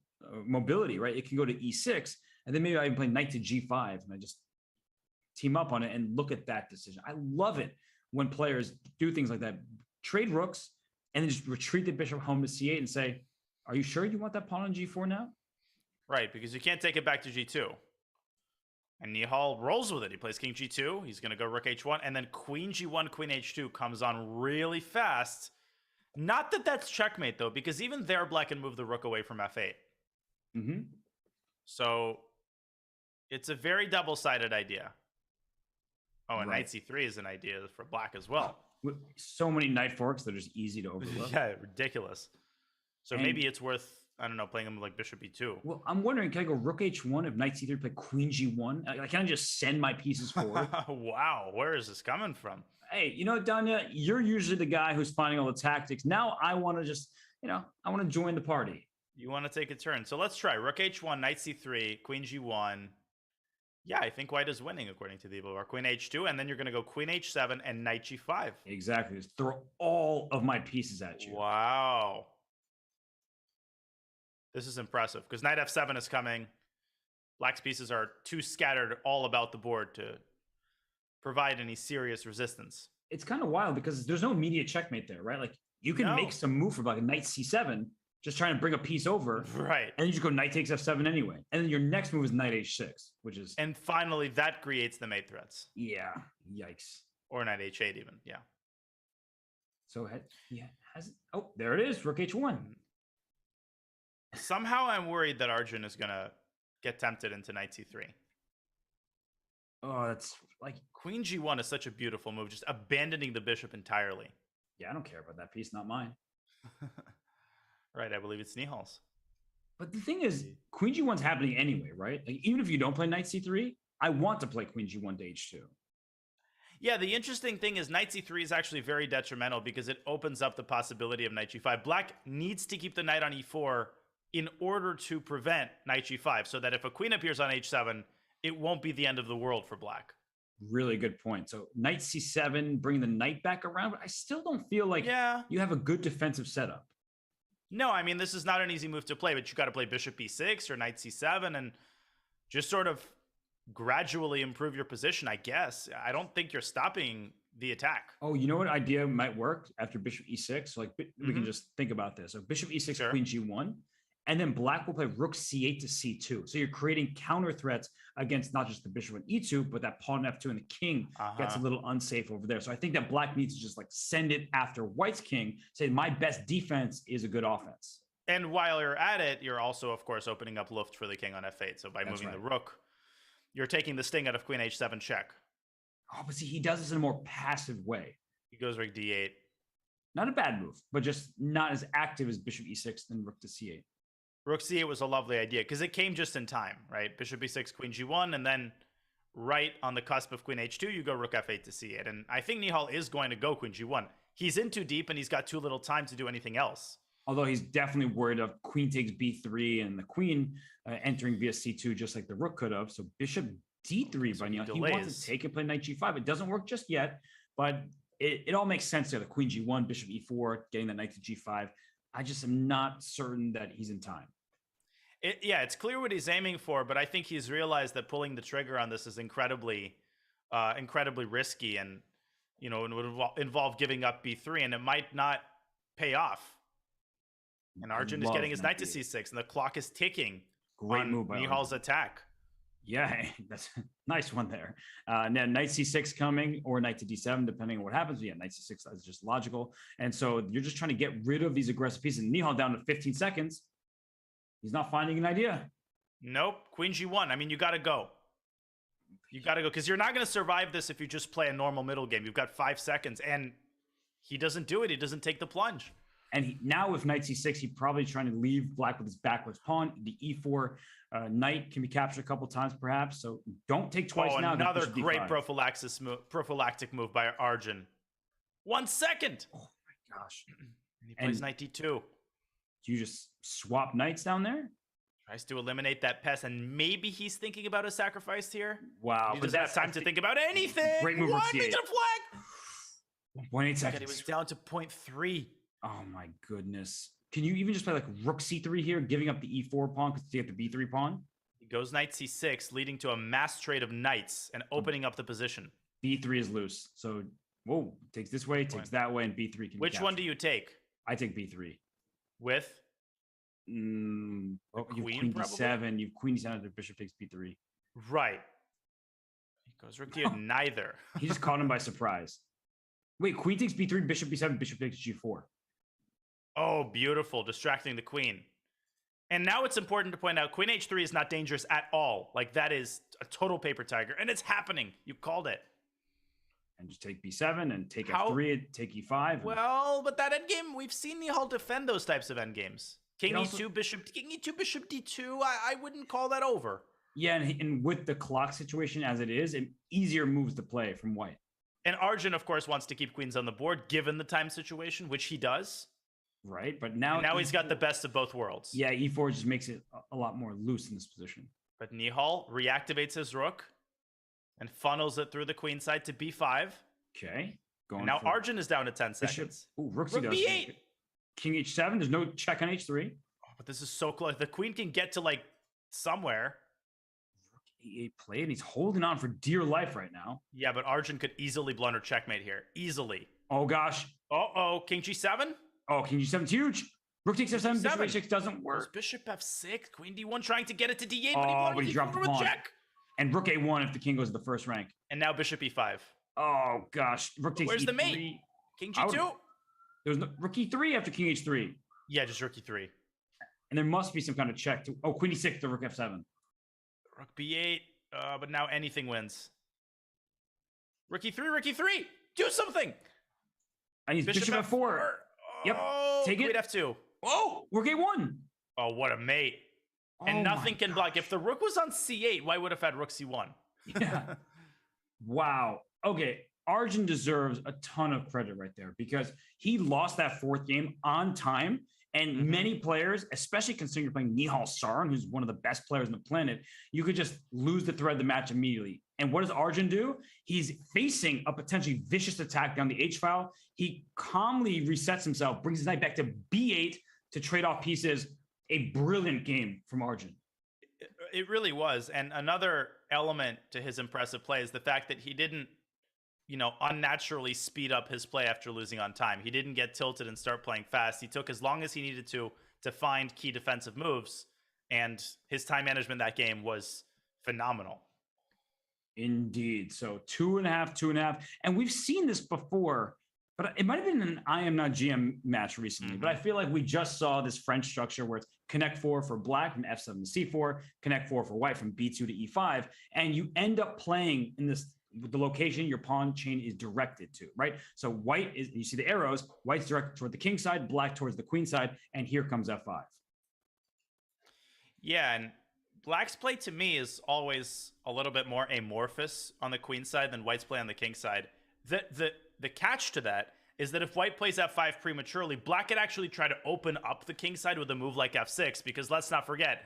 mobility, right? It can go to e6, and then maybe I even play knight to g5, and I just team up on it and look at that decision. I love it when players do things like that. Trade rooks, and then just retreat the bishop home to c8 and say, are you sure you want that pawn on g4 now? Right, because you can't take it back to g2. And Nihal rolls with it. He plays king g2. He's going to go rook h1. And then queen g1, queen h2 comes on really fast. Not that that's checkmate, though, because even there, black can move the rook away from f8. So it's a very double-sided idea. Oh, and knight c3 is an idea for black as well. So many knight forks that are just easy to overlook. Yeah, ridiculous. So maybe it's worth, I don't know, playing them like bishop b2. Well, I'm wondering, can I go rook h1 if knight c3 play queen g1? Can I just send my pieces forward? Wow, where is this coming from? Hey, you know what, Danya? You're usually the guy who's finding all the tactics. Now I want to just, I want to join the party. You want to take a turn. So let's try rook h1, knight c3, queen g1. Yeah, I think white is winning according to the Evil Bar. Queen h2, and then you're going to go queen h7 and knight g5. Exactly. Just throw all of my pieces at you. Wow. This is impressive because knight f7 is coming. Black's pieces are too scattered all about the board to provide any serious resistance. It's kind of wild because there's no immediate checkmate there, right? You can make some move for like a knight c7, just trying to bring a piece over. Right. And then you just go knight takes f7 anyway. And then your next move is knight h6, which is... And finally, that creates the mate threats. Yeah. Yikes. Or knight h8 even, yeah. So, oh, there it is, rook h1. Somehow I'm worried that Arjun is going to get tempted into knight c3. Oh, that's queen g1 is such a beautiful move, just abandoning the bishop entirely. Yeah, I don't care about that piece, not mine. Right, I believe it's Nihal's. But the thing is, queen g1's happening anyway, right? Even if you don't play knight c3, I want to play queen g1 to h2. Yeah, the interesting thing is knight c3 is actually very detrimental because it opens up the possibility of knight g5. Black needs to keep the knight on e4 in order to prevent knight g5, so that if a queen appears on h7, it won't be the end of the world for black. Really good point. So knight c7, bring the knight back around, but I still don't feel like you have a good defensive setup. No, I mean, this is not an easy move to play, but you got to play bishop b6 or knight c7 and just sort of gradually improve your position, I guess. I don't think you're stopping the attack. Oh, you know what idea might work after bishop e6? So we can just think about this. So bishop e6, queen g1. And then black will play rook c8 to c2. So you're creating counter threats against not just the bishop and e2, but that pawn f2 and the king gets a little unsafe over there. So I think that black needs to just like send it after white's king, say my best defense is a good offense. And while you're at it, you're also, of course, opening up luft for the king on f8. So by moving the rook, you're taking the sting out of queen h7 check. Oh, but see, he does this in a more passive way. He goes rook d8. Not a bad move, but just not as active as bishop e6 and rook to c8. Rook c8 was a lovely idea because it came just in time, right? Bishop e6, queen g1, and then right on the cusp of queen h2, you go rook f8 to c8. And I think Nihal is going to go queen g1. He's in too deep and he's got too little time to do anything else. Although he's definitely worried of queen takes b3 and the queen entering via c2 just like the rook could have. So bishop d3 by Nihal. He wants to take and play knight g5. It doesn't work just yet, but it all makes sense there. The queen g1, bishop e4, getting the knight to g5. I just am not certain that he's in time. Yeah, it's clear what he's aiming for, but I think he's realized that pulling the trigger on this is incredibly risky, and it would involve giving up b3, and it might not pay off. And Arjun is getting his knight to c6, and the clock is ticking. Great move by Nihal's attack. Yeah, that's a nice one there. Now knight c6 coming, or knight to d7, depending on what happens. Yeah, knight c6 is just logical, and so you're just trying to get rid of these aggressive pieces. Nihal down to 15 seconds. He's not finding an idea. Nope. Queen g1. I mean, you got to go. You got to go because you're not going to survive this if you just play a normal middle game. You've got 5 seconds, and he doesn't do it. He doesn't take the plunge. And now with knight c6, he's probably trying to leave black with his backwards pawn. The e4 knight can be captured a couple times, perhaps. So don't take twice now. Another great prophylactic move by Arjun. 1 second. Oh my gosh. And he plays knight d2. Do you just swap knights down there? Tries to eliminate that pest, and maybe he's thinking about a sacrifice here. Wow. He doesn't have time to think about anything. Great move. What? Make it a flag. 1.8 seconds. He was down to 0.3. Oh my goodness. Can you even just play like rook c3 here, giving up the e4 pawn because you have the b3 pawn? He goes knight c6, leading to a mass trade of knights and opening up the position. b3 is loose. So, whoa, takes this way, takes that way, and b3 can Which one do you take? I take b3. With? You have queen probably? d7. You have queen d7, the bishop takes b3. Right. He goes rook d8, neither. He just caught him by surprise. Wait, queen takes b3, bishop b7, bishop takes g4. Oh, beautiful. Distracting the queen. And now it's important to point out Queen h3 is not dangerous at all. Like, that is a total paper tiger. And it's happening. You called it. And just take b7 and take f3 and take e5. Well, but that endgame, we've seen Nihal defend those types of endgames. King e2, bishop d2. I wouldn't call that over. Yeah, and with the clock situation as it is, an easier moves to play from white. And Arjun, of course, wants to keep queens on the board, given the time situation, which he does. Right, but now he's got the best of both worlds. Yeah, e4 just makes it a lot more loose in this position. But Nihal reactivates his rook and funnels it through the queen side to b5. Okay. Now Arjun is down to 10 seconds. Ooh, rook b8. King h7. There's no check on h3. Oh, but this is so close. The queen can get to like somewhere. Rook e8 play, and he's holding on for dear life right now. Yeah, but Arjun could easily blunder checkmate here. Easily. Oh gosh. Uh-oh. King g7. Oh, King g7's huge. Rook takes f7, bishop h6 doesn't work. Bishop f6, queen d1 trying to get it to d8, but he dropped the pawn. Check. And rook a1 if the king goes to the first rank. And now bishop e5. Oh gosh, rook takes Where's e3. the mate? King g2? There's no rook e3 after king h3. Yeah, just rook e3. And there must be some kind of check. Oh, queen e6 to rook f7. Rook b8, but now anything wins. Rook e3. Do something. I need bishop f4. Yep, take it. Queen f2. Oh, rook a1. Oh, what a mate. And nothing can block. If the rook was on c8, why would have had rook c1? Yeah. Wow. Okay. Arjun deserves a ton of credit right there because he lost that fourth game on time. And many players, especially considering you're playing Nihal Sarin, who's one of the best players on the planet, you could just lose the thread of the match immediately. And what does Arjun do? He's facing a potentially vicious attack down the H file. He calmly resets himself, brings his knight back to b8 to trade off pieces. A brilliant game from Arjun. It really was. And another element to his impressive play is the fact that he didn't, unnaturally speed up his play after losing on time. He didn't get tilted and start playing fast. He took as long as he needed to to find key defensive moves. And his time management that game was phenomenal. Indeed. So 2.5, 2.5. And we've seen this before, but it might have been an I Am Not GM match recently. But I feel like we just saw this French structure where it's connect 4 for black from F7 to C4, connect 4 for white from B2 to E5. And you end up playing in this, the location your pawn chain is directed to, right? So white is, you see the arrows, white's directed toward the king side, black towards the queen side, and here comes F5. Yeah, and black's play to me is always a little bit more amorphous on the queen side than white's play on the king side. The catch to that is that if white plays F5 prematurely, black could actually try to open up the king side with a move like F6, because let's not forget,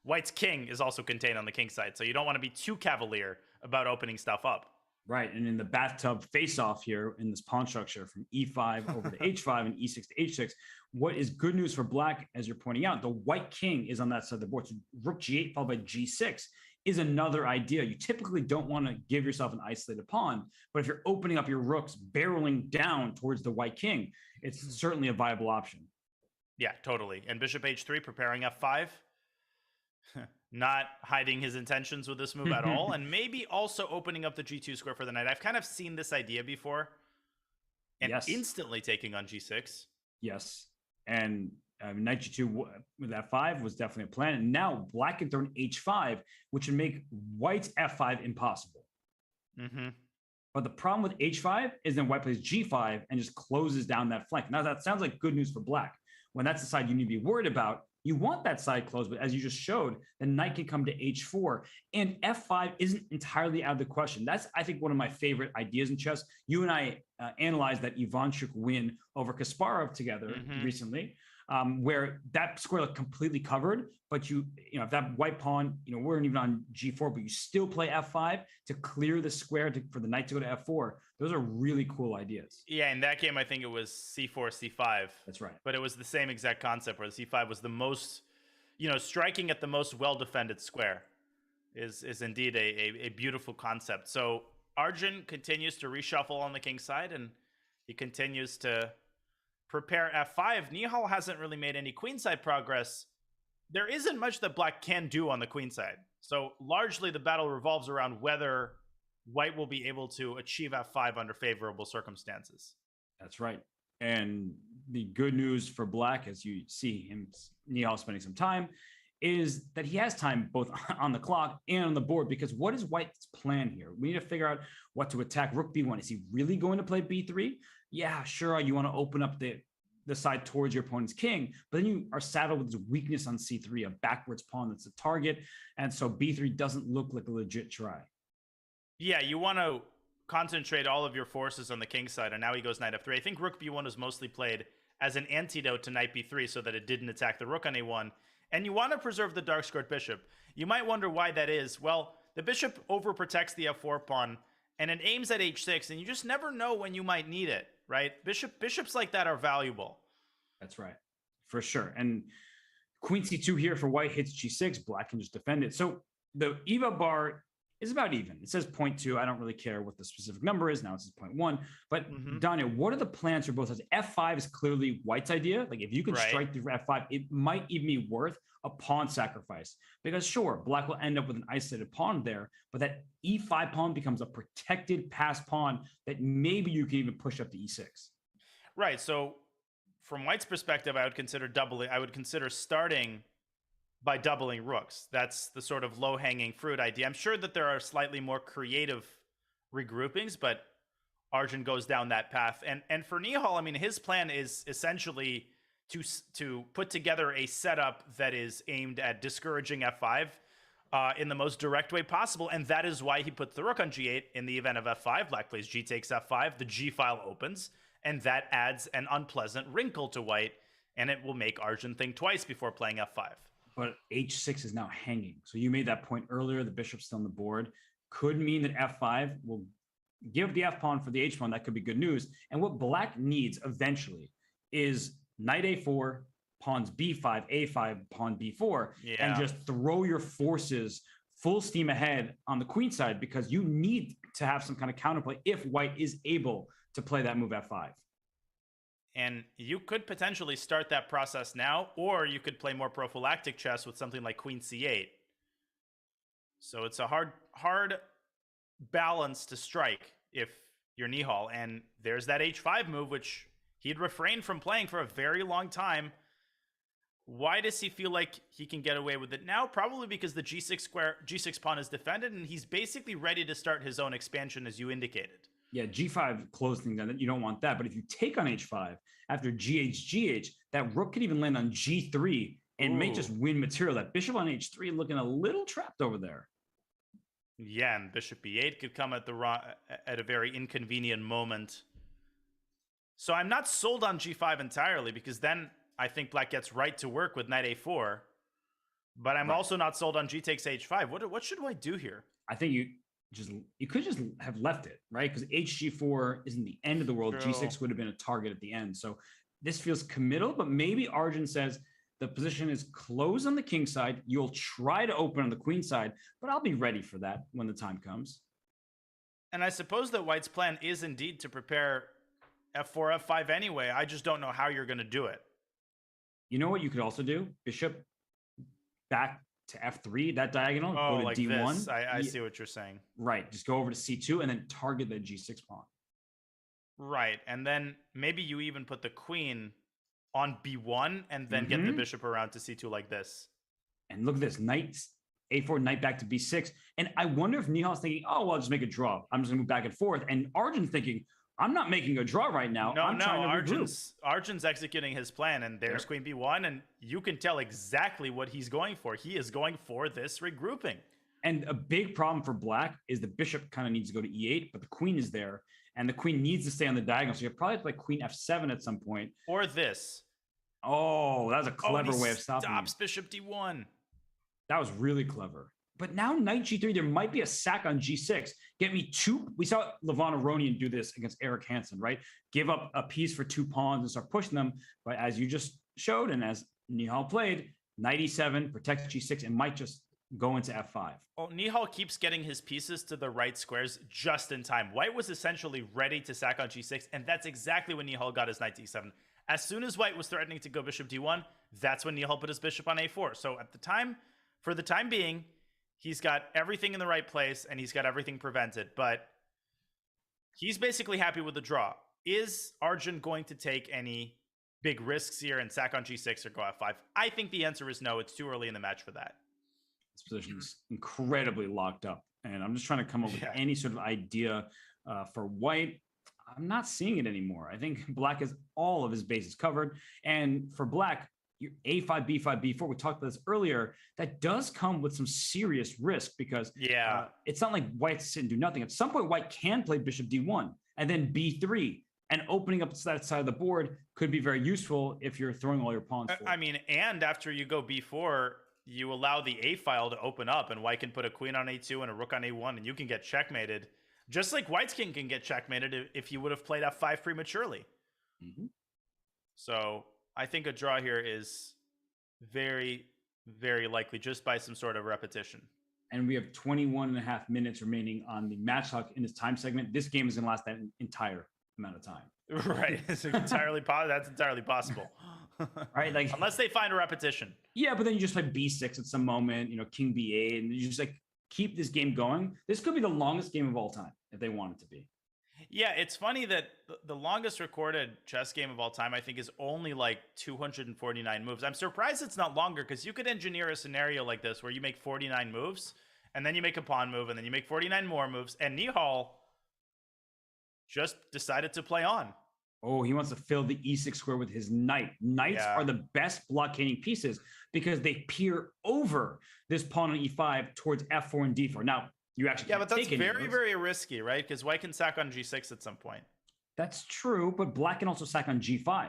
white's king is also contained on the king side, so you don't want to be too cavalier about opening stuff up. Right, and in the bathtub face-off here in this pawn structure from E5 over to H5 and E6 to H6, what is good news for black, as you're pointing out, the white king is on that side of the board. So rook G8 followed by G6 is another idea. You typically don't want to give yourself an isolated pawn, but if you're opening up your rooks, barreling down towards the white king, it's certainly a viable option. Yeah, totally. And bishop H3 preparing F5. Not hiding his intentions with this move at all, and maybe also opening up the G2 square for the knight. I've kind of seen this idea before, and instantly taking on G6. Yes, and knight G2 with F5 was definitely a plan, and now black can throw an H5, which would make white's F5 impossible. But the problem with H5 is then white plays G5 and just closes down that flank. Now that sounds like good news for black. When that's the side you need to be worried about, you want that side closed, but as you just showed, the knight can come to H4, and F5 isn't entirely out of the question. That's, I think, one of my favorite ideas in chess. You and I analyzed that Ivanchuk win over Kasparov together recently, where that square looked completely covered, but you know, if that white pawn, you know, weren't even on G4, but you still play F5 to clear the square for the knight to go to F4. Those are really cool ideas. Yeah, in that game, I think it was C4, C5. That's right. But it was the same exact concept where the C5 was the most, you know, striking at the most well-defended square is indeed a beautiful concept. So Arjun continues to reshuffle on the king side, and he continues to prepare F5. Nihal hasn't really made any queenside progress. There isn't much that black can do on the queen side. So largely the battle revolves around whether white will be able to achieve F5 under favorable circumstances. That's right. And the good news for black, as you see him, Nihal spending some time, is that he has time both on the clock and on the board, because what is white's plan here? We need to figure out what to attack. Rook B1. Is he really going to play B3? Yeah, sure. You want to open up the side towards your opponent's king, but then you are saddled with this weakness on C3, a backwards pawn that's a target. And so B3 doesn't look like a legit try. Yeah, you want to concentrate all of your forces on the king side, and now he goes knight F3. I think rook B1 was mostly played as an antidote to knight B3 so that it didn't attack the rook on A1. And you want to preserve the dark squared bishop. You might wonder why that is. Well, the bishop overprotects the F4 pawn, and it aims at H6, and you just never know when you might need it, right? Bishops like that are valuable. That's right, for sure. And queen C2 here for white hits G6. Black can just defend it. So the EVA bar is about even. It says 0.2. I don't really care what the specific number is. Now it says 0.1. But Danya, what are the plans for both sides? F5 is clearly white's idea. Like if you can strike through F5, it might even be worth a pawn sacrifice. Because sure, black will end up with an isolated pawn there, but that E5 pawn becomes a protected pass pawn that maybe you can even push up to E6. Right. So from white's perspective, I would consider doubling. I would consider starting by doubling rooks. That's the sort of low-hanging fruit idea. I'm sure that there are slightly more creative regroupings, but Arjun goes down that path. And for Nihal, I mean, his plan is essentially to put together a setup that is aimed at discouraging F5 in the most direct way possible, and that is why he puts the rook on G8 in the event of F5. Black plays G takes F5, the G file opens, and that adds an unpleasant wrinkle to white, and it will make Arjun think twice before playing F5. But H6 is now hanging. So you made that point earlier. The bishop's still on the board. Could mean that F5 will give the F pawn for the H pawn. That could be good news. And what black needs eventually is knight A4, pawns B5, A5, pawn B4, and just throw your forces full steam ahead on the queen side, because you need to have some kind of counterplay if white is able to play that move F5. And you could potentially start that process now, or you could play more prophylactic chess with something like queen c8. So it's a hard balance to strike if you're Nihal. And there's that h5 move, which he'd refrained from playing for a very long time. Why does he feel like he can get away with it now? Probably because the g6 pawn is defended, and he's basically ready to start his own expansion, as you indicated. Yeah, g5 close things down. You don't want that. But if you take on h5 after gh, that rook could even land on g3 and may just win material. That bishop on h3 looking a little trapped over there. Yeah, and bishop e8 could come at a very inconvenient moment. So I'm not sold on g5 entirely, because then I think black gets right to work with knight a4. But I'm also not sold on g takes h5. What should I do here? I think you could just have left it, right? Because hg4 isn't the end of the world. True. G6 would have been a target at the end. So this feels committal, but maybe Arjun says the position is closed on the king side. You'll try to open on the queen side, but I'll be ready for that when the time comes. And I suppose that white's plan is indeed to prepare f4, f5 anyway. I just don't know how you're going to do it. You know what you could also do? Bishop back to f3, that diagonal, Oh, go to like d1. this. I see what you're saying. Right, just go over to c2 and then target the g6 pawn. Right, and then maybe you even put the queen on b1 and then get the bishop around to c2 like this. And look at this, knight a4, knight back to b6. And I wonder if Nihal's thinking, oh, well, I'll just make a draw. I'm just gonna move back and forth. And Arjun's thinking, I'm not making a draw right now. No, trying to Arjun's executing his plan, and there's queen b1, and you can tell exactly what he's going for. He is going for this regrouping. And a big problem for black is the bishop kind of needs to go to e8, but the queen is there, and the queen needs to stay on the diagonal. So you probably have to play queen f7 at some point. Or this. Oh, that's a clever way of stopping Stops it. bishop d1. That was really clever. But now knight g3, there might be a sack on g6. Get me two. We saw Levon Aronian do this against Eric Hansen, right? Give up a piece for two pawns and start pushing them. But as you just showed, and as Nihal played, knight e7 protects g6 and might just go into f5. Well, Nihal keeps getting his pieces to the right squares just in time. White was essentially ready to sack on g6, and that's exactly when Nihal got his knight to e7. As soon as white was threatening to go bishop d1, that's when Nihal put his bishop on a4. So at the time, for the time being, he's got everything in the right place, and he's got everything prevented. But he's basically happy with the draw. Is Arjun going to take any big risks here and sack on g6 or go f5? I think the answer is no. It's too early in the match for that. This position is incredibly locked up. And I'm just trying to come up with any sort of idea for white. I'm not seeing it anymore. I think black has all of his bases covered. And for black, your a5, b5, b4, we talked about this earlier, that does come with some serious risk because it's not like white sit and do nothing. At some point, white can play bishop d1 and then b3, and opening up that side of the board could be very useful if you're throwing all your pawns forward. I mean, and after you go b4, you allow the a file to open up, and white can put a queen on a2 and a rook on a1, and you can get checkmated. Just like white's king can get checkmated if you would have played f5 prematurely. So I think a draw here is very, very likely just by some sort of repetition. And we have 21 and a half minutes remaining on the match clock in this time segment. This game is going to last that entire amount of time. Right. It's entirely that's entirely possible. Right? Like, unless they find a repetition. Yeah, but then you just play b6 at some moment, king b8, and you just like keep this game going. This could be the longest game of all time if they want it to be. Yeah, it's funny that the longest recorded chess game of all time, I think, is only like 249 moves. I'm surprised it's not longer, because you could engineer a scenario like this where you make 49 moves, and then you make a pawn move, and then you make 49 more moves, and Nihal just decided to play on. Oh, he wants to fill the e6 square with his knight. Knights are the best blockading pieces because they peer over this pawn on e5 towards f4 and d4. Now, you actually but that's very, very risky, right? Because white can sack on g6 at some point. That's true, but black can also sack on g5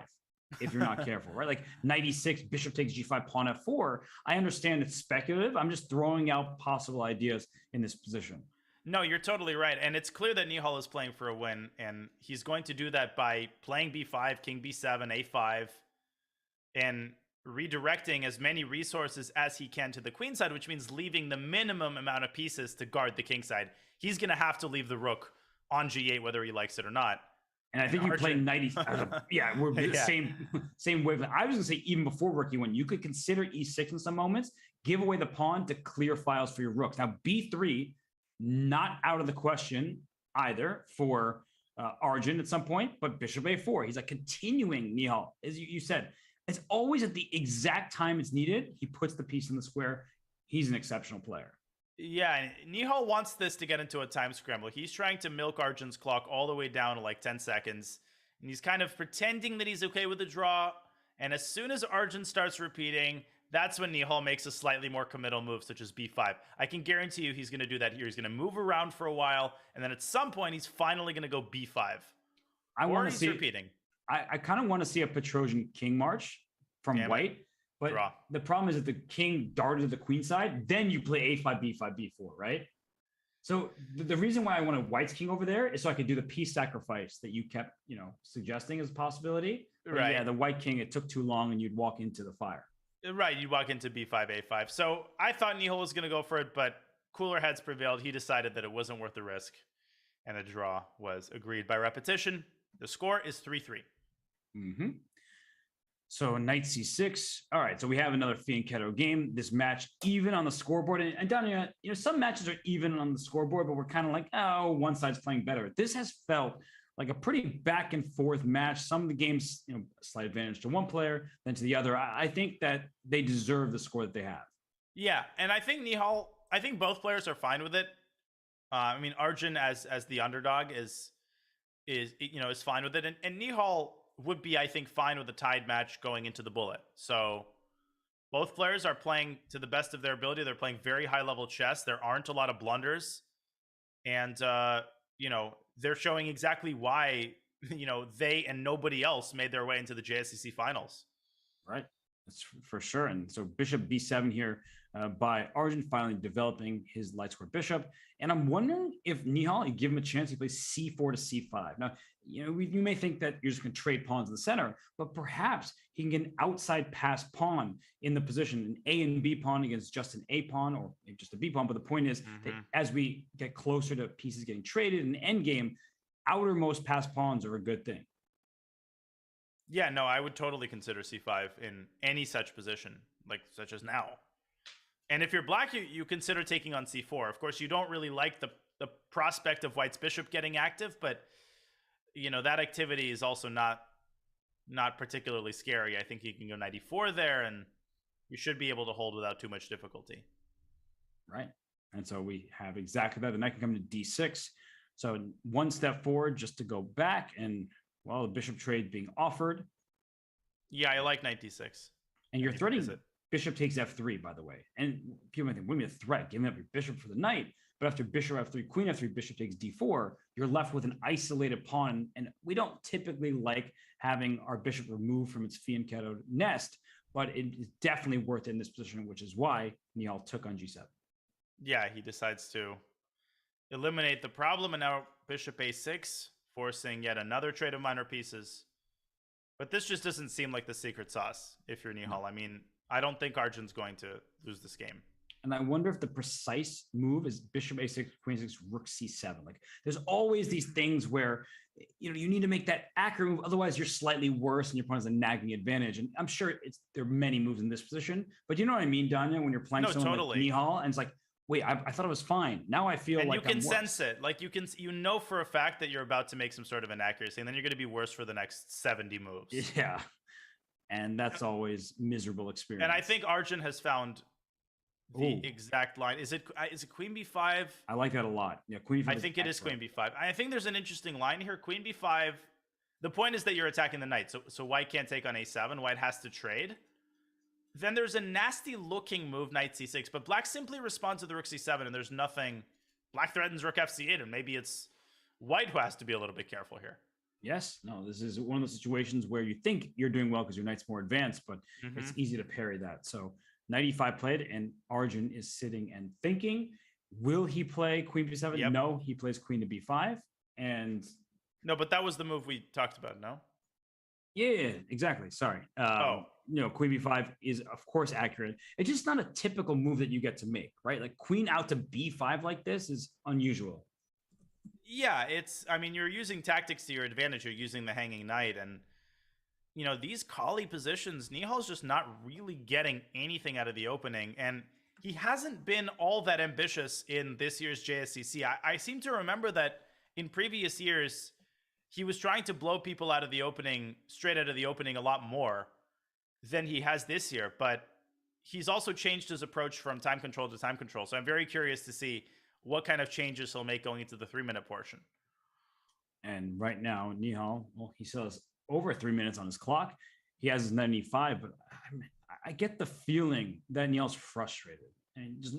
if you're not careful, right? Like knight e6, bishop takes g5, pawn f4. I understand it's speculative. I'm just throwing out possible ideas in this position. No, you're totally right. And it's clear that Nihal is playing for a win, and he's going to do that by playing b5, king b7, a5, and redirecting as many resources as he can to the queen side, which means leaving the minimum amount of pieces to guard the king side. He's going to have to leave the rook on g8, whether he likes it or not. And I think you play Arjun. 90. Yeah, we're the Yeah. same wavelength. I was gonna say even before rook e1, you could consider e6 in some moments, give away the pawn to clear files for your rooks. Now b3, not out of the question either for Arjun at some point, but bishop a4. He's like continuing Nihal, as you said. It's always at the exact time it's needed. He puts the piece in the square. He's an exceptional player. Yeah, and Nihal wants this to get into a time scramble. He's trying to milk Arjun's clock all the way down to like 10 seconds. And he's kind of pretending that he's okay with the draw. And as soon as Arjun starts repeating, that's when Nihal makes a slightly more committal move, such as b5. I can guarantee you he's going to do that here. He's going to move around for a while, and then at some point, he's finally going to go b5. I want to he's see repeating. I kind of want to see a Petrosian king march from Damn it. white. But Draw. the problem is that the king darted to the queen side, then you play a5, b5, b4, right? So the reason why I wanted white's king over there is so I could do the piece sacrifice that you kept, suggesting as a possibility. But Right. yeah, the white king, it took too long and you'd walk into the fire. Right, you walk into b5, a5. So I thought Nihal was going to go for it, but cooler heads prevailed. He decided that it wasn't worth the risk, and a draw was agreed by repetition. The score is 3-3. Mm-hmm. So knight c6. All right, so we have another fianchetto game. This match even on the scoreboard. And Danya, some matches are even on the scoreboard, but we're kind of like, oh, one side's playing better. This has felt like a pretty back and forth match. Some of the games, slight advantage to one player, then to the other. I think that they deserve the score that they have. Yeah, and I think both players are fine with it. Arjun as the underdog is fine with it, and Nihal would be, I think, fine with a tied match going into the bullet. So both players are playing to the best of their ability. They're playing very high level chess. There aren't a lot of blunders, and they're showing exactly why they and nobody else made their way into the JSCC finals. Right. That's for sure. And so bishop b7 here by Arjun, finally developing his light square bishop. And I'm wondering if Nihal, you give him a chance, he plays c4 to c5. Now, you may think that you're just going to trade pawns in the center, but perhaps he can get an outside pass pawn in the position, an A and B pawn against just an A pawn or maybe just a B pawn. But the point is that as we get closer to pieces getting traded in the endgame, outermost pass pawns are a good thing. Yeah, no, I would totally consider c5 in any such position, such as now. And if you're black, you consider taking on c4. Of course, you don't really like the prospect of white's bishop getting active, but that activity is also not particularly scary. I think you can go knight e4 there, and you should be able to hold without too much difficulty. Right. And so we have exactly that. The knight can come to d6. So one step forward just to go back, and the bishop trade being offered. Yeah, I like knight d6. And you're threatening bishop takes f3, by the way. And people might think, what do you mean a threat? Giving up your bishop for the knight. But after bishop f3, queen f3, bishop takes d4, you're left with an isolated pawn. And we don't typically like having our bishop removed from its fianchetto nest, but it is definitely worth it in this position, which is why Nihal took on g7. Yeah, he decides to eliminate the problem, and now bishop a6, forcing yet another trade of minor pieces. But this just doesn't seem like the secret sauce if you're Nihal. I don't think Arjun's going to lose this game. And I wonder if the precise move is bishop a6, queen a6, rook c7. There's always these things where you need to make that accurate move. Otherwise, you're slightly worse and your opponent has a nagging advantage. And I'm sure there are many moves in this position. But you know what I mean, Danya, when you're playing someone like Nihal, and it's like, wait, I thought it was fine. Now I feel like you can sense it. You know for a fact that you're about to make some sort of inaccuracy, and then you're going to be worse for the next 70 moves. Yeah. And that's always miserable experience. And I think Arjun has found the exact line. Is it queen b5? I like that a lot. Yeah, queen b5. I think it is queen b5. I think there's an interesting line here. Queen b5. The point is that you're attacking the knight. So white can't take on a7. White has to trade. Then there's a nasty looking move, knight c6. But black simply responds to the rook c7, and there's nothing. Black threatens rook fc8, and maybe it's white who has to be a little bit careful here. Yes. No, this is one of those situations where you think you're doing well because your knight's more advanced, but it's easy to parry that. So knight e5 played, and Arjun is sitting and thinking, will he play queen b7? Yep. No, he plays queen to b5. And no, but that was the move we talked about, no? Yeah, exactly. Sorry. Queen b5 is, of course, accurate. It's just not a typical move that you get to make, right? Like queen out to b5 like this is unusual. Yeah, I mean, you're using tactics to your advantage. You're using the hanging knight, and these collie positions, Nihal's just not really getting anything out of the opening, and he hasn't been all that ambitious in this year's JSCC. I seem to remember that in previous years, he was trying to blow people out of the opening, straight out of the opening, a lot more than he has this year, but he's also changed his approach from time control to time control. So I'm very curious to see what kind of changes he'll make going into the 3-minute portion. And right now, Nihal, well, he still has over 3 minutes on his clock. He has his 95, but I get the feeling that Nihal's frustrated. And just,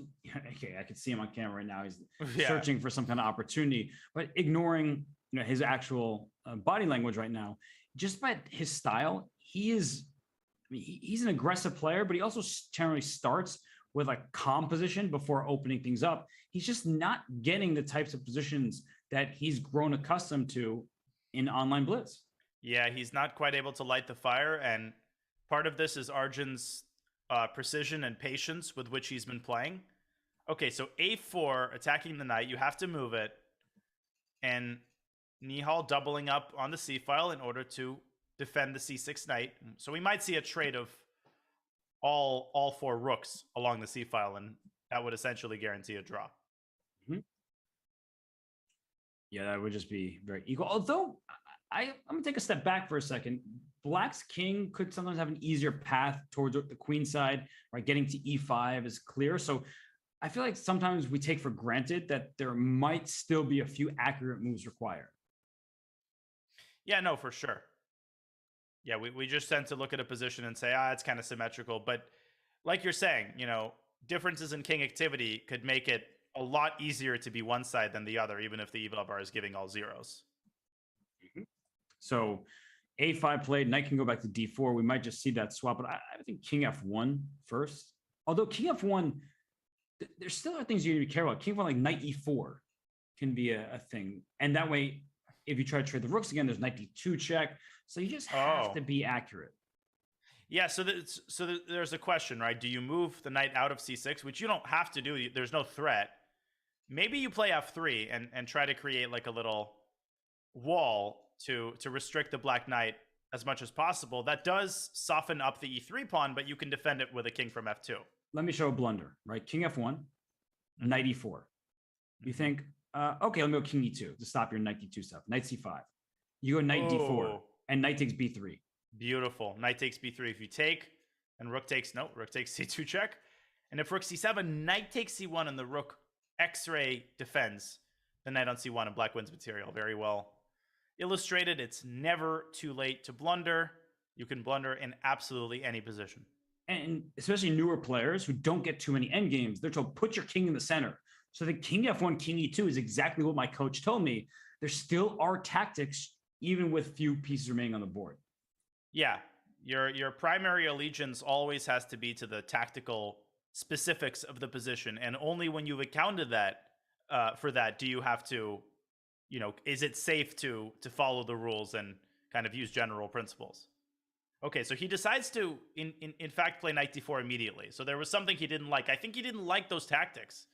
okay, I can see him on camera right now. He's searching for some kind of opportunity, but ignoring his actual body language right now. Just by his style, he's an aggressive player, but he also generally starts with a calm position before opening things up. He's just not getting the types of positions that he's grown accustomed to in online blitz. Yeah, he's not quite able to light the fire, and part of this is Arjun's precision and patience with which he's been playing. Okay, so A4, attacking the knight, you have to move it, and Nihal doubling up on the C file in order to defend the C6 knight. So we might see a trade of all 4 rooks along the C file, and that would essentially guarantee a draw. Mm-hmm. Yeah, that would just be very equal. Although I'm gonna take a step back for a second. Black's king could sometimes have an easier path towards the queen side, right? Getting to E5 is clear. So I feel like sometimes we take for granted that there might still be a few accurate moves required. Yeah, no, for sure. Yeah, we just tend to look at a position and say, it's kind of symmetrical. But like you're saying, differences in king activity could make it a lot easier to be one side than the other, even if the eval bar is giving all zeros. Mm-hmm. So A5 played, knight can go back to D4. We might just see that swap, but I think king F1 first. Although king F1, there still are things you need to care about. King F1, like knight E4 can be a thing. And that way, if you try to trade the rooks again, there's knight D2 check. So you just have to be accurate. Yeah, so there's a question, right? Do you move the knight out of C6, which you don't have to do. There's no threat. Maybe you play F3 and try to create like a little wall to restrict the black knight as much as possible. That does soften up the E3 pawn, but you can defend it with a king from F2. Let me show a blunder, right? King F1, knight E4. You think, okay, let me go king E2 to stop your knight D2 stuff. Knight C5. You go knight D4 and knight takes B3. Beautiful. Knight takes B3 if you take, and rook takes C2 check. And if rook C7, knight takes C1, and the rook X-ray defends the knight on C1, and black wins material. Very well illustrated. It's never too late to blunder. You can blunder in absolutely any position. And especially newer players who don't get too many endgames, they're told, put your king in the center. So the king F1, king E2 is exactly what my coach told me. There still are tactics, even with few pieces remaining on the board. Yeah, your primary allegiance always has to be to the tactical specifics of the position, and only when you've accounted that for that do you have to, is it safe to follow the rules and kind of use general principles. Okay, so he decides to in fact play knight d4 immediately. So there was something he didn't like. I think he didn't like those tactics.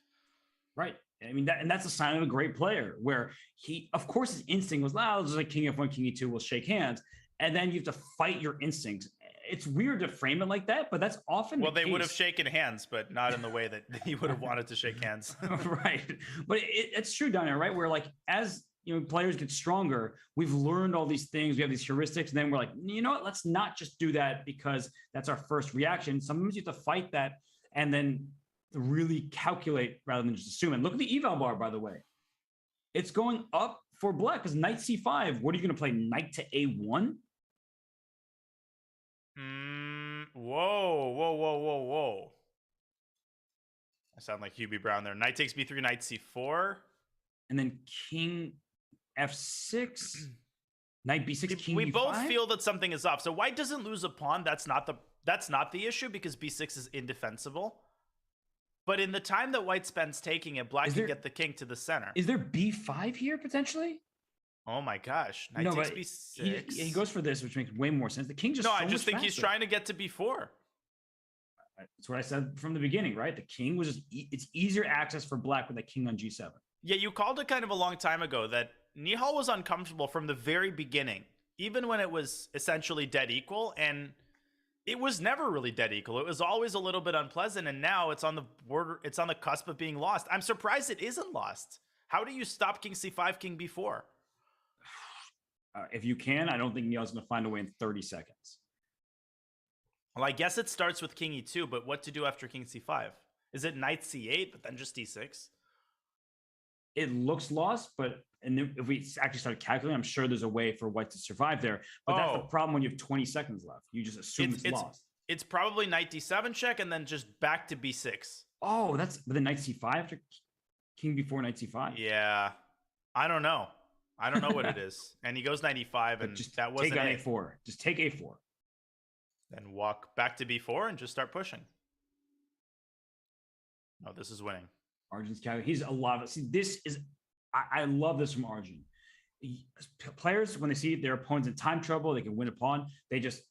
Right. I mean, that's a sign of a great player, where he, of course, his instinct was, just like king F1, king E2, will shake hands. And then you have to fight your instincts. It's weird to frame it like that, but that's often the case. Would have shaken hands, but not in the way that he would have wanted to shake hands. Right. But it's true down there, right? Where like, as players get stronger, we've learned all these things. We have these heuristics, and then we're like, you know what? Let's not just do that because that's our first reaction. Sometimes you have to fight that and then really calculate rather than just assume. And look at the eval bar, by the way. It's going up for black because knight c5. What are you going to play? Knight to a1? Whoa. I sound like Hubie Brown there. Knight takes b3, knight c4. And then king f6, knight b6, king we b5? both feel that something is off. So white doesn't lose a pawn. That's not the issue because b6 is indefensible. But in the time that white spends taking it, black can get the king to the center. Is there b5 here potentially? Oh my gosh. Knight takes b6. He goes for this, which makes way more sense. The king just I just think he's trying to get to b4. That's what I said from the beginning, right? The king was just, it's easier access for black with a king on g7. Yeah, you called it kind of a long time ago that Nihal was uncomfortable from the very beginning, even when it was essentially dead equal, and it was never really dead equal. It was always a little bit unpleasant, and now it's on the border, it's on the cusp of being lost. I'm surprised it isn't lost. How do you stop king c5, king b4? If you can, I don't think Nihal's going to find a way in 30 seconds. Well, I guess it starts with king e2, but what to do after king c5? Is it knight c8, but then just d6? It looks lost, but if we actually start calculating, I'm sure there's a way for white to survive there. But that's the problem when you have 20 seconds left. You just assume it's lost. It's probably knight d7 check and then just back to b6. Oh, but then knight c5 after king b4, knight c5. Yeah, I don't know. I don't know what it is. And he goes knight e5, and just that wasn't take a4. Just take a4. Then walk back to b4 and just start pushing. No, this is winning. Arjun's calculating. He's a lot of. See, this is. I love this from Arjun. Players, when they see their opponents in time trouble, they can win a pawn. They just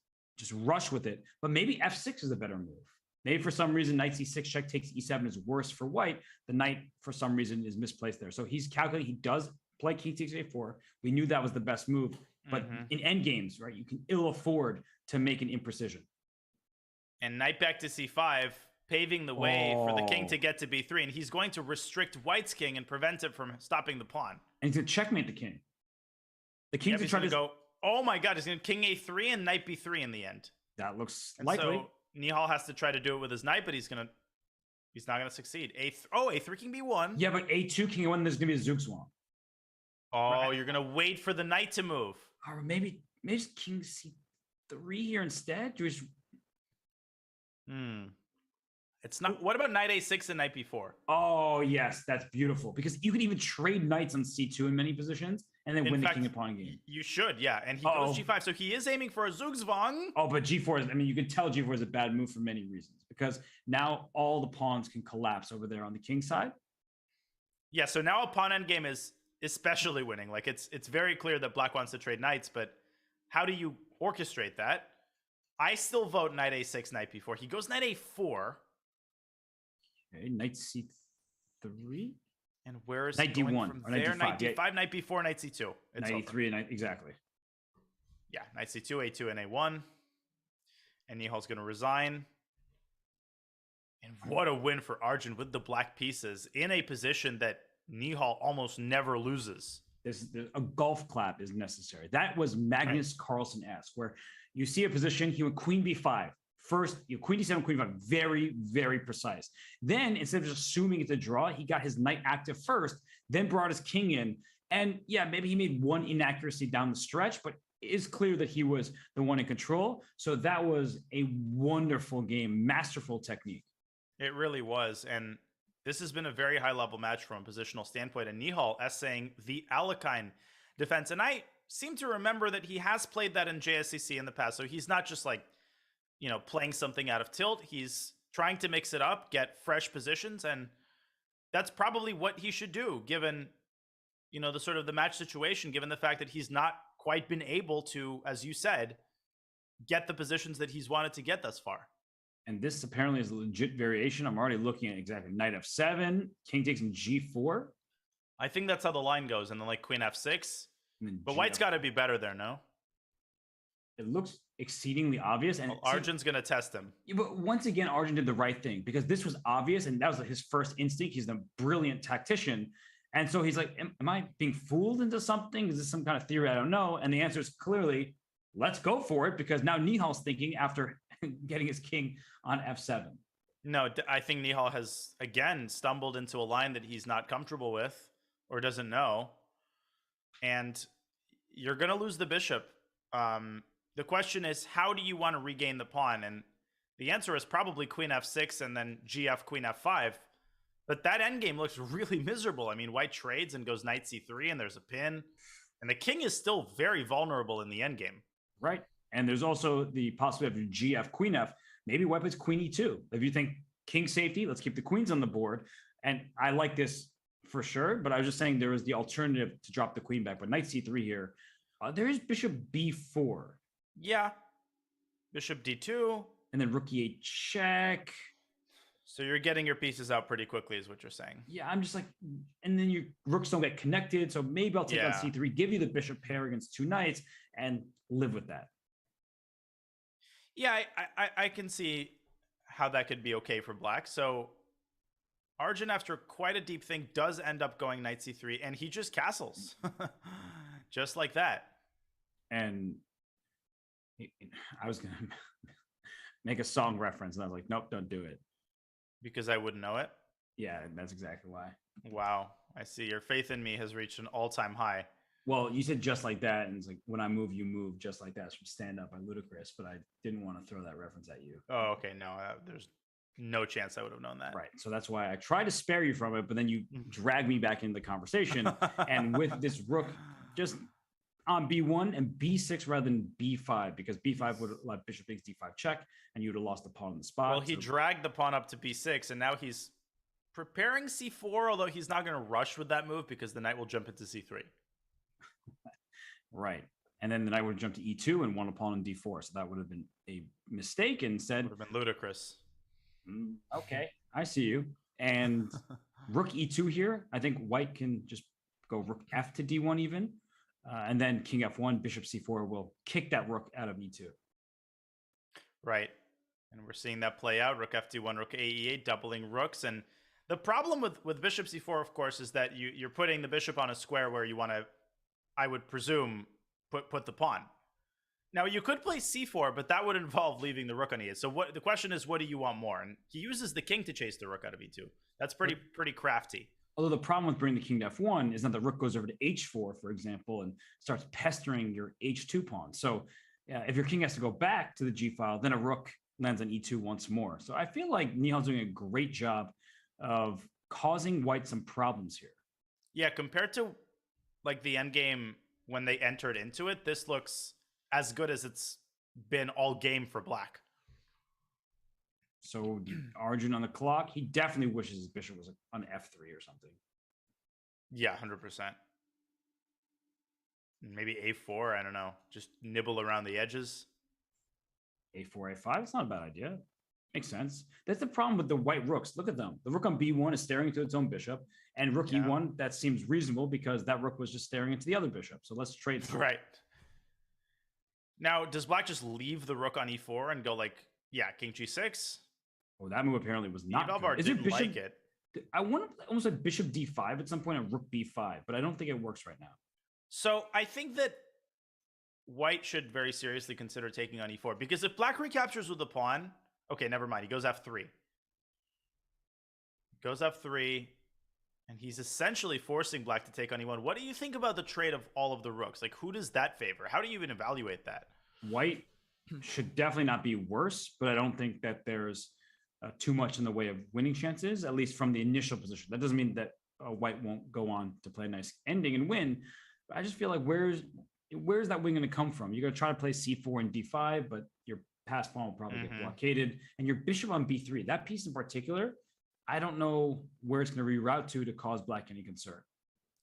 rush with it. But maybe f6 is a better move. Maybe for some reason knight c6 check takes e7 is worse for white. The knight for some reason is misplaced there. So he's calculating. He does play king takes a4. We knew that was the best move. But in endgames, right, you can ill afford to make an imprecision. And knight back to c5, paving the way for the king to get to b3, and he's going to restrict white's king and prevent it from stopping the pawn. And he's going to checkmate the king. The king's going to go, oh my god, he's going to king a3 and knight b3 in the end. That looks and likely. So Nihal has to try to do it with his knight, but he's not going to succeed. A3 king b1. Yeah, but a2 king a1, there's going to be a Zugzwang. Oh, right. You're going to wait for the knight to move. Or maybe just king c3 here instead. It's not. What about knight a6 and knight b4? Oh yes, that's beautiful, because you can even trade knights on c2 in many positions and then win the king and pawn game. You should, yeah. And he goes g5, so he is aiming for a Zugzwang. Oh, but g4 is. I mean, you can tell g4 is a bad move for many reasons, because now all the pawns can collapse over there on the king side. Yeah, so now a pawn endgame is especially winning. Like it's very clear that black wants to trade knights, but how do you orchestrate that? I still vote knight a6, knight b4. He goes knight a4. Okay, knight c3. And where is knight he going d1 from or there? knight d5, knight d5, knight b4, knight c2. It's knight e3 and exactly. Yeah, knight c2, a2, and a1. And Nihal's going to resign. And what a win for Arjun with the black pieces in a position that Nihal almost never loses. A golf clap is necessary. That was Magnus Carlsen-esque, where you see a position, he went queen b5. First, queen d7, queen b5, very, very precise. Then, instead of just assuming it's a draw, he got his knight active first, then brought his king in. And yeah, maybe he made one inaccuracy down the stretch, but it is clear that he was the one in control. So that was a wonderful game, masterful technique. It really was. And this has been a very high-level match from a positional standpoint. And Nihal essaying the Alekhine defense. And I seem to remember that he has played that in JSCC in the past. So he's not just like, playing something out of tilt. He's trying to mix it up, get fresh positions. And that's probably what he should do, given, the sort of the match situation, given the fact that he's not quite been able to, as you said, get the positions that he's wanted to get thus far. And this apparently is a legit variation. I'm already looking at exactly knight f7, king takes in g4. I think that's how the line goes, and then like queen f6. But white's got to be better there, no? It looks exceedingly obvious. And Arjun's going to test him. Yeah, but once again, Arjun did the right thing, because this was obvious, and that was his first instinct. He's a brilliant tactician. And so he's like, am I being fooled into something? Is this some kind of theory? I don't know. And the answer is clearly, let's go for it, because now Nihal's thinking after getting his king on f7. No, I think Nihal has, again, stumbled into a line that he's not comfortable with or doesn't know. And you're going to lose the bishop. The question is, how do you want to regain the pawn? And the answer is probably queen f6 and then gf, queen f5. But that endgame looks really miserable. I mean, white trades and goes knight c3, and there's a pin. And the king is still very vulnerable in the endgame. Right. And there's also the possibility of gf, queen f. Maybe white plays queen e2. If you think king safety, let's keep the queens on the board. And I like this for sure, but I was just saying there was the alternative to drop the queen back. But knight c3 here. There is bishop b4. Yeah. Bishop d2. And then rook e8 check. So you're getting your pieces out pretty quickly, is what you're saying. Yeah, I'm just like, and then your rooks don't get connected. So maybe I'll take on c3, give you the bishop pair against 2 knights, and live with that. Yeah, I can see how that could be okay for black. So Arjun, after quite a deep think, does end up going knight c3, and he just castles. Just like that. And I was going to make a song reference, and I was like, nope, don't do it. Because I wouldn't know it? Yeah, that's exactly why. Wow. I see. Your faith in me has reached an all-time high. Well, you said just like that, and it's like, when I move, you move, just like that. It's from Stand Up by Ludacris, but I didn't want to throw that reference at you. Oh, okay. No, there's no chance I would have known that. Right. So that's why I tried to spare you from it, but then you drag me back into the conversation. And with this rook just on b1 and b6 rather than b5, because b5 would have let bishop takes d5 check, and you would have lost the pawn in the spot. Well, he dragged the pawn up to b6, and now he's preparing c4, although he's not going to rush with that move because the knight will jump into c3. Right. And then the knight would have jumped to e2 and won a pawn in d4. So that would have been a mistake. Instead, would have been ludicrous. Okay, I see you. And rook e2 here. I think white can just go rook f to d1 even. And then king f1, bishop c4 will kick that rook out of e2. Right. And we're seeing that play out. Rook f d1, rook ae8, doubling rooks. And the problem with bishop c4, of course, is that you're putting the bishop on a square where you want to, I would presume, put the pawn. Now, you could play c4, but that would involve leaving the rook on e8. So the question is, what do you want more? And he uses the king to chase the rook out of e2. That's pretty crafty. Although the problem with bringing the king to f1 is that the rook goes over to h4, for example, and starts pestering your h2 pawn. So if your king has to go back to the g file, then a rook lands on e2 once more. So I feel like Nihal's doing a great job of causing white some problems here. Yeah, compared to like the endgame when they entered into it, this looks as good as it's been all game for black. So Arjun on the clock, he definitely wishes his bishop was on f3 or something. Yeah, 100%. Maybe a4, I don't know. Just nibble around the edges. a4, a5, it's not a bad idea. Makes sense. That's the problem with the white rooks. Look at them. The rook on b1 is staring into its own bishop, and rook e1, that seems reasonable because that rook was just staring into the other bishop. So let's trade. Right. Now, does black just leave the rook on e4 and go like, yeah, king g6? Oh, that move apparently was not good. Didn't like it. I want to almost like bishop d5 at some point and rook b5, but I don't think it works right now. So I think that white should very seriously consider taking on e4, because if black recaptures with the pawn, okay, never mind. He goes f3. Goes f3, and he's essentially forcing black to take on e1. What do you think about the trade of all of the rooks? Like, who does that favor? How do you even evaluate that? White should definitely not be worse, but I don't think that there's too much in the way of winning chances, at least from the initial position. That doesn't mean that white won't go on to play a nice ending and win. But I just feel like where's that win going to come from? You're going to try to play c4 and d5, but your pass pawn will probably get blockaded. And your bishop on b3, that piece in particular, I don't know where it's going to reroute to cause black any concern.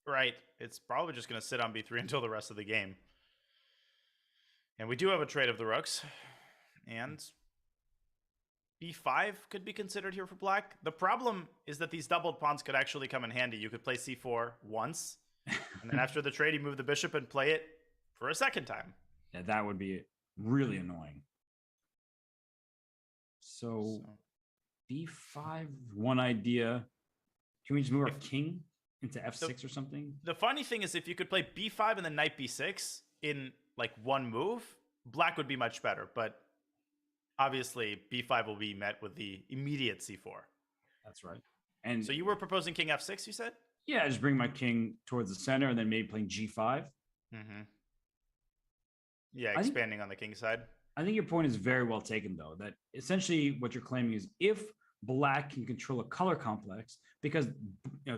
Right. It's probably just going to sit on b3 until the rest of the game. And we do have a trade of the rooks. And b5 could be considered here for black. The problem is that these doubled pawns could actually come in handy. You could play c4 once, and then after the trade, you move the bishop and play it for a second time. Yeah, that would be really annoying. So b5, one idea. Can we just move our king into f6 or something? The funny thing is, if you could play b5 and then knight b6 in like one move, black would be much better. But obviously, b5 will be met with the immediate c4. That's right. And so you were proposing king f6, you said? Yeah, just bring my king towards the center and then maybe playing g5. Yeah, expanding on the king side. I think your point is very well taken, though, that essentially what you're claiming is if black can control a color complex, because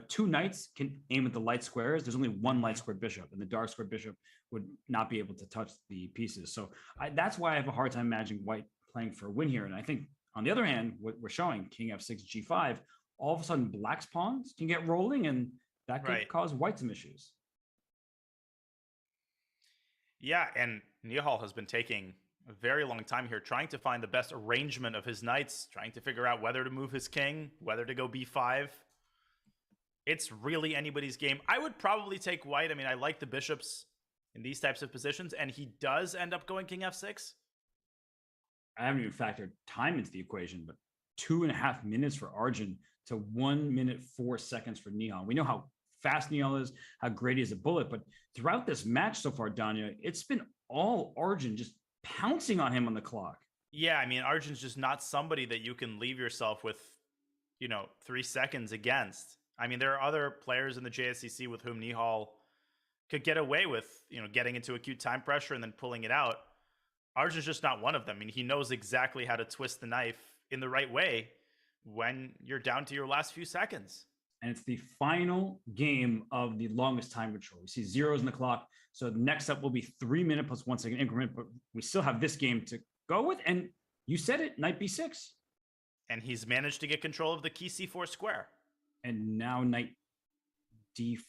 two knights can aim at the light squares, there's only one light square bishop, and the dark square bishop would not be able to touch the pieces. So that's why I have a hard time imagining white playing for a win here. And I think, on the other hand, what we're showing, king f6, g5, all of a sudden black's pawns can get rolling, and that could cause white some issues. Yeah, and Nihal has been taking a very long time here, trying to find the best arrangement of his knights, trying to figure out whether to move his king, whether to go b5. It's really anybody's game. I would probably take white. I mean, I like the bishops in these types of positions, and he does end up going king f6. I haven't even factored time into the equation, but 2.5 minutes for Arjun to 1 minute 4 seconds for Nihal. We know how fast Nihal is, how great he is a bullet, but throughout this match so far, Danya, it's been all Arjun just pouncing on him on the clock. Yeah, I mean, Arjun's just not somebody that you can leave yourself with, 3 seconds against. I mean, there are other players in the JSCC with whom Nihal could get away with, getting into acute time pressure and then pulling it out. Arjun's just not one of them. I mean, he knows exactly how to twist the knife in the right way when you're down to your last few seconds. And it's the final game of the longest time control. We see zeros in the clock. So next up will be 3 minute plus 1 second increment, but we still have this game to go with. And you said it, knight b6. And he's managed to get control of the key c4 square. And now knight d5.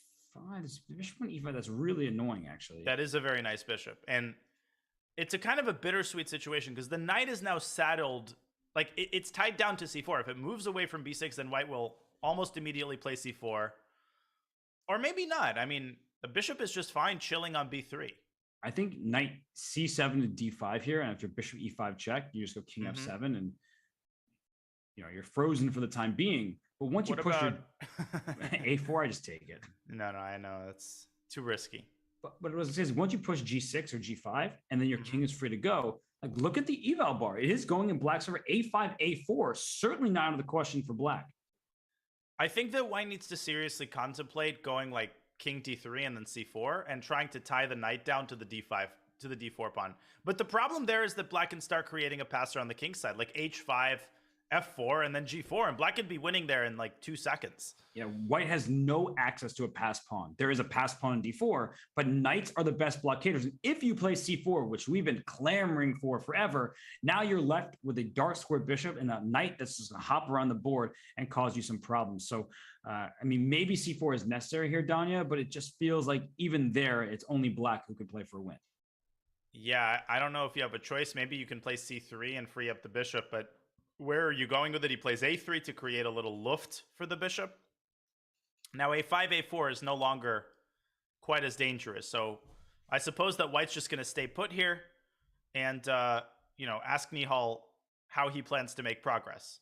This bishop on e5, that's really annoying, actually. That is a very nice bishop. And it's a kind of a bittersweet situation because the knight is now saddled. Like, it's tied down to c4. If it moves away from b6, then white will almost immediately play c4. Or maybe not. I mean, the bishop is just fine chilling on b3. I think knight c7 to d5 here. And after bishop e5 check, you just go king f7. And, you're frozen for the time being. But once you push your a4, I just take it. No, I know. That's too risky. But what it says, once you push g6 or g5, and then your king is free to go, like, look at the eval bar. It is going in black's favor. a5, a4, certainly not out of the question for black. I think that white needs to seriously contemplate going like king d3 and then c4 and trying to tie the knight down to the d5, to the d4 pawn. But the problem there is that black can start creating a passer on the king side, like h5, f4, and then g4, and black could be winning there in like 2 seconds. Yeah, white has no access to a pass pawn. There is a pass pawn in d4, but knights are the best blockaders. And if you play c4, which we've been clamoring for forever, now you're left with a dark square bishop and a knight that's just going to hop around the board and cause you some problems. So, I mean, maybe c4 is necessary here, Danya, but it just feels like even there, it's only black who can play for a win. Yeah, I don't know if you have a choice. Maybe you can play c3 and free up the bishop, but where are you going with it? He plays a3 to create a little luft for the bishop. Now a5, a4 is no longer quite as dangerous. So I suppose that white's just going to stay put here and, ask Nihal how he plans to make progress.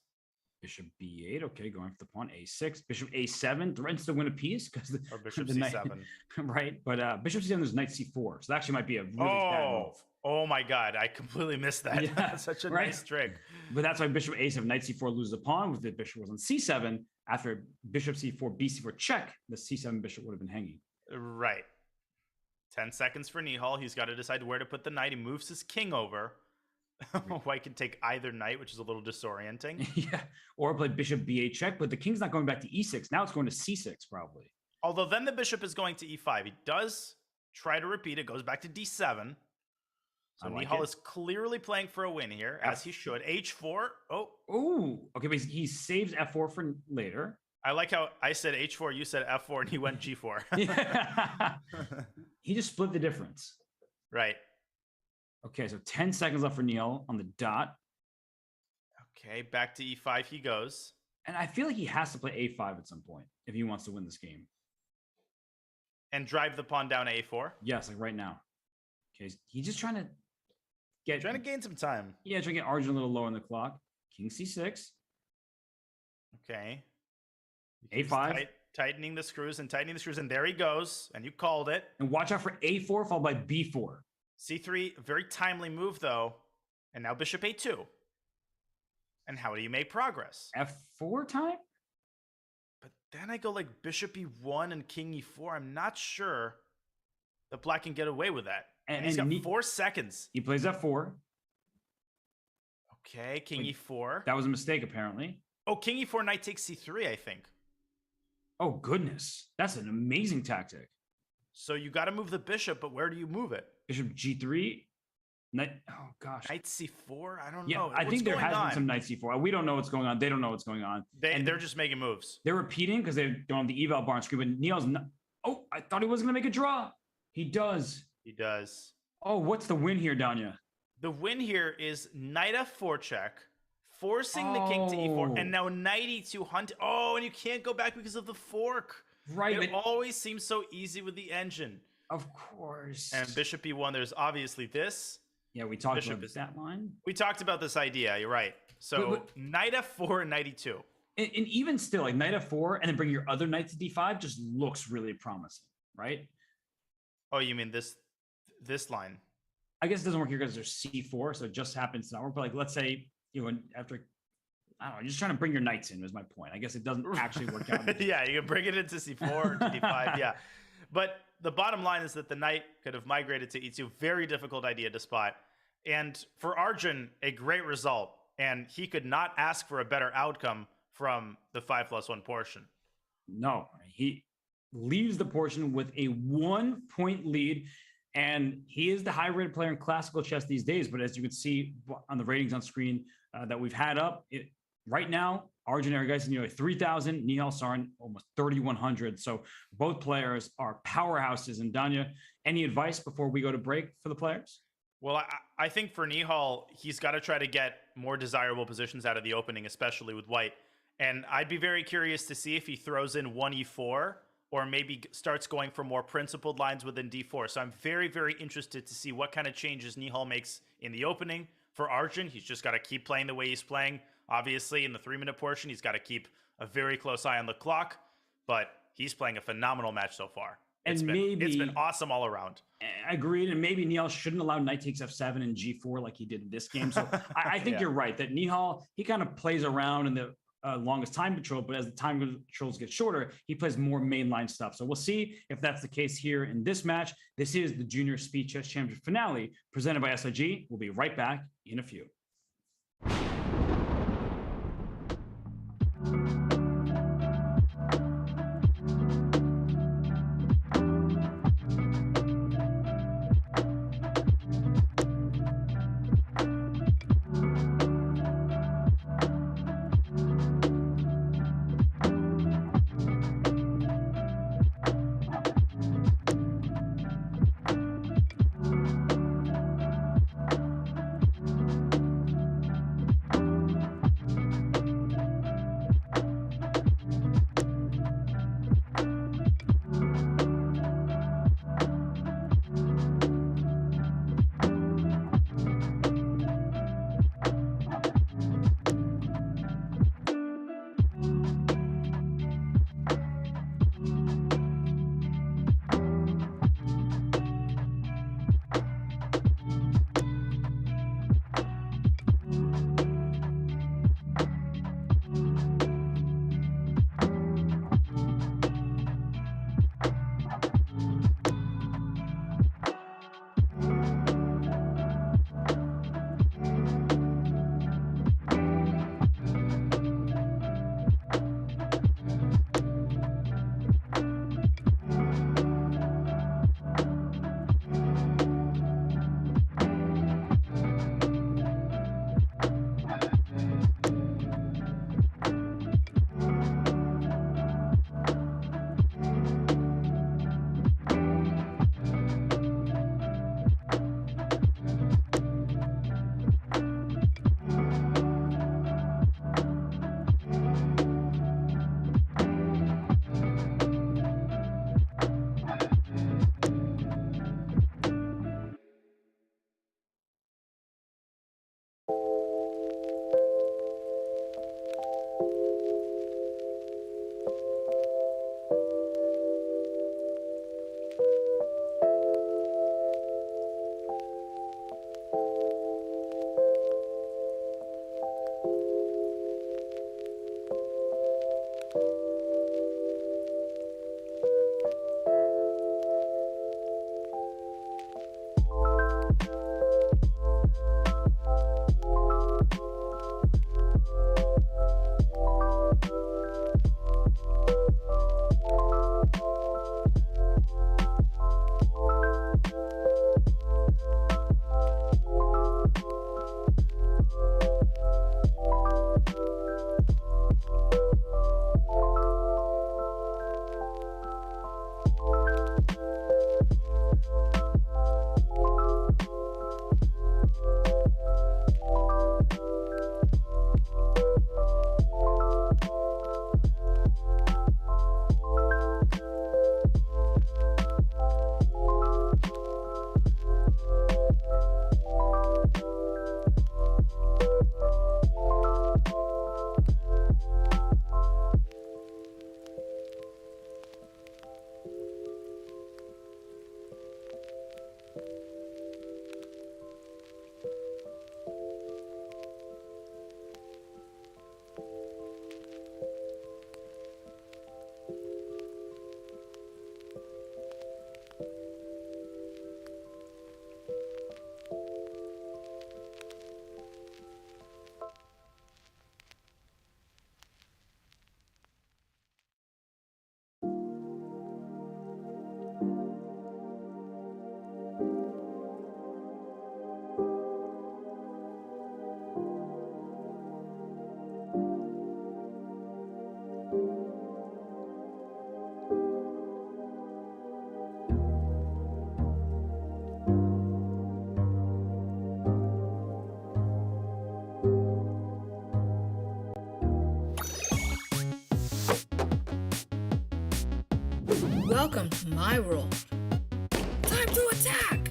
Bishop b8, okay, going for the pawn. a6, bishop a7, threatens to win a piece because or bishop c7, right? But bishop c7, there's knight c4, so that actually might be a really bad move. Oh my God, I completely missed that. Yeah, that's such a nice trick. But that's why bishop a7, knight c4 loses a pawn. If the bishop was on c7, after bishop c4, b4 check, the c7 bishop would have been hanging. Right. 10 seconds for Nihal. He's got to decide where to put the knight. He moves his king over. White can take either knight, which is a little disorienting. Yeah, or play bishop b8 check, but the king's not going back to e6. Now it's going to c6 probably. Although then the bishop is going to e5. He does try to repeat it, goes back to d7. So Nihal is clearly playing for a win here, as he should. h4. Oh, okay, but he saves f4 for later. I like how I said h4, you said f4, and he went g4. Yeah. He just split the difference. Right. Okay, so 10 seconds left for Nihal on the dot. Okay, back to e5 he goes. And I feel like he has to play a5 at some point if he wants to win this game. And drive the pawn down to a4? Yes, like right now. Okay, he's just trying to gain some time. Yeah, trying to get Arjun a little low on the clock. King c6. Okay. a5. Tightening the screws, and there he goes. And you called it. And watch out for a4 followed by b4. c3, very timely move though. And now bishop a2. And how do you make progress? f4 time? But then I go like bishop e1 and king e4. I'm not sure that black can get away with that. And he's got 4 seconds. He plays f4. Okay, king e4. That was a mistake, apparently. Oh, king e4, knight takes c3, I think. Oh, goodness. That's an amazing tactic. So you got to move the bishop, but where do you move it? Bishop g3. Knight, oh, gosh. Knight c4? I don't Yeah, know. I think there has been some knight c4. We don't know what's going on. They don't know what's going on. They're just making moves. They're repeating because they don't have the eval bar on screen, but Nihal's not. Oh, I thought he was going to make a draw. He does. He does. Oh, what's the win here, Danya? The win here is knight f4 check, forcing the king to e4, and now knight e2 hunt. Oh, and you can't go back because of the fork. Right. It always seems so easy with the engine. Of course. And bishop e1, there's obviously this. Yeah, we talked Bishop about is that line. We talked about this idea. You're right. So knight f4 and knight e2. And even still, like knight f4 and then bring your other knight to d5 just looks really promising, right? Oh, you mean this line? I guess it doesn't work here because there's c4, so it just happens to not work. But like, let's say after, I don't know, you're just trying to bring your knights in. Was my point. I guess it doesn't actually work out. Yeah, you can bring it into c4 or to d5. Yeah, but the bottom line is that the knight could have migrated to e2. Very difficult idea to spot. And for Arjun, a great result. And he could not ask for a better outcome from the 5+1 portion. No, he leaves the portion with a 1-point lead. And he is the high-rated player in classical chess these days. But as you can see on the ratings on screen that we've had up, right now, Arjun Erigaisi nearly 3,000, Nihal Sarin almost 3,100. So both players are powerhouses. And Danya, any advice before we go to break for the players? Well, I think for Nihal, he's got to try to get more desirable positions out of the opening, especially with white. And I'd be very curious to see if he throws in 1e4 or maybe starts going for more principled lines within d4. So I'm very, very interested to see what kind of changes Nihal makes in the opening. For Arjun, he's just got to keep playing the way he's playing. Obviously, in the 3-minute portion, he's got to keep a very close eye on the clock. But he's playing a phenomenal match so far. It's been awesome all around. Agreed. And maybe Nihal shouldn't allow knight takes f7 and g4 like he did in this game. So I think you're right that Nihal, he kind of plays around in the longest time control, but as the time controls get shorter, he plays more mainline stuff. So we'll see if that's the case here in this match. This is the Junior Speed Chess Championship finale presented by SIG. We'll be right back in a few. Welcome to my world. Time to attack!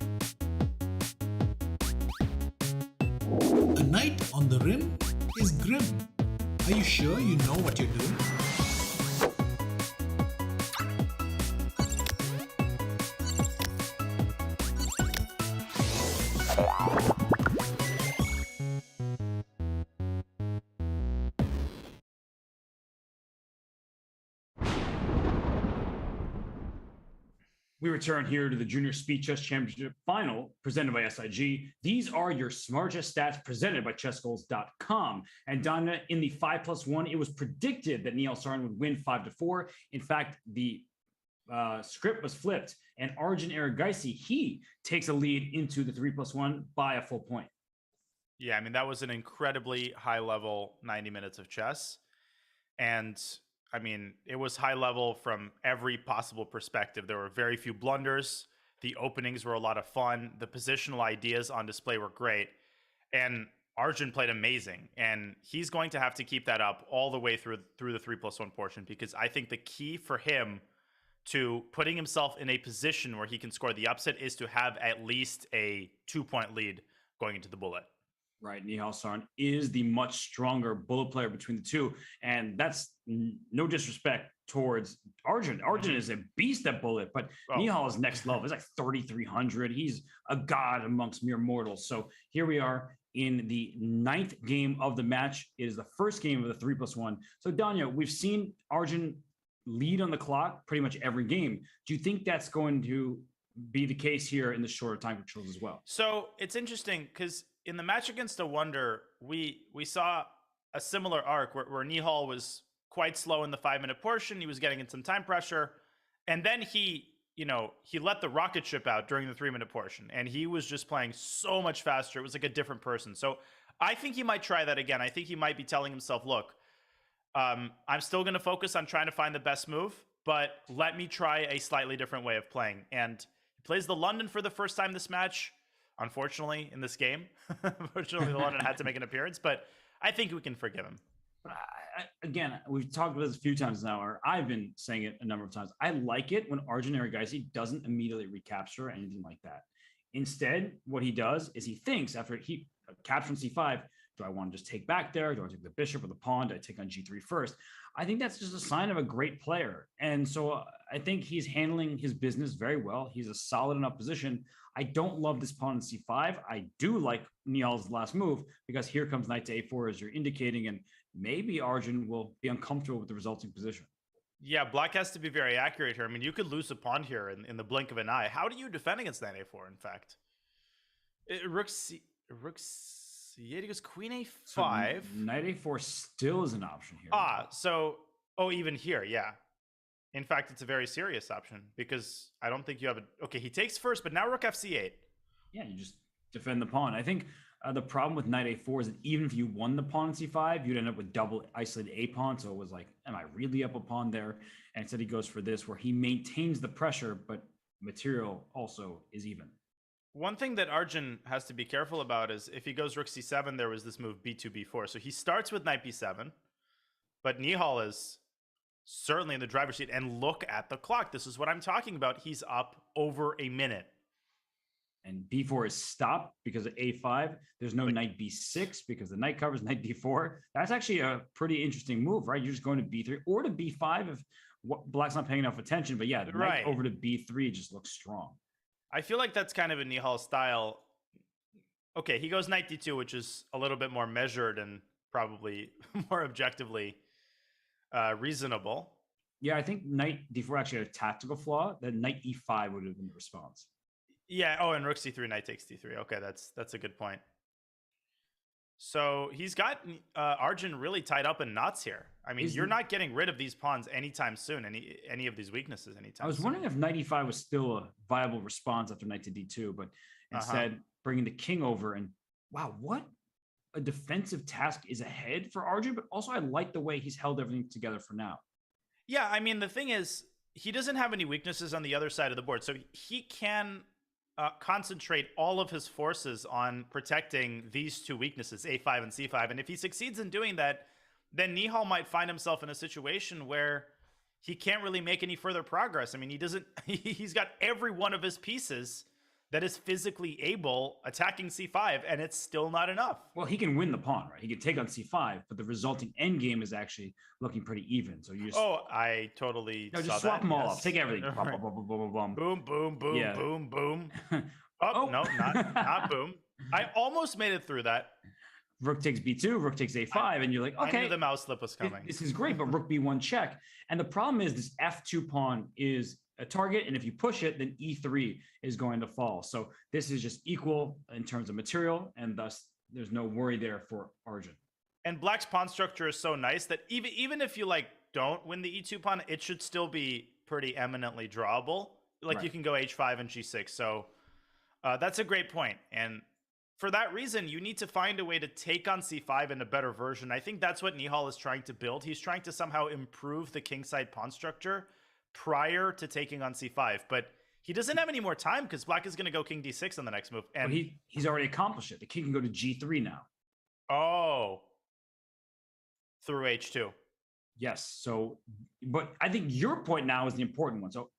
A knight on the rim is grim. Are you sure you know what you're doing? We return here to the Junior Speed Chess Championship Final presented by SIG. These are your Smart Chess stats presented by chessgoals.com. And Donna, in the 5+1, it was predicted that Nihal Sarin would win 5-4. In fact, the script was flipped, and Arjun Erigaisi, he takes a lead into the 3+1 by a full point. Yeah, I mean, that was an incredibly high level 90 minutes of chess. And I mean, it was high level from every possible perspective. There were very few blunders. The openings were a lot of fun. The positional ideas on display were great. And Arjun played amazing. And he's going to have to keep that up all the way through the 3+1 portion, because I think the key for him to putting himself in a position where he can score the upset is to have at least a 2-point lead going into the bullet. Right, Nihal Sarin is the much stronger bullet player between the two, and that's no disrespect towards Arjun. Arjun is a beast at bullet, but Nihal is next level. He's like 3,300. He's a god amongst mere mortals. So here we are in the 9th game of the match. It is the first game of the 3+1. So Danya, we've seen Arjun lead on the clock pretty much every game. Do you think that's going to be the case here in the shorter time controls as well? So it's interesting because in the match against a Wonder, we saw a similar arc where Nihal was quite slow in the 5-minute portion. He was getting in some time pressure, and then he let the rocket ship out during the 3-minute portion, and he was just playing so much faster. It was like a different person. So I think he might try that again. I think he might be telling himself, look, I'm still going to focus on trying to find the best move, but let me try a slightly different way of playing. And he plays the London for the first time this match. Unfortunately, in this game, unfortunately, the London had to make an appearance, but I think we can forgive him. Again, we've talked about this a few times now, or I've been saying it a number of times. I like it when Arjun Erigaisi doesn't immediately recapture or anything like that. Instead, what he does is he thinks after he captures C5, do I want to just take back there? Do I take the bishop or the pawn? Do I take on G3 first? I think that's just a sign of a great player. And so I think he's handling his business very well. He's a solid enough position. I don't love this pawn on C5. I do like Nihal's last move because here comes knight to A4 as you're indicating, and maybe Arjun will be uncomfortable with the resulting position. Yeah, black has to be very accurate here. I mean, you could lose a pawn here in the blink of an eye. How do you defend against knight A4, in fact? Rook C8, he goes queen A5. So knight A4 still is an option here. Even here, yeah. In fact, it's a very serious option because I don't think you have a... Okay, he takes first, but now rook F8. Yeah, you just defend the pawn. I think the problem with knight A4 is that even if you won the pawn on C5, you'd end up with double isolated A pawn. So it was like, am I really up a pawn there? And instead he goes for this where he maintains the pressure, but material also is even. One thing that Arjun has to be careful about is if he goes rook C7, there was this move B2, B4. So he starts with knight B7, but Nihal is certainly in the driver's seat. And look at the clock. This is what I'm talking about. He's up over a minute. And B4 is stopped because of A5. There's no knight B6 because the knight covers knight D4. That's actually a pretty interesting move, right? You're just going to B3 or to B5 if black's not paying enough attention. But yeah, the knight over to B3 just looks strong. I feel like that's kind of a Nihal style. Okay, he goes knight D2, which is a little bit more measured and probably more objectively reasonable. Yeah, I think knight D4 actually had a tactical flaw. That knight E5 would have been the response. Yeah. Oh, and rook C3, knight takes D3. Okay, that's a good point. So he's got Arjun really tied up in knots here. I mean, you're not getting rid of these pawns anytime soon, any of these weaknesses anytime soon. I was wondering if knight E5 was still a viable response after knight to D2, but instead bringing the king over, and wow, what a defensive task is ahead for Arjun, but also I like the way he's held everything together for now. Yeah, I mean, the thing is, he doesn't have any weaknesses on the other side of the board, so he can concentrate all of his forces on protecting these two weaknesses, A5 and C5. And if he succeeds in doing that, then Nihal might find himself in a situation where he can't really make any further progress. I mean, he doesn't, he's got every one of his pieces that is physically able attacking c5, and it's still not enough. Well, he can win the pawn, right? He can take on c5, but the resulting endgame is actually looking pretty even. So you just I totally no, saw just swap that, them all yes. off. Take everything. Right. Bum, bum, bum, bum, bum, bum. Boom, boom, boom, Yeah. boom, boom. Oh, no, not boom. I almost made it through that. Rook takes b2, rook takes a5, and you're like, I okay, knew the mouse slip was coming. this is great, but rook b1 check. And the problem is this f2 pawn is a target, and if you push it, then e3 is going to fall. So this is just equal in terms of material, and thus there's no worry there for Arjun. And black's pawn structure is so nice that even if you like don't win the e2 pawn, it should still be pretty eminently drawable. Like Right. you can go h5 and g6. So that's a great point. And for that reason, you need to find a way to take on c5 in a better version. I think that's what Nihal is trying to build. He's trying to somehow improve the kingside pawn structure prior to taking on c5. But he doesn't have any more time because black is going to go king d6 on the next move. And But he's already accomplished it. The king can go to g3 now. oh, through h2. Yes. So, but I think your point now is the important one. So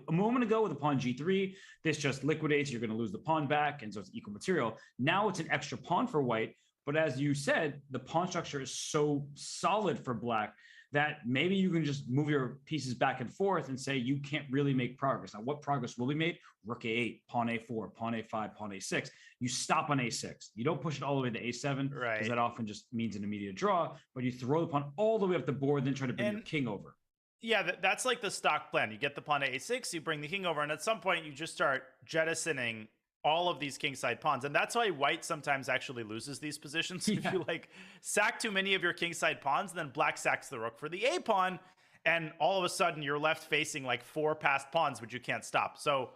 a moment ago with the pawn g3, this just liquidates. You're going to lose the pawn back, and so it's equal material. Now it's an extra pawn for white. But as you said, the pawn structure is so solid for black that maybe you can just move your pieces back and forth and say you can't really make progress. Now, what progress will be made? Rook a8, pawn a4, pawn a5, pawn a6. You stop on a6. You don't push it all the way to a7, Right. because that often just means an immediate draw. But you throw the pawn all the way up the board, then try to bring your king over. Yeah, that's like the stock plan. You get the pawn to a6, you bring the king over, and at some point you just start jettisoning all of these kingside pawns. And that's why white sometimes actually loses these positions. If you like sack too many of your kingside pawns, then black sacks the rook for the a pawn, and all of a sudden you're left facing like 4 passed pawns, which you can't stop. So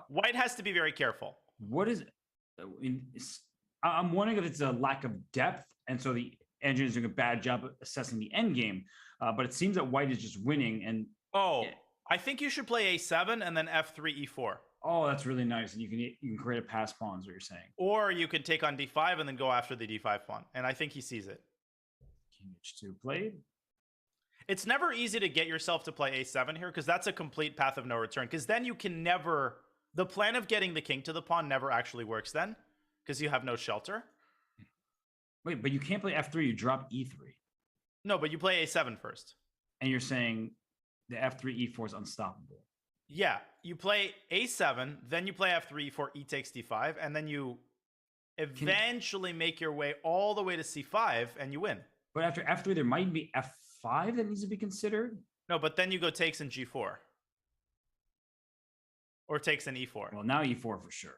white has to be very careful. What is I'm wondering if it's a lack of depth, and so the engine is doing a bad job of assessing the end game. But it seems that white is just winning. And I think you should play a7 and then f3, e4. Oh, that's really nice. And you can create a pass pawn, is what you're saying. Or you can take on d5 and then go after the d5 pawn. And I think he sees it. King h2 played. It's never easy to get yourself to play a7 here, because that's a complete path of no return. Because then you can never... The plan of getting the king to the pawn never actually works then, because you have no shelter. Wait, but you can't play f3. You drop e3. No, but you play a7 first. And you're saying the f3, e4 is unstoppable. Yeah, you play a7, then you play f3, e4, e takes d5, and then you eventually make your way all the way to c5, and you win. But after f3, there might be f5 that needs to be considered. No, but then you go takes in g4. Or takes in e4. Well, now e4 for sure.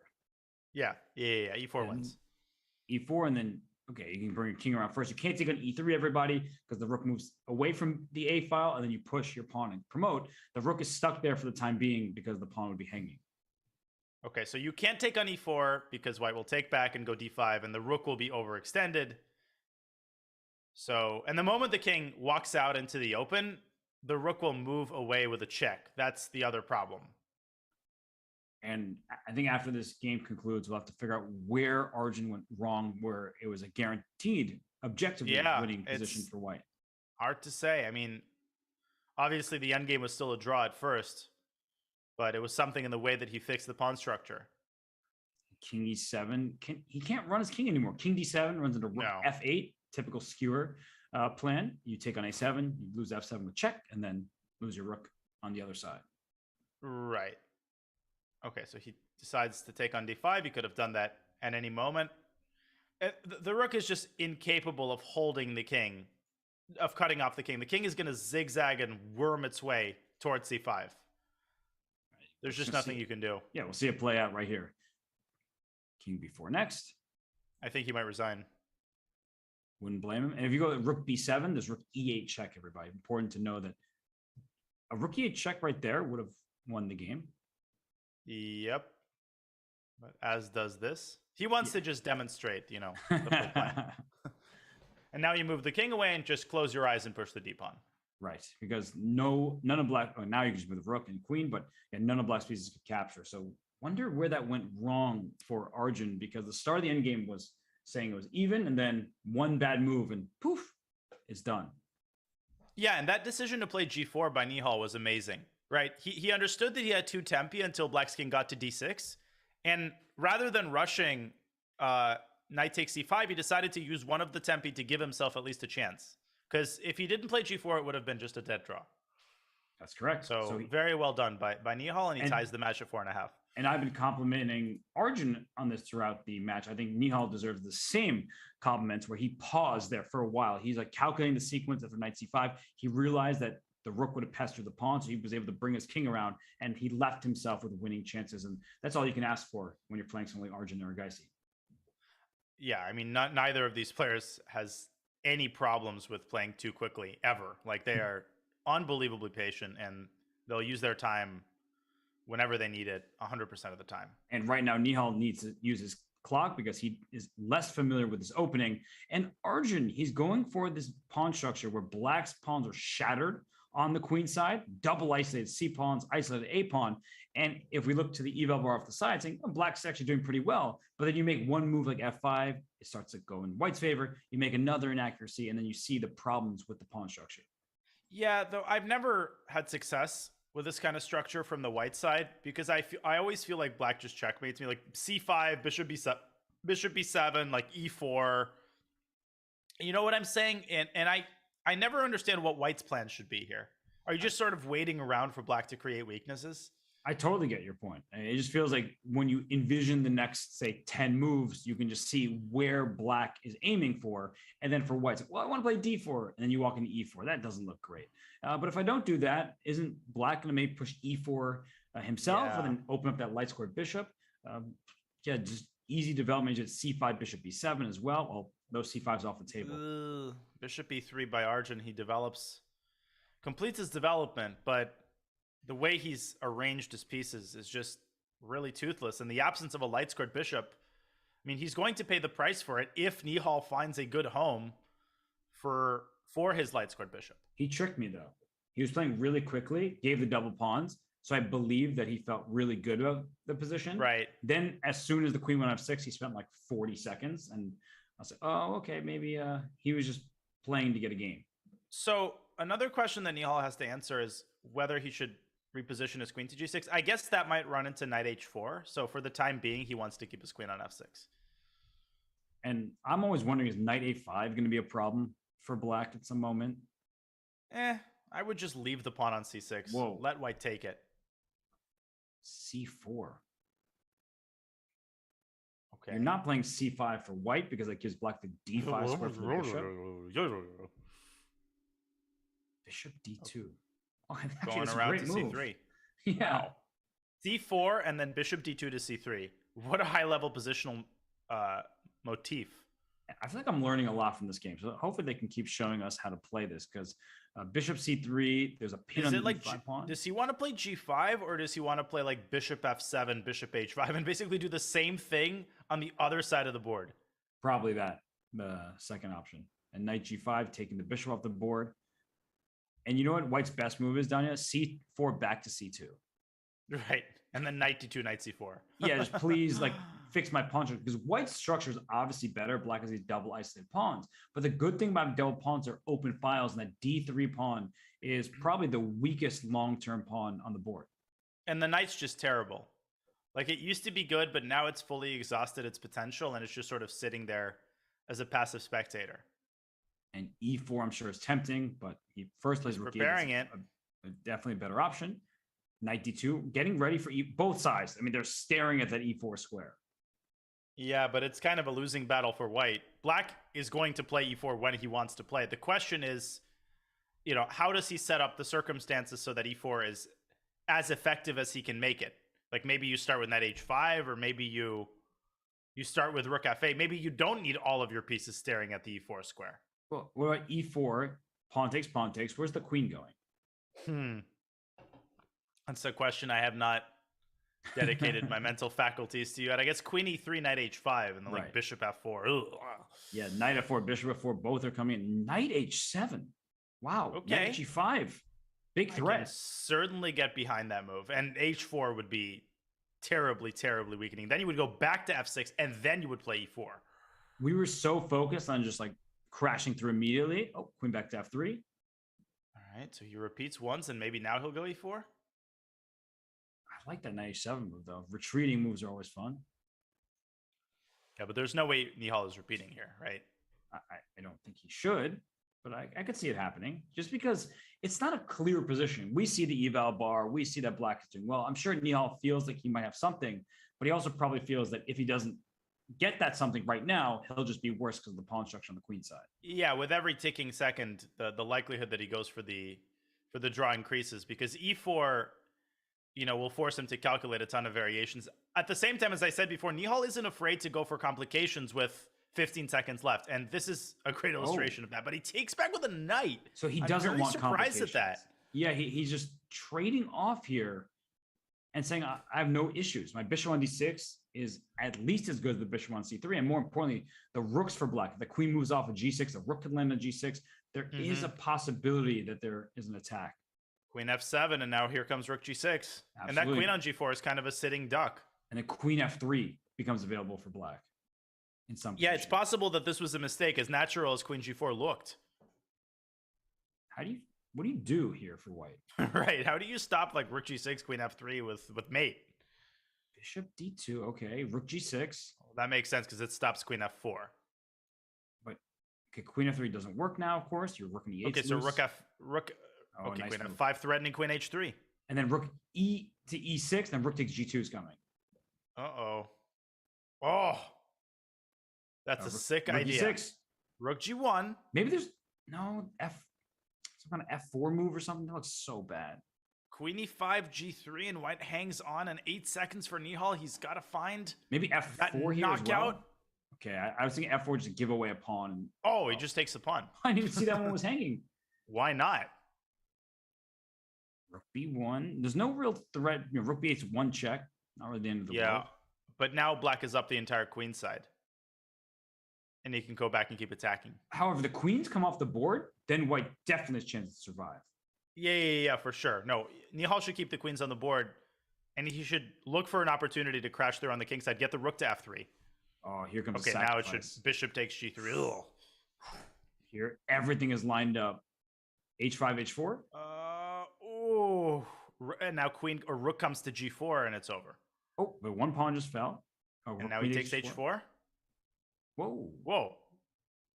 Yeah, e4 wins. E4, and then, okay, you can bring your king around first. You can't take on e3, everybody, because the rook moves away from the a file, and then you push your pawn and promote. The rook is stuck there for the time being because the pawn would be hanging. Okay, so you can't take on e4 because white will take back and go d5, and the rook will be overextended. So, and the moment the king walks out into the open, the rook will move away with a check. That's the other problem. And I think after this game concludes, we'll have to figure out where Arjun went wrong, where it was a guaranteed, objectively winning position for white. Hard to say. I mean, obviously the endgame was still a draw at first, but it was something in the way that he fixed the pawn structure. King e7. He can't run his king anymore. King d7 runs into rook f8, typical skewer plan. You take on a7, you lose f7 with check, and then lose your rook on the other side. Right. Okay, so he decides to take on d5. He could have done that at any moment. The rook is just incapable of holding the king, of cutting off the king. The king is going to zigzag and worm its way towards c5. There's just nothing you can do. Yeah, we'll see it play out right here. King b4 next. I think he might resign. Wouldn't blame him. And if you go rook b7, there's rook e8 check, everybody. Important to know that a rook e8 check right there would have won the game. Yep. But as does this. He wants to just demonstrate, the full plan. And now you move the king away and just close your eyes and push the d pawn. Right, because none of black. Oh, now you can just move the rook and queen, but none of black's pieces could capture. So wonder where that went wrong for Arjun, because the start of the endgame was saying it was even, and then one bad move and poof, it's done. Yeah, and that decision to play g4 by Nihal was amazing, right? He understood that he had 2 tempi until Black's king got to d6, and rather than rushing knight takes c5, he decided to use one of the tempi to give himself at least a chance. Because if he didn't play g4, it would have been just a dead draw. That's correct. So very well done by Nihal, and he ties the match at 4.5. And I've been complimenting Arjun on this throughout the match. I think Nihal deserves the same compliments where he paused there for a while. He's like calculating the sequence after knight c5. He realized that the rook would have pestered the pawn, so he was able to bring his king around, and he left himself with winning chances. And that's all you can ask for when you're playing someone like Arjun or Erigaisi. Yeah, I mean, neither of these players has any problems with playing too quickly, ever. Like, they are unbelievably patient, and they'll use their time whenever they need it 100% of the time. And right now, Nihal needs to use his clock because he is less familiar with his opening. And Arjun, he's going for this pawn structure where Black's pawns are shattered on the queen side, double isolated C pawns, isolated A pawn. And if we look to the eval bar off the side, saying, oh, Black's actually doing pretty well, but then you make one move like F5, it starts to go in White's favor. You make another inaccuracy, and then you see the problems with the pawn structure. Yeah, though I've never had success with this kind of structure from the white side, because I always feel like Black just checkmates me, like C5, bishop B7, like E4. You know what I'm saying? And I never understand what White's plan should be here. Are you just sort of waiting around for Black to create weaknesses? I totally get your point. It just feels like when you envision the next, say, 10 moves, you can just see where Black is aiming for. And then for White, it's like, well, I want to play D4. And then you walk into E4. That doesn't look great. But if I don't do that, isn't Black going to maybe push E4 himself and then open up that light squared bishop? Yeah, just easy development. Just C5, bishop B7 as well. Well, those C5s off the table. Bishop E3 by Arjun. He completes his development, but the way he's arranged his pieces is just really toothless. In the absence of a light squared bishop, I mean, he's going to pay the price for it if Nihal finds a good home for his light squared bishop. He tricked me, though. He was playing really quickly, gave the double pawns, so I believe that he felt really good about the position. Right. Then as soon as the queen went F6, he spent like 40 seconds, and I was like, oh, okay, maybe he was just playing to get a game. So another question that Nihal has to answer is whether he should reposition his queen to G6. I guess that might run into knight H4. So for the time being, he wants to keep his queen on F6. And I'm always wondering, is knight A5 going to be a problem for Black at some moment? I would just leave the pawn on C6. Whoa. Let White take it. C4. Okay. You're not playing C5 for White because that gives Black the D5 square for the bishop. Bishop D2. Oh, going around to C3. Yeah. Wow. C4 and then bishop D2 to C3. What a high-level positional motif. I feel like I'm learning a lot from this game. So hopefully they can keep showing us how to play this, because bishop C3, there's a pin on the E5 pawn. Does he want to play G5, or does he want to play like bishop F7, bishop H5, and basically do the same thing on the other side of the board? Probably that, the second option. And knight G5, taking the bishop off the board. And you know what White's best move is, Danya? C4 back to C2. Right. And then knight D2, knight C4. Yeah, just please fix my pawn structure, because White's structure is obviously better. Black has these double isolated pawns. But the good thing about double pawns are open files, and that D3 pawn is probably the weakest long-term pawn on the board. And the knight's just terrible. Like, it used to be good, but now it's fully exhausted its potential, and it's just sort of sitting there as a passive spectator. And E4, I'm sure, is tempting, but he first plays rook preparing it. Definitely a better option. Knight D2, getting ready for both sides. I mean, they're staring at that E4 square. Yeah, but it's kind of a losing battle for White. Black is going to play E4 when he wants to play it. The question is, how does he set up the circumstances so that E4 is as effective as he can make it? Like, maybe you start with knight H5, or maybe you start with rook F8. Maybe you don't need all of your pieces staring at the E4 square. Well, what about E4? Pawn takes. Where's the queen going? That's a question I have not dedicated my mental faculties to yet. I guess queen E3, knight H5, and then bishop F4. Ugh. Yeah, knight F4, bishop F4, both are coming in. Knight H7. Wow. Okay. Knight G5. Big threat. I can certainly get behind that move. And H4 would be terribly, terribly weakening. Then you would go back to F6, and then you would play E4. We were so focused on just crashing through immediately. Oh, queen back to F3. right, so he repeats once, and maybe now he'll go e4. I like that knight h7 move though. Retreating moves are always fun. Yeah, but there's no way Nihal is repeating here, right? I don't think he should, but I could see it happening just because it's not a clear position. We see the eval bar. We see that black is doing well. I'm sure Nihal feels like he might have something, but he also probably feels that if he doesn't get that something right now, he'll just be worse because of the pawn structure on the queen side. Yeah, with every ticking second, the likelihood that he goes for the draw increases because e4, will force him to calculate a ton of variations. At the same time, as I said before, Nihal isn't afraid to go for complications with 15 seconds left, and this is a great illustration of that. But he takes back with a knight, so he doesn't want surprised at that. Yeah, he's just trading off here and saying, I have no issues. My bishop on d6 is at least as good as the bishop on c3. And more importantly, the rooks for black. If the queen moves off of g6, the rook can land on g6. There is a possibility that there is an attack. Queen f7, and now here comes rook g6. Absolutely. And that queen on g4 is kind of a sitting duck. And then queen f3 becomes available for black in some position. It's possible that this was a mistake, as natural as queen g4 looked. What do you do here for white? Right. How do you stop like rook g6, queen f3 with mate? Bishop d2. Okay. Rook g6. Well, that makes sense because it stops queen f4. But okay, queen f3 doesn't work now, of course. You're rook in e8. Okay, so okay, nice queen f5 threatening queen h3. And then rook e to e6, then rook takes g2 is coming. Uh-oh. Oh. That's a sick idea. E6. Rook g1. Maybe there's some kind of f4 move or something. That looks so bad. Queen e5, g3, and white hangs on in 8 seconds for Nihal. He's got to find maybe f4 here knockout. As well. Okay, I was thinking f4 just to give away a pawn. Oh, he just takes the pawn. I didn't even see that one was hanging. Why not? Rook b1. There's no real threat. Rook b8's one check. Not really the end of the board. But now black is up the entire queen side. And he can go back and keep attacking. However, the queens come off the board, then white definitely has a chance to survive. Yeah, for sure. No, Nihal should keep the queens on the board, and he should look for an opportunity to crash through on the king side, get the rook to f3. Oh, here comes okay, now it should bishop takes g3. Ugh. Here, everything is lined up. h5, h4? And now queen or rook comes to g4, and it's over. Oh, but one pawn just fell. Oh, and now he takes h4. Whoa.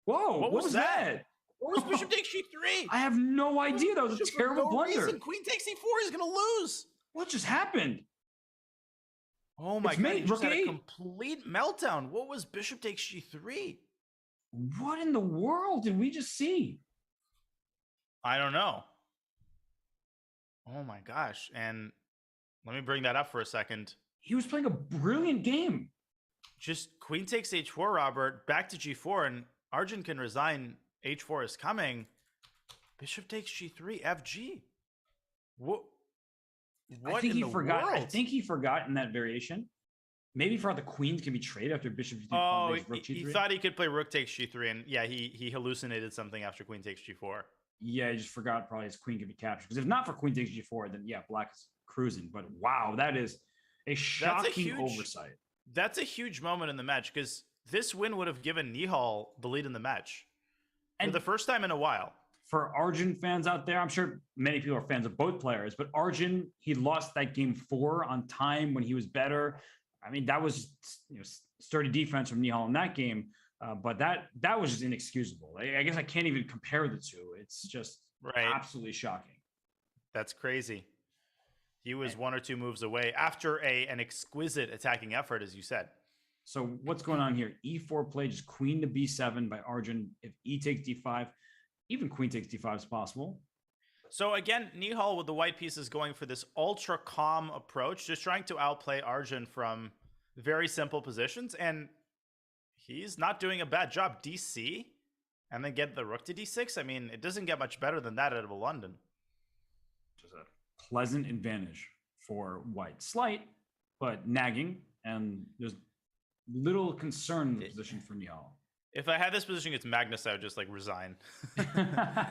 What was that? What was bishop takes g3? I have no idea. That was a terrible blunder. Queen takes e4. He's going to lose. What just happened? Oh my god, he just had a complete meltdown. What was bishop takes g3? What in the world did we just see? I don't know. Oh my gosh. And let me bring that up for a second. He was playing a brilliant game. Just queen takes h4, Robert, back to g4, and Arjun can resign. h4 is coming. Bishop takes g3, fg. What I think in he the forgot. world? I think he forgot in that variation. Maybe for the queens can be traded after bishop g3. Oh, he thought he could play rook takes g3, and yeah, he hallucinated something after queen takes g4. Yeah, he just forgot probably his queen could be captured. Because if not for queen takes g4, then yeah, black is cruising. But wow, that is a shocking oversight. That's a huge moment in the match because this win would have given Nihal the lead in the match for the first time in a while. For Arjun fans out there, I'm sure many people are fans of both players, but Arjun, he lost that game 4 on time when he was better. I mean, that was sturdy defense from Nihal in that game, but that was just inexcusable. I guess I can't even compare the two. It's just absolutely shocking. That's crazy. He was 1 or 2 moves away after an exquisite attacking effort, as you said. So what's going on here? E4 play, just queen to b7 by Arjun. If e takes d5, even queen takes d5 is possible. So again, Nihal with the white pieces going for this ultra calm approach, just trying to outplay Arjun from very simple positions. And he's not doing a bad job. DC, and then get the rook to d6. I mean, it doesn't get much better than that out of a London. Just a pleasant advantage for white. Slight, but nagging. And there's little concern in the position for Nihal. If I had this position against Magnus, I would just resign.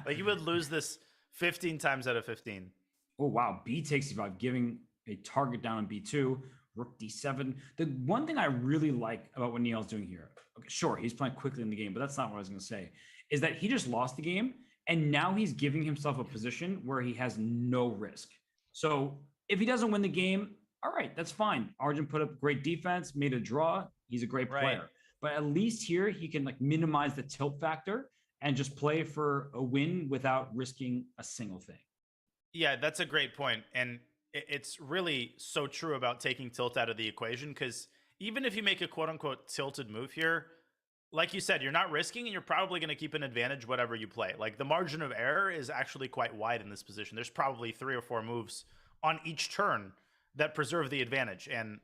Like you would lose this 15 times out of 15. Oh, wow. B takes d5, giving a target down on b2. Rook d7. The one thing I really like about what Nihal's doing here, okay, sure, he's playing quickly in the game, but that's not what I was going to say, is that he just lost the game And now he's giving himself a position where he has no risk. So if he doesn't win the game, all right, that's fine. Arjun put up great defense, made a draw. He's a great player. But at least here he can like minimize the tilt factor and just play for a win without risking a single thing. Yeah, that's a great point. And it's really so true about taking tilt out of the equation, because even if you make a quote unquote tilted move here, like you said, you're not risking and you're probably going to keep an advantage whatever you play. Like the margin of error is actually quite wide in this position. There's probably 3 or 4 moves on each turn that preserve the advantage. And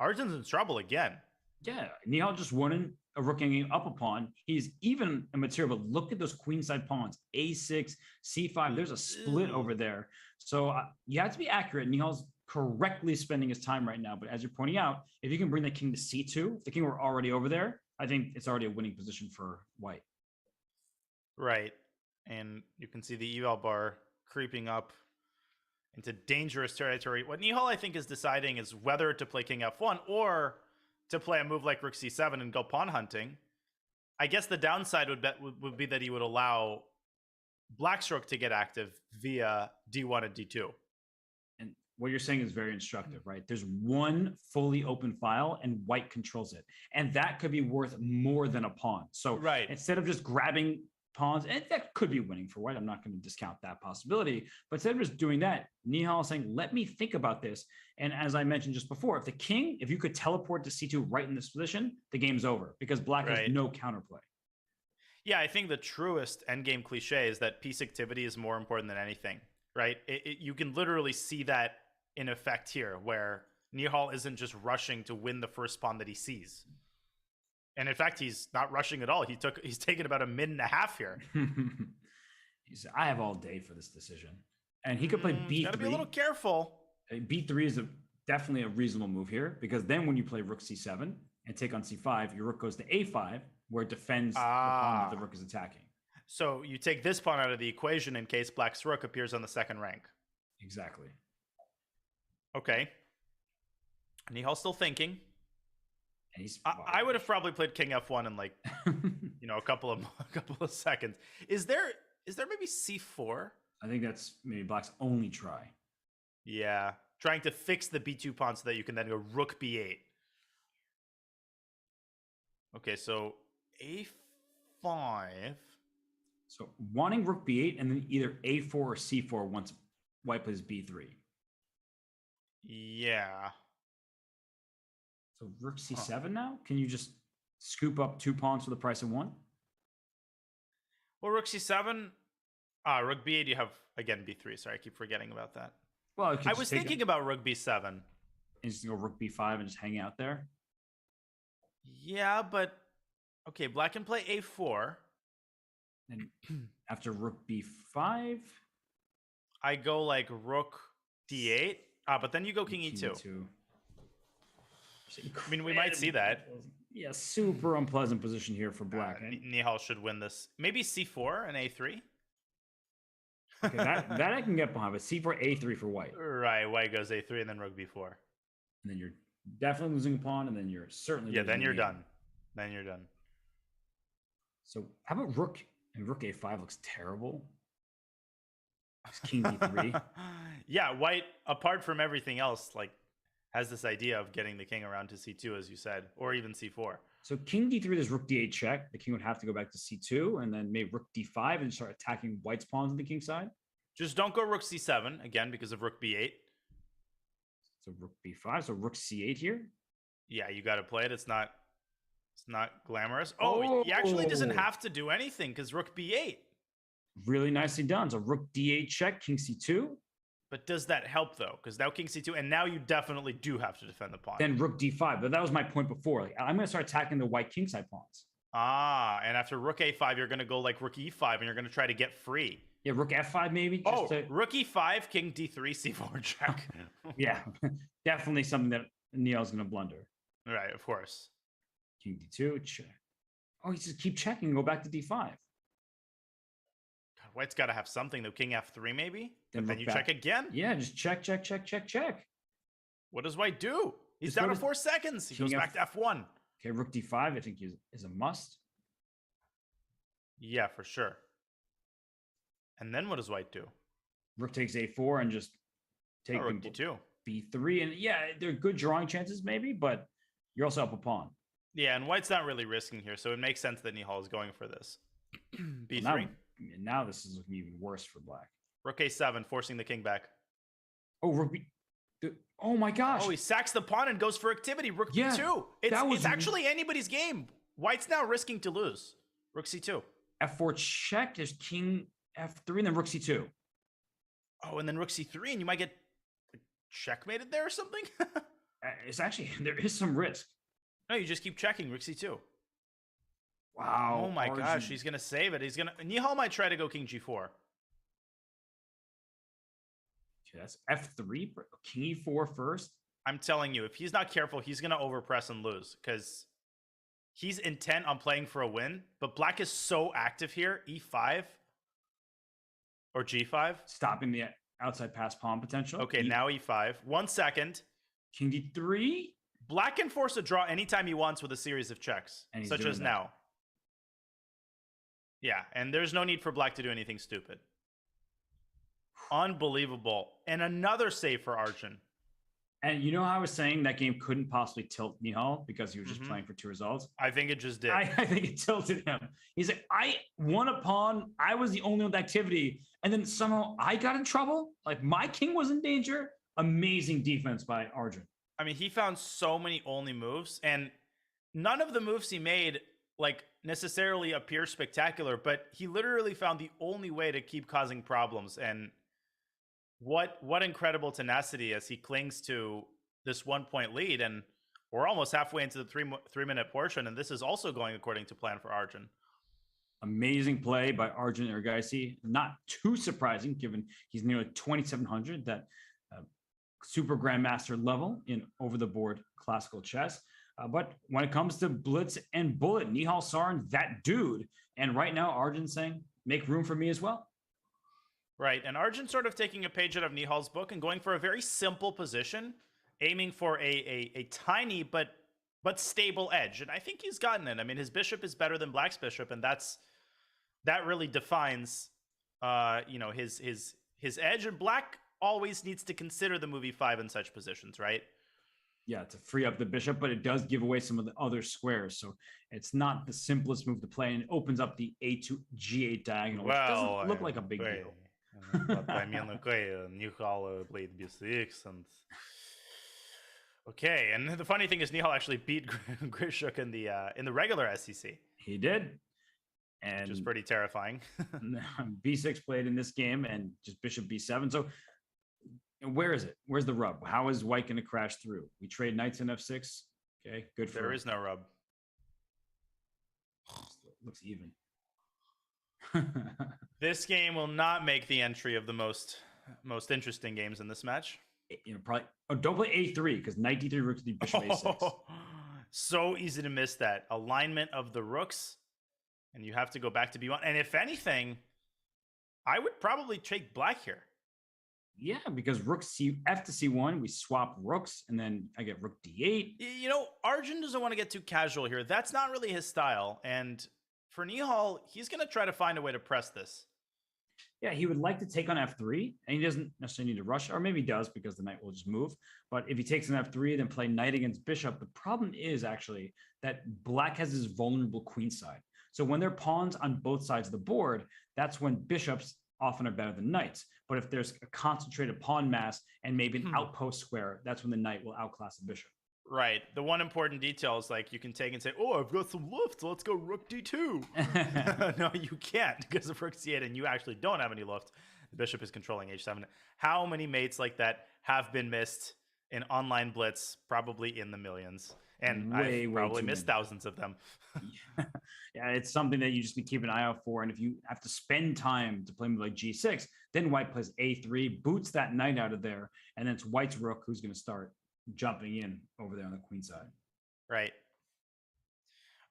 Arjun's in trouble again. Yeah, Nihal just won a rook hanging up a pawn. He's even a material, but look at those queenside pawns. A6, C5, there's a split over there. So you have to be accurate. Nihal's correctly spending his time right now. But as you're pointing out, if you can bring the king to C2, if the king were already over there, I think it's already a winning position for white. Right. And you can see the eval bar creeping up into dangerous territory. What Nihal, I think, is deciding is whether to play king f1 or to play a move like rook c7 and go pawn hunting. I guess the downside would be that he would allow black's rook to get active via d1 and d2. And what you're saying is very instructive, right? There's one fully open file and white controls it. And that could be worth more than a pawn. So instead of just grabbing pawns, and that could be winning for white, I'm not going to discount that possibility. But instead of just doing that, Nihal is saying, let me think about this. And as I mentioned just before, if the king, if you could teleport to c2 right in this position, the game's over because black has no counterplay. Yeah, I think the truest endgame cliche is that piece activity is more important than anything, right? You can literally see that in effect here, where Nihal isn't just rushing to win the first pawn that he sees. And in fact, he's not rushing at all. He's taken about a minute and a half here. He said, I have all day for this decision. And he could play b3. Gotta be a little careful. B3 is definitely a reasonable move here, because then when you play rook c7 and take on c5, your rook goes to a5, where it defends the pawn that the rook is attacking. So you take this pawn out of the equation in case black's rook appears on the second rank. Exactly. Okay. Nihal's still thinking. And he's I would have probably played king f1 in like, a couple of seconds. Is there maybe c4? I think that's maybe black's only try. Yeah, trying to fix the b2 pawn so that you can then go rook b8. Okay, so a5. So wanting rook b8 and then either a4 or c4 once white plays b3. Yeah. So rook c7 now? Can you just scoop up 2 pawns for the price of 1? Well, rook c7. Rook b8, you have, again, b3. Sorry, I keep forgetting about that. Well, I was thinking about rook b7. And just go rook b5 and just hang out there? Yeah, but... Okay, black can play a4. And after rook b5? I go like rook d8. But then you go king e2. I mean, we might see that. Yeah, super unpleasant position here for black. Nihal should win this. Maybe c4 and a3. Okay, that I can get behind, but c4, a3 for white. Right, white goes a3 and then rook b4. And then you're definitely losing a pawn, and then you're certainly then you're the done. Then you're done. So how about rook? And rook a5 looks terrible. It's king d3. Yeah, white, apart from everything else, like has this idea of getting the king around to c2, as you said, or even c4. So king d3, there's rook d8 check. The king would have to go back to c2, and then maybe rook d5 and start attacking white's pawns on the king side. Just don't go rook c7, again, because of rook b8. So rook b5, so rook c8 here. Yeah, you got to play it. It's not glamorous. Oh, he actually doesn't have to do anything, because rook b8. Really nicely done. So rook d8 check, king c2. But does that help, though? Because now king c2, and now you definitely do have to defend the pawn. Then rook d5, but that was my point before. Like, I'm going to start attacking the white kingside pawns. And after rook a5, you're going to go like rook e5, and you're going to try to get free. Yeah, rook f5 maybe. Rook e5, king d3, c4 check. Yeah, definitely something that Nihal's going to blunder. Right, of course. King d2, check. Oh, he just keep checking and go back to d5. White's got to have something, though. King f3, maybe? Then you back. check again? Yeah, just check. What does white do? He's down to 4 seconds. He goes back to f1. Okay, rook d5, I think is a must. Yeah, for sure. And then what does white do? Rook takes A4 and just take Rook them D2. B3. And yeah, they're good drawing chances maybe, but you're also up a pawn. Yeah, and white's not really risking here, so it makes sense that Nihal is going for this. B3. Now this is looking even worse for black. Rook A7, forcing the king back. Oh, Rook B. Oh my gosh. Oh, he sacks the pawn and goes for activity. Rook Yeah, B2. It's actually anybody's game. White's now risking to lose. Rook C2. F4 check. There's king F3 and then Rook C2. Oh, and then Rook C3, and you might get checkmated there or something? It's actually, there is some risk. No, you just keep checking Rook C2. Wow. Oh my Arjun. gosh, he's going to save it. Nihal might try to go king G4. Okay, that's F3. King E4 first. I'm telling you, if he's not careful, he's going to overpress and lose because he's intent on playing for a win, but black is so active here. E5 or G5. Stopping the outside pass pawn potential. Okay, now E5. 1 second. King D3. Black can force a draw anytime he wants with a series of checks, such as now. Yeah, and there's no need for black to do anything stupid. Unbelievable. And another save for Arjun. And you know how I was saying that game couldn't possibly tilt Nihal because he was just playing for 2 results? I think it just did. I think it tilted him. He's like, I won a pawn. I was the only one with activity. And then somehow I got in trouble. Like my king was in danger. Amazing defense by Arjun. I mean, he found so many only moves, and none of the moves he made like necessarily appear spectacular, but he literally found the only way to keep causing problems. And what incredible tenacity as he clings to this 1-point lead. And we're almost halfway into the three-minute portion, and this is also going according to plan for Arjun. Amazing play by Arjun Erigaisi. Not too surprising given he's nearly 2,700, that Super-Grandmaster level in over-the-board classical chess. But when it comes to blitz and bullet, Nihal Sarin, that dude. And right now, Arjun's saying, make room for me as well. Right, and Arjun sort of taking a page out of Nihal's book and going for a very simple position, aiming for a tiny but stable edge. And I think he's gotten it. I mean, his bishop is better than black's bishop, and that really defines his edge. And black always needs to consider the move E5 in such positions, right? Yeah, to free up the bishop, but it does give away some of the other squares. So it's not the simplest move to play, and it opens up the A2 G8 diagonal, which doesn't look like a big deal. But I mean, Nihal played B6, and okay. And the funny thing is, Nihal actually beat Grishuk in the regular SCC. He did, and which is pretty terrifying. B6 played in this game, and just Bishop B7. So where is it? Where's the rub? How is white going to crash through? We trade knights in F6. Okay, good for. There is no rub. Looks even. This game will not make the entry of the most interesting games in this match. Probably. Oh, don't play A3 because knight D3, rook to bishop A6. So easy to miss that alignment of the rooks, and you have to go back to B1. And if anything, I would probably take black here. Yeah, because rook F to C1, we swap rooks, and then I get rook D8. You know, Arjun doesn't want to get too casual here. That's not really his style. And for Nihal, he's going to try to find a way to press this. Yeah, he would like to take on F3, and he doesn't necessarily need to rush, or maybe he does because the knight will just move. But if he takes an F3, then play knight against bishop, the problem is actually that black has this vulnerable queen side. So when there are pawns on both sides of the board, that's when bishops often are better than knights. But if there's a concentrated pawn mass and maybe an outpost square, that's when the knight will outclass the bishop. Right. The one important detail is like you can take and say, oh, I've got some luft, so let's go rook D2. No, you can't because of rook C8 and you actually don't have any luft. The bishop is controlling H7. How many mates like that have been missed in online blitz? Probably in the millions. And I've probably missed thousands of them. Yeah, it's something that you just keep an eye out for. And if you have to spend time to play move like G6, then white plays A3, boots that knight out of there, and then it's white's rook who's going to start jumping in over there on the queen side. Right.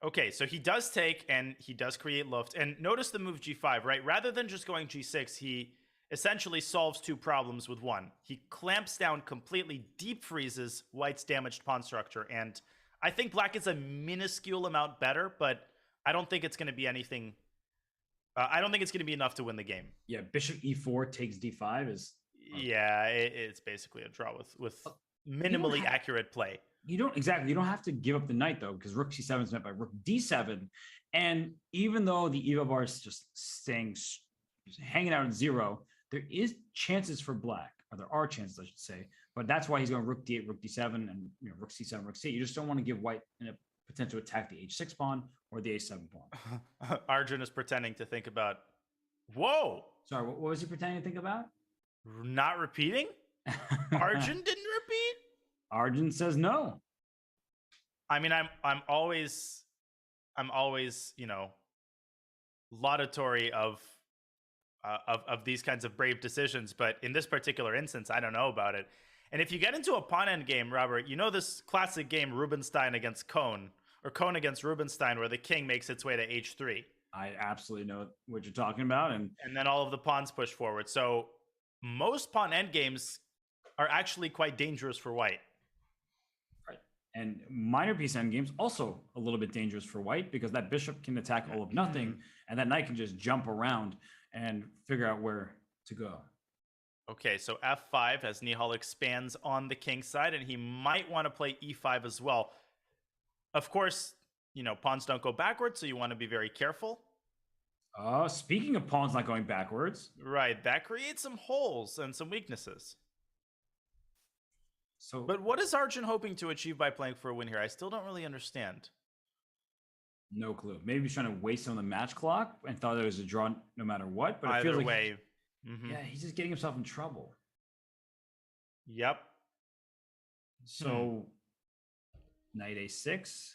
Okay, so he does take and he does create luft. And notice the move G5, right? Rather than just going G6, he essentially solves two problems with one. He clamps down completely, deep freezes white's damaged pawn structure. And I think black is a minuscule amount better, but I don't think it's going to be anything I don't think it's going to be enough to win the game. Yeah, bishop e4 takes d5 is. Yeah, it's basically a draw with minimally accurate play. You don't have to give up the knight though, because rook c7 is met by rook d7, and even though the eval bar is just hanging out at 0, there is chances for black, or there are chances, I should say. But that's why he's going rook d8, rook d7, and rook c7, rook c8. You just don't want to give white a potential attack the h6 pawn or the a7 pawn. Arjun is pretending to think about. Whoa! Sorry, what was he pretending to think about? Not repeating? Arjun didn't repeat? Arjun says no. I mean, I'm always, laudatory of these kinds of brave decisions, but in this particular instance, I don't know about it. And if you get into a pawn end game, Robert, you know this classic game Rubinstein against Cohn, or Cohn against Rubinstein, where the king makes its way to h3. I absolutely know what you're talking about, and then all of the pawns push forward. So most pawn end games are actually quite dangerous for white. Right. And minor piece endgames also a little bit dangerous for white, because that bishop can attack all of nothing, and that knight can just jump around and figure out where to go. Okay, so f5 as Nihal expands on the king side, and he might want to play e5 as well. Of course, pawns don't go backwards, so you want to be very careful. Speaking of pawns not going backwards. Right, that creates some holes and some weaknesses. But what is Arjun hoping to achieve by playing for a win here? I still don't really understand. No clue. Maybe he's trying to waste some of the match clock and thought it was a draw no matter what. But Either it feels way. like yeah, he's just getting himself in trouble. Yep. So knight a6.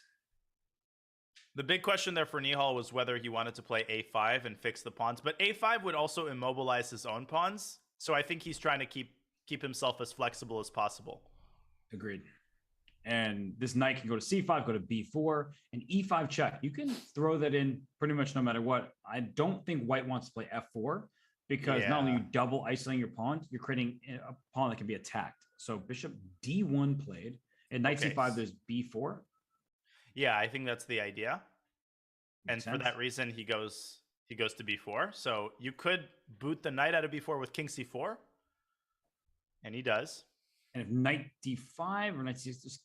The big question there for Nihal was whether he wanted to play a5 and fix the pawns. But a5 would also immobilize his own pawns. So I think he's trying to keep himself as flexible as possible. Agreed. And this knight can go to c5, go to b4, and e5 check. You can throw that in pretty much no matter what. I don't think white wants to play f4, because not only are you double isolating your pawn, you're creating a pawn that can be attacked. So bishop d1 played, and knight c5, there's b4. Yeah, I think that's the idea. Makes and for that reason, he goes to b4. So you could boot the knight out of b4 with king c4. And he does. And if knight d5 or knight c6, just,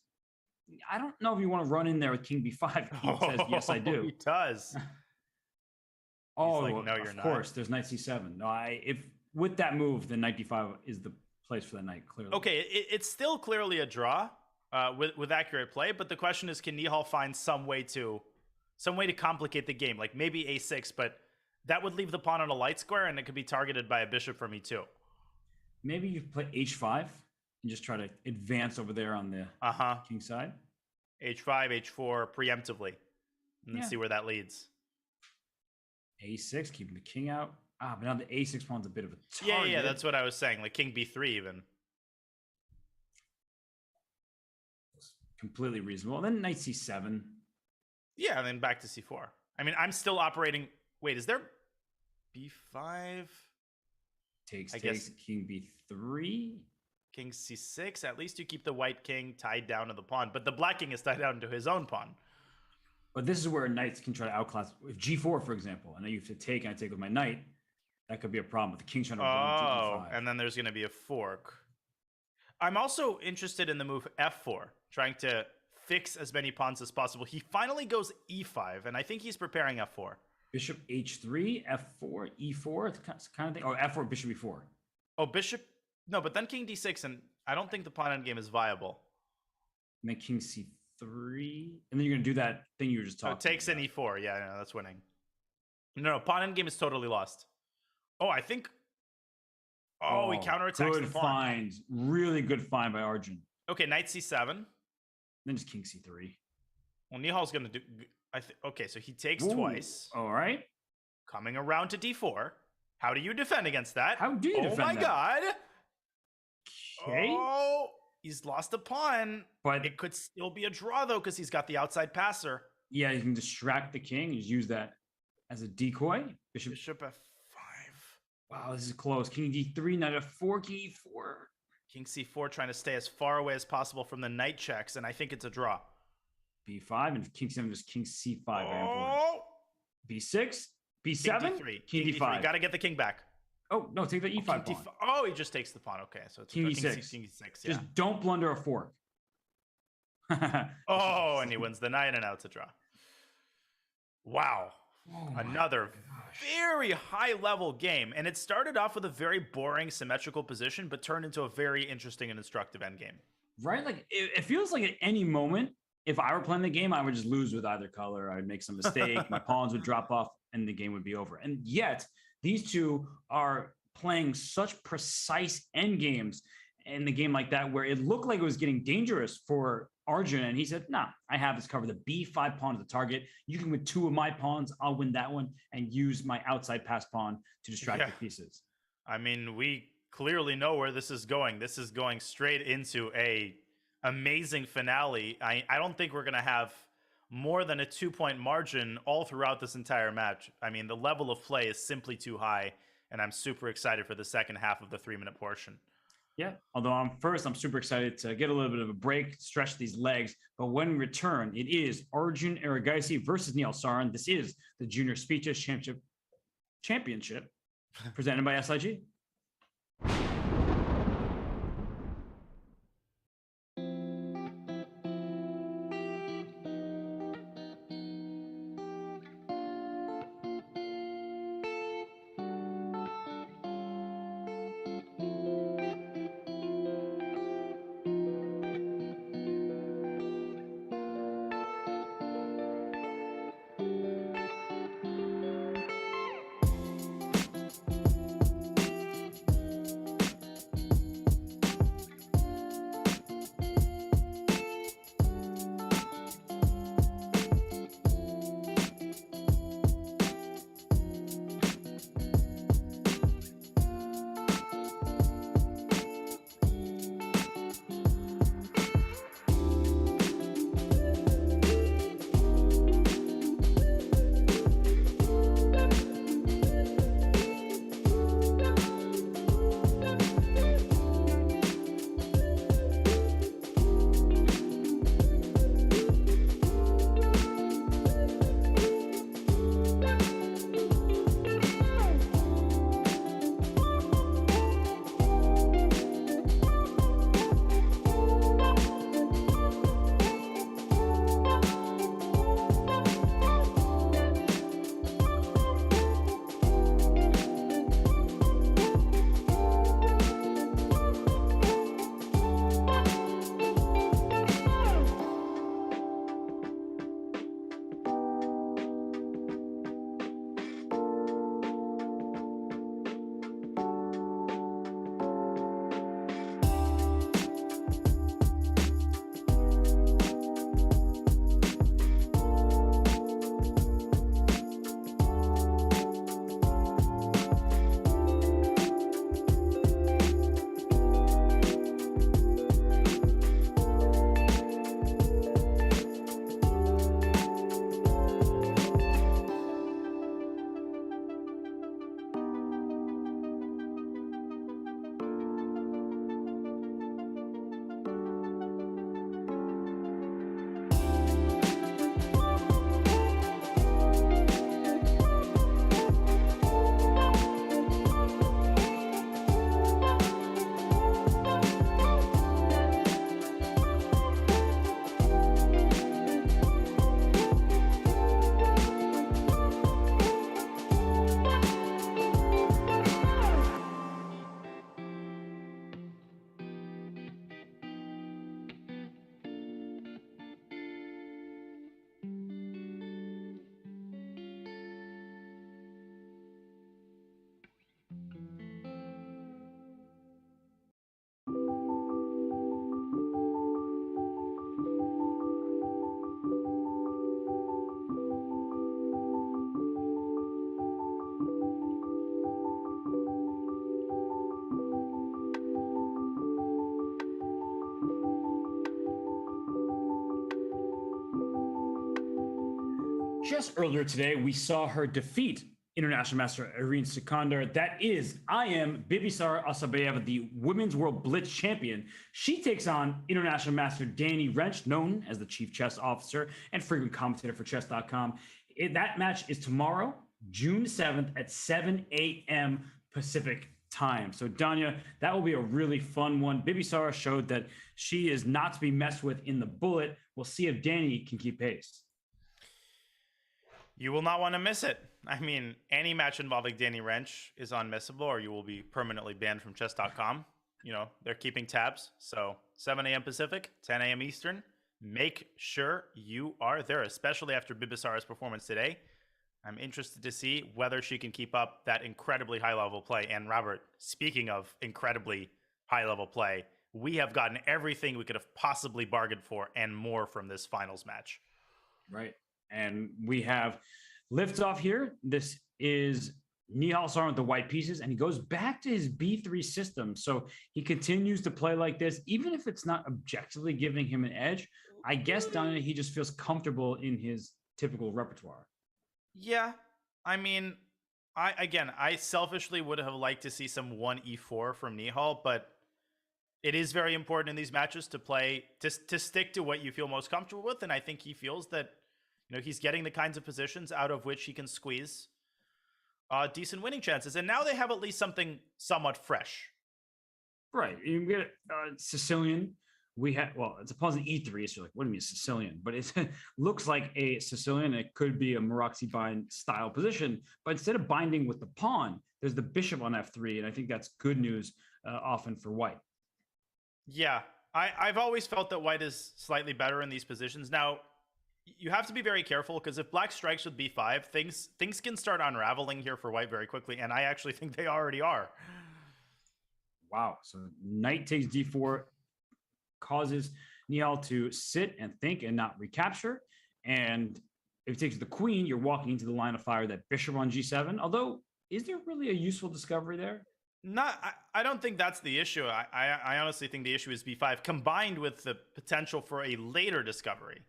I don't know if you want to run in there with king b5. He says, yes, I do. He does. Oh, like, no, you're of not. course. There's knight c7. No, if with that move, then knight d5 is the place for that knight, clearly. Okay, it's still clearly a draw with accurate play, but the question is, can Nihal find some way to complicate the game? Like maybe a6, but that would leave the pawn on a light square, and it could be targeted by a bishop from e2. Maybe you play h5 and just try to advance over there on the king side. h5, h4 preemptively, and then see where that leads. a6, keeping the king out. But now the a6 pawn's a bit of a target. Yeah, that's what I was saying. Like king b3 even. Completely reasonable. And then knight c7. Yeah, and then back to c4. I mean, I'm still operating. Wait, is there b5? Takes king b3. King c6. At least you keep the white king tied down to the pawn, but the black king is tied down to his own pawn. But this is where knights can try to outclass. If g4, for example, and I used to take, and I take with my knight, that could be a problem. But the king's trying to go to e5. And then there's going to be a fork. I'm also interested in the move f4, trying to fix as many pawns as possible. He finally goes e5, and I think he's preparing f4. Bishop h3, f4, e4, kind of thing. Or f4, bishop e4. Oh, bishop. No, but then king d6, and I don't think the pawn endgame is viable. And then king c3. And then you're going to do that thing you were just talking about. Takes in e4. Yeah, no, that's winning. No, pawn endgame is totally lost. Oh, I think. Oh, he counterattacks the pawn. Good find. Really good find by Arjun. Okay, knight c7. Then just king c3. Well, Nihal's going to do. Okay, so he takes twice. All right. Coming around to d4. How do you defend against that? How do you defend that? Oh my god. Okay. Oh, he's lost a pawn. But it could still be a draw, though, because he's got the outside passer. Yeah, you can distract the king. You just use that as a decoy. Bishop f5. Wow, this is close. King d3, knight f4, king e4. King c4 trying to stay as far away as possible from the knight checks, and I think it's a draw. b5, and king c7 just king c5. Very important. B6. B7? King D3. D5. Got to get the king back. Oh, no, take the E5 pawn. Oh, he just takes the pawn. Okay, so it's King king E6. King E6, yeah. Just don't blunder a fork. Oh, and he wins the knight, and now it's a draw. Wow. Another very high-level game. And it started off with a very boring symmetrical position, but turned into a very interesting and instructive endgame. Right? Like, it feels like at any moment, if I were playing the game, I would just lose with either color. I'd make some mistake. My pawns would drop off, and the game would be over. And yet, these two are playing such precise end games in the game like that, where it looked like it was getting dangerous for Arjun. And he said, nah, I have this covered. The B5 pawn is the target. You can win 2 of my pawns. I'll win that one and use my outside pass pawn to distract the pieces. I mean, we clearly know where this is going. This is going straight into a amazing finale. I don't think we're going to have more than a 2-point margin all throughout this entire match. I mean, the level of play is simply too high, and I'm super excited for the second half of the 3-minute portion. Yeah, although I'm super excited to get a little bit of a break, stretch these legs. But when we return, it is Arjun Erigaisi versus Nihal Sarin. This is the Junior Speeches Championship presented by SIG. Just earlier today, we saw her defeat International Master Irene Sikandar. That is, I am Bibisar Asabaeva, the Women's World Blitz Champion. She takes on International Master Danny Wrench, known as the Chief Chess Officer and frequent commentator for chess.com. That match is tomorrow. June 7th at 7 a.m. Pacific time. So Danya, that will be a really fun one. Bibisara showed that she is not to be messed with in the bullet. We'll see if Danny can keep pace. You will not want to miss it. I mean, any match involving Danny Wrench is unmissable, or you will be permanently banned from chess.com. You know, they're keeping tabs. So 7 a.m. Pacific, 10 a.m. Eastern. Make sure you are there, especially after Bibisara's performance today. I'm interested to see whether she can keep up that incredibly high-level play. And Robert, speaking of incredibly high-level play, we have gotten everything we could have possibly bargained for and more from this finals match. Right. And we have liftoff here. This is Nihal Sarin with the white pieces, and he goes back to his B3 system. So he continues to play like this, even if it's not objectively giving him an edge. I guess, Donna, he just feels comfortable in his typical repertoire. Yeah, I mean, I selfishly would have liked to see some 1e4 from Nihal, but it is very important in these matches to play, to stick to what you feel most comfortable with, and I think he feels that, you know, he's getting the kinds of positions out of which he can squeeze decent winning chances, and now they have at least something somewhat fresh. Right, you get Sicilian. We have, well, it's a pawn in E3, so you're like, what do you mean Sicilian? But it looks like a Sicilian. It could be a Maroczy bind style position, but instead of binding with the pawn, there's the bishop on F3, and I think that's good news often for white. Yeah, I've always felt that white is slightly better in these positions. Now, you have to be very careful, because if black strikes with b5, things can start unraveling here for white very quickly, and I actually think they already are. Wow, so knight takes d4, causes Nihal to sit and think and not recapture. And if he takes the queen, you're walking into the line of fire that bishop on g7. Although, is there really a useful discovery there? I don't think that's the issue. I honestly think the issue is b5 combined with the potential for a later discovery.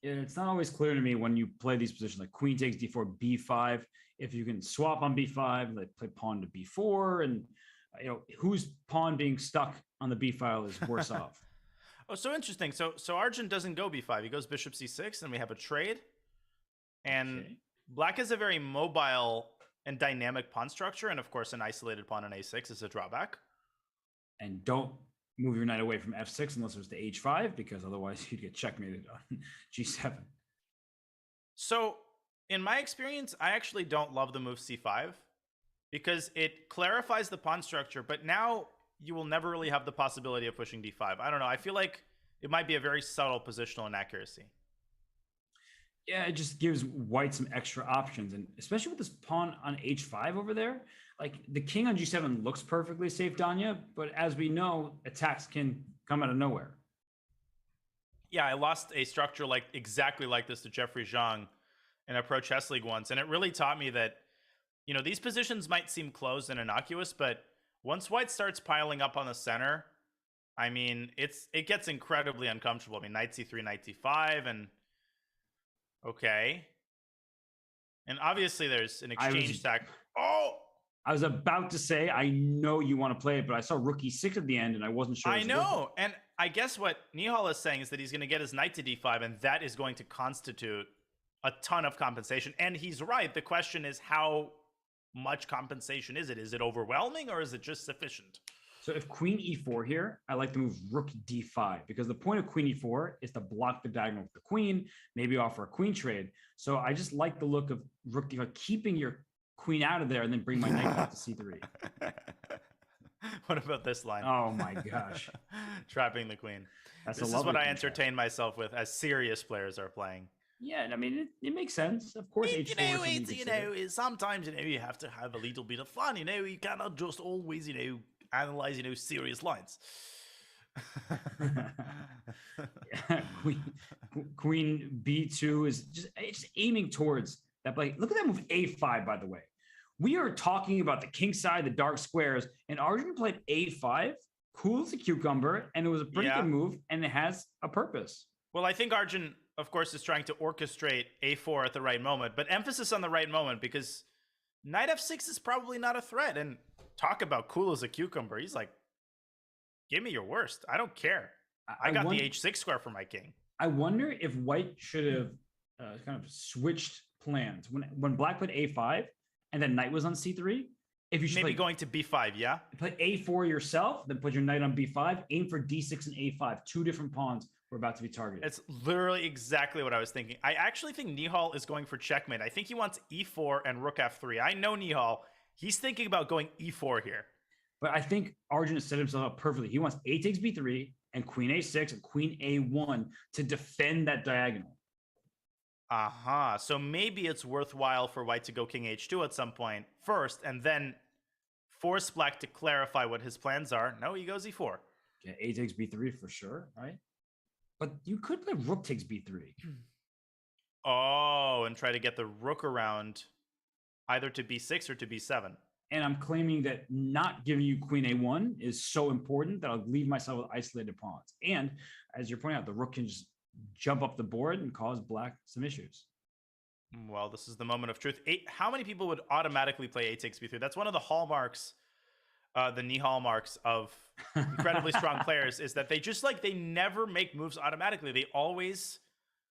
Yeah, it's not always clear to me when you play these positions like queen takes d4, b5. If you can swap on b5, like play pawn to b4, and you know whose pawn being stuck on the b file is worse off. Oh, so interesting. So Arjun doesn't go b5. He goes bishop c6, and we have a trade. And Okay. black is a very mobile and dynamic pawn structure, and of course, an isolated pawn on a6 is a drawback. And don't move your knight away from f6 unless it was to h5, because otherwise you'd get checkmated on g7. So, in my experience, I actually don't love the move c5 because it clarifies the pawn structure, but now you will never really have the possibility of pushing d5. I don't know. I feel like it might be a very subtle positional inaccuracy. Yeah, it just gives white some extra options, and especially with this pawn on h5 over there, like the king on g7 looks perfectly safe, Danya, but as we know, attacks can come out of nowhere. Yeah, I lost a structure exactly like this to Jeffrey Zhang in a Pro Chess League once, and it really taught me that, you know, these positions might seem closed and innocuous, but once white starts piling up on the center, I mean, it gets incredibly uncomfortable. I mean, knight c3, knight d5, and okay. And obviously there's an exchange stack. Oh! I was about to say, I know you want to play it, but I saw rook e6 at the end, and I wasn't sure. I know, and I guess what Nihal is saying is that he's going to get his knight to d5, and that is going to constitute a ton of compensation. And he's right. The question is, how much compensation is it? Is it overwhelming, or is it just sufficient? So if queen e4 here, I like to move rook d5, because the point of queen e4 is to block the diagonal with the queen, maybe offer a queen trade. So I just like the look of rook d5, keeping your queen out of there and then bring my knight back to c3. What about this line? Oh my gosh. Trapping the queen. That's this is what I entertain myself with as serious players are playing. Yeah, I mean, it makes sense. Of course, H4 sometimes, you have to have a little bit of fun. You cannot just always, analyze, serious lines. Yeah, queen b2 is just aiming towards that. Like, look at that move a5, by the way. We are talking about the king side, the dark squares, and Arjun played a5, cool as a cucumber, and it was a pretty good move, and it has a purpose. Well, I think Arjun, of course, is trying to orchestrate a4 at the right moment, but emphasis on the right moment, because knight f6 is probably not a threat. And talk about cool as a cucumber. He's like, give me your worst. I don't care. I got the h6 square for my king. I wonder if white should have kind of switched plans. When black put a5 and then knight was on c3, if you should Maybe going to b5, yeah? play a4 yourself, then put your knight on b5, aim for d6 and a5. Two different pawns were about to be targeted. It's literally exactly what I was thinking. I actually think Nihal is going for checkmate. I think he wants e4 and rook f3. I know Nihal. He's thinking about going e4 here. But I think Arjun has set himself up perfectly. He wants a takes b3 and queen a6 and queen a1 to defend that diagonal. So maybe it's worthwhile for white to go king h2 at some point first, and then force black to clarify what his plans are. No, he goes e4. Yeah, a takes b3 for sure, right? But you could play rook takes b3. Oh, and try to get the rook around either to b6 or to b7. And I'm claiming that not giving you queen a1 is so important that I'll leave myself with isolated pawns. And as you're pointing out, the rook can just jump up the board and cause black some issues. Well, this is the moment of truth. How many people would automatically play a takes b3? That's one of the hallmarks, the Nihal marks of incredibly strong players, is that they never make moves automatically. They always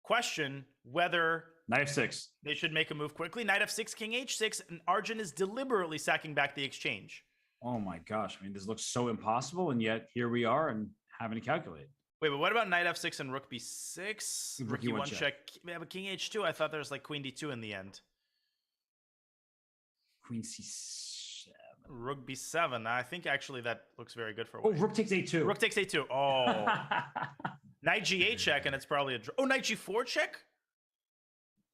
question whether knight f6 they should make a move quickly. Knight f6, king h6, and Arjun is deliberately sacking back the exchange. Oh my gosh. I mean, this looks so impossible, and yet here we are and having to calculate. Wait, but what about knight f6 and rook b6? Rook e1 check. Yeah, but king h2, I thought there was like queen d2 in the end. Queen c7. Rook b7. I think actually that looks very good for white. Oh, rook takes a2. Rook takes a2. Oh. Knight g8 check, and it's probably a draw. Oh, knight g4 check?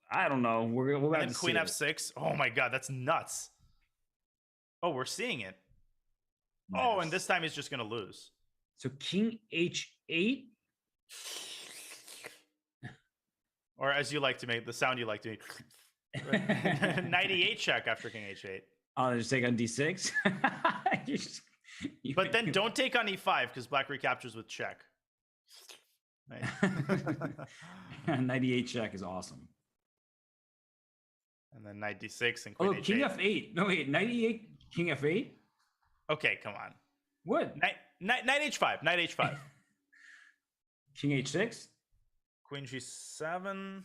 I don't know. We're about to see queen f6. Oh my god, that's nuts. Oh, we're seeing it. Nice. Oh, and this time he's just going to lose. So king h8. Or as you like to make, the sound you like to make. Knight e8 check after king h8. Oh, just take on d6? But then don't take on e5 because black recaptures with check. Knight e8 check is awesome. And then knight d6 and queen h8. King f8. No, wait, knight e8, king f8? Okay, come on. What? Knight h5. Knight h5. King h6? Queen g7.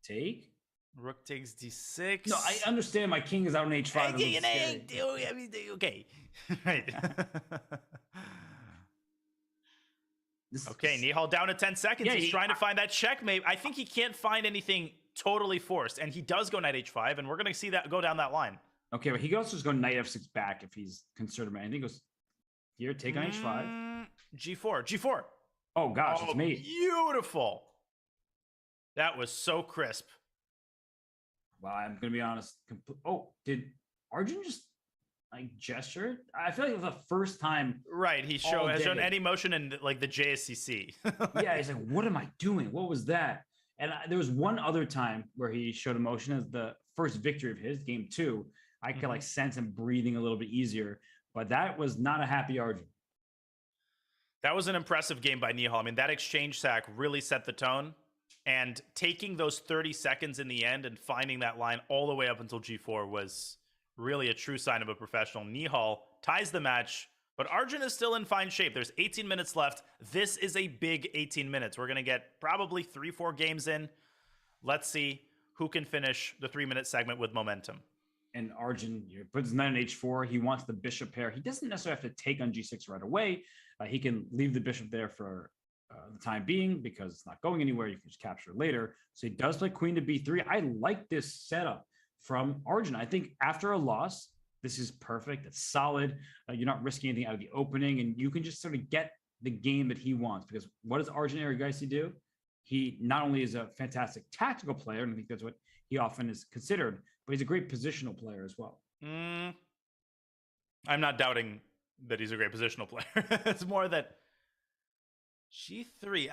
Take? Rook takes d6. No, I understand my king is out on h5. Okay. Right. Okay, Nihal down to 10 seconds. Yeah, He's trying to find that checkmate. I think he can't find anything totally forced, and he does go knight h5, and we're going to see that go down that line. Okay, but he can also just go knight f6 back if he's concerned about anything. He goes here, take on h5. G4. Oh, gosh, it's me. Beautiful. That was so crisp. Well, I'm going to be honest. Oh, did Arjun just gesture? I feel like it was the first time. Right, he has shown any motion in like the JSCC. Yeah, he's like, what am I doing? What was that? And there was one other time where he showed emotion as the first victory of his, game 2. I could sense him breathing a little bit easier, but that was not a happy Arjun. That was an impressive game by Nihal. I mean, that exchange sack really set the tone, and taking those 30 seconds in the end and finding that line all the way up until G4 was really a true sign of a professional. Nihal ties the match, but Arjun is still in fine shape. There's 18 minutes left. This is a big 18 minutes. We're going to get probably 3-4 games in. Let's see who can finish the 3-minute segment with momentum. And Arjun puts his knight on h4. He wants the bishop pair. He doesn't necessarily have to take on g6 right away. He can leave the bishop there for the time being because it's not going anywhere. You can just capture it later. So he does play queen to b3. I like this setup from Arjun. I think after a loss, this is perfect. It's solid. You're not risking anything out of the opening, and you can just sort of get the game that he wants. Because what does Arjun Erigaisi do? He not only is a fantastic tactical player, and I think that's what he often is considered, but he's a great positional player as well. I'm not doubting that he's a great positional player. It's more that G3.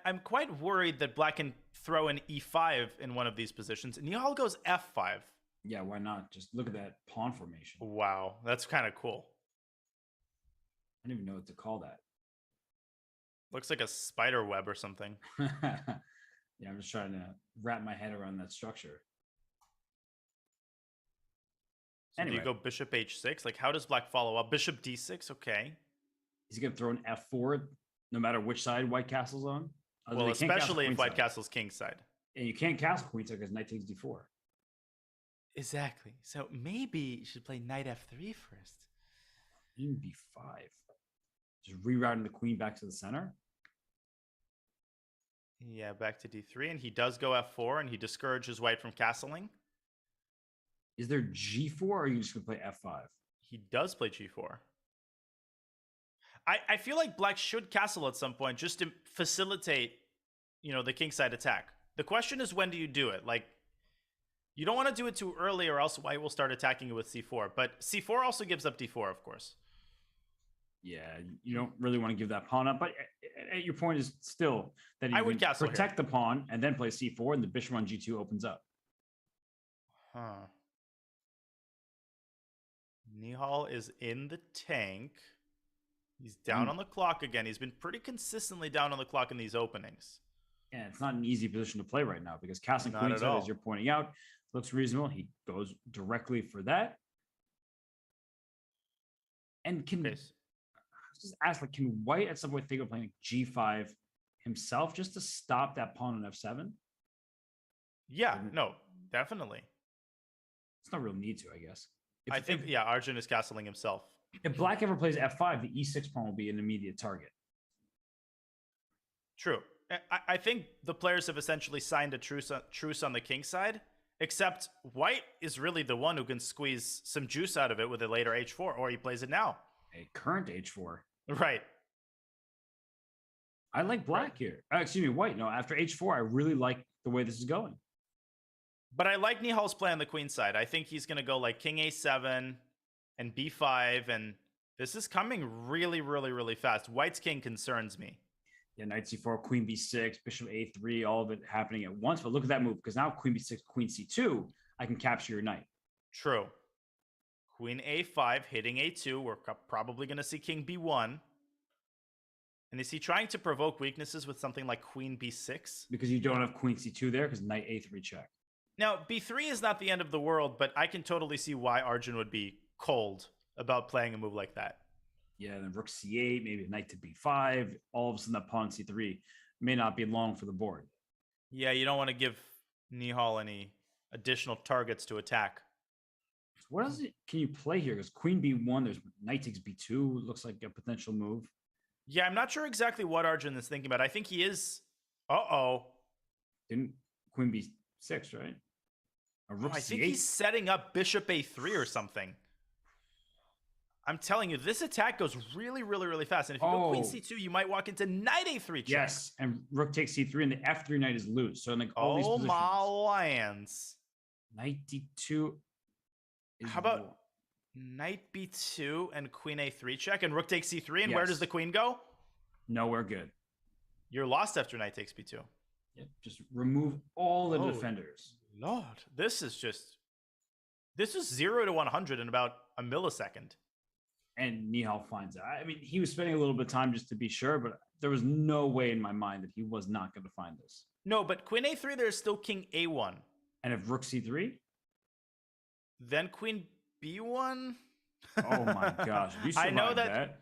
I'm quite worried that black can throw an E5 in one of these positions. Nihal goes F5. Yeah, why not? Just look at that pawn formation. Wow, that's kind of cool. I don't even know what to call that. Looks like a spider web or something. Yeah, I'm just trying to wrap my head around that structure. So anyway. Do you go bishop h6? Like, how does black follow up? Bishop d6? Okay. He's going to throw an f4 no matter which side white castle's on. Well, especially if white castle's king side. And you can't castle queen side because knight takes d4. Exactly. So maybe you should play knight f3 first. Queen b5. Just rerouting the queen back to the center. Yeah, back to d3, and he does go f4, and he discourages white from castling. Is there g4, or are you just gonna play f5? He does play g4. I feel like black should castle at some point just to facilitate, the kingside attack. The question is, when do you do it? Like, you don't want to do it too early, or else white will start attacking it with c4. But c4 also gives up d4, of course. Yeah, you don't really want to give that pawn up. But your point is still that you I would castle protect here. the pawn and then play c4, and the bishop on g2 opens up. Huh. Nihal is in the tank. He's down on the clock again. He's been pretty consistently down on the clock in these openings. Yeah, it's not an easy position to play right now because castling Not at queenside, all. as you're pointing out, looks reasonable. He goes directly for that. And can Okay. just ask, like, can white at some point think of playing g5 himself just to stop that pawn on f7? Yeah, no, definitely. It's no real need to, I guess. I think, yeah, Arjun is castling himself. If black ever plays f5, the e6 pawn will be an immediate target. True. I think the players have essentially signed a truce on the king side, except white is really the one who can squeeze some juice out of it with a later h4, or he plays it now. A current h4. Right. I like black here. Excuse me, white. No, after h4, I really like the way this is going. But I like Nihal's play on the queen side. I think he's going to go like king a7 and b5, and this is coming really, really, really fast. White's king concerns me. Yeah, knight c4, queen b6, bishop a3, all of it happening at once. But look at that move, because now queen b6, queen c2, I can capture your knight. True. Queen a5, hitting a2. We're probably going to see king b1. And is he trying to provoke weaknesses with something like queen b6? Because you don't have queen c2 there, because knight a3 check. Now, b3 is not the end of the world, but I can totally see why Arjun would be cold about playing a move like that. Yeah, and then rook c8, maybe knight to b5. All of a sudden, that pawn c3 may not be long for the board. Yeah, you don't want to give Nihal any additional targets to attack. What else can you play here? Because queen b1, there's knight takes b2, looks like a potential move. Yeah, I'm not sure exactly what Arjun is thinking about. I think he is... Didn't queen b6, right? A rook I c8? think he's setting up bishop a3 or something. I'm telling you, this attack goes really, really, really fast. And if you go queen c2, you might walk into knight a3 check. Yes, and rook takes c3, and the f3 knight is loose. So in like all these positions, my lands. knight d2. How about knight b2 and queen a3 check, and rook takes c3, and where does Yes. the queen go? Nowhere good. You're lost after knight takes b2. Yep, just remove all the defenders. Lord, this is 0 to 100 in about a millisecond. And Nihal finds out. I mean, he was spending a little bit of time just to be sure, but there was no way in my mind that he was not going to find this. No, but queen a3, there's still king a1. And if rook c3? Then queen b1? Oh my gosh. If you I know survive that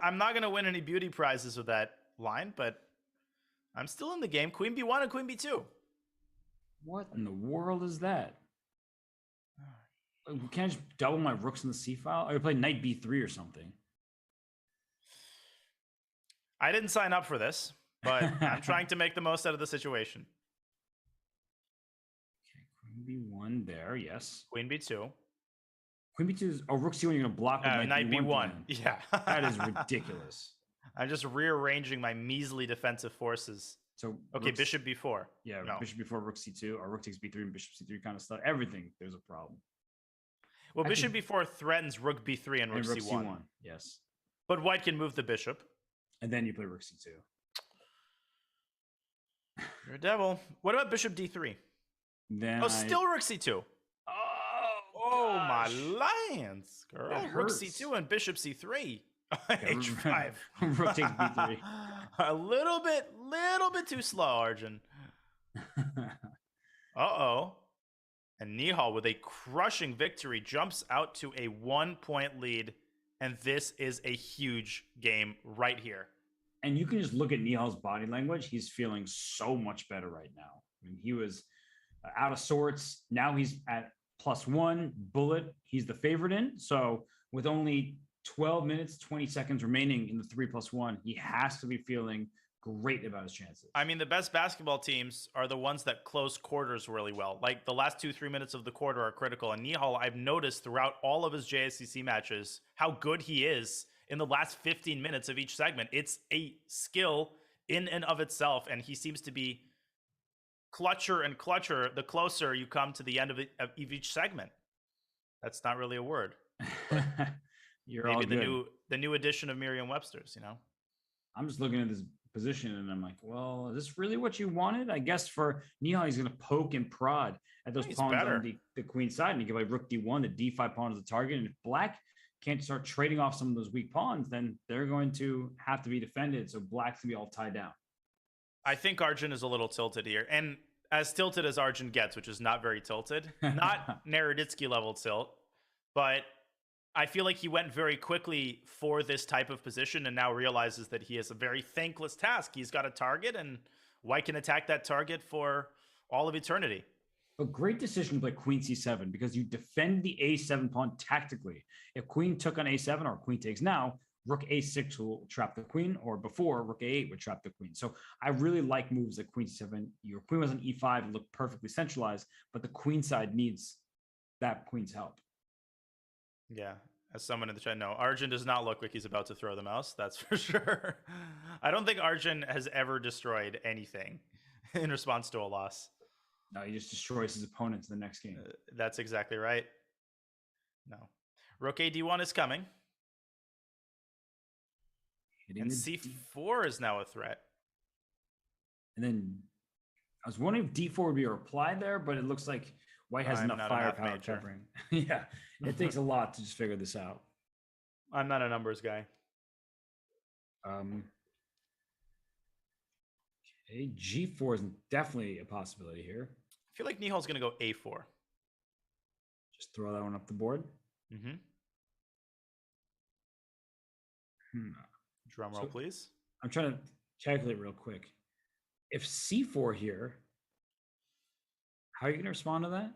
I'm not going to win any beauty prizes with that line, but I'm still in the game. Queen b1 and queen b2. What in the world is that? Can I just double my rooks in the c file? I could play knight b3 or something. I didn't sign up for this, but I'm trying to make the most out of the situation. Okay, queen b1 there, yes. Queen b2. Queen b2 is rook c1. You're gonna block with Knight b1. Yeah, that is ridiculous. I'm just rearranging my measly defensive forces. So okay, bishop b4. Yeah, no. bishop b4, rook c2, or rook takes b3 and bishop c3 kind of stuff. Everything, there's a problem. Well, bishop b4 threatens rook b3 and rook c1. Yes. But white can move the bishop. And then you play rook c2. You're a devil. What about bishop d3? Then still rook c2. Oh my lands, girl. Rook c2 and bishop c3. h5. Rook takes b3. A little bit too slow, Arjun. Uh-oh. And Nihal, with a crushing victory, jumps out to a 1-point lead. And this is a huge game right here. And you can just look at Nihal's body language. He's feeling so much better right now. I mean, he was out of sorts. Now he's at +1 bullet. He's the favorite in. So with only 12 minutes, 20 seconds remaining in the 3+1, he has to be feeling great about his chances. I mean, the best basketball teams are the ones that close quarters really well. Like the last 2-3 minutes of the quarter are critical. And Nihal, I've noticed throughout all of his JSCC matches how good he is in the last 15 minutes of each segment. It's a skill in and of itself, and he seems to be clutcher and clutcher the closer you come to the end of each segment. That's not really a word. You're maybe all good. the new edition of Merriam-Webster's, you know? I'm just looking at this position and I'm like, well, is this really what you wanted? I guess for Nihal, he's going to poke and prod at those pawns on the queen side, and you can play rook d1, the d5 pawn is the target. And if black can't start trading off some of those weak pawns, then they're going to have to be defended. So black's going to be all tied down. I think Arjun is a little tilted here. And as tilted as Arjun gets, which is not very tilted, not Naroditsky level tilt, but I feel like he went very quickly for this type of position and now realizes that he has a very thankless task. He's got a target, and White can attack that target for all of eternity. A great decision to play queen c7 because you defend the a7 pawn tactically. If queen took on a7 or queen takes now, rook a6 will trap the queen, or before rook a8 would trap the queen. So I really like moves like queen c7. Your queen was on e5 and looked perfectly centralized, but the queen side needs that queen's help. Yeah, as someone in the chat, no, Arjun does not look like he's about to throw the mouse. That's for sure. I don't think Arjun has ever destroyed anything in response to a loss. No, he just destroys his opponents in the next game. That's exactly right. No. Rook a d1 is coming. And c4 is now a threat. And then I was wondering if d4 would be a reply there, but it looks like White has enough firepower covering. Yeah, it takes a lot to just figure this out. I'm not a numbers guy. Okay, g4 is definitely a possibility here. I feel like Nihal's going to go a4. Just throw that one up the board. Mm-hmm. Drum roll, please. I'm trying to calculate real quick. If c4 here, how are you going to respond to that?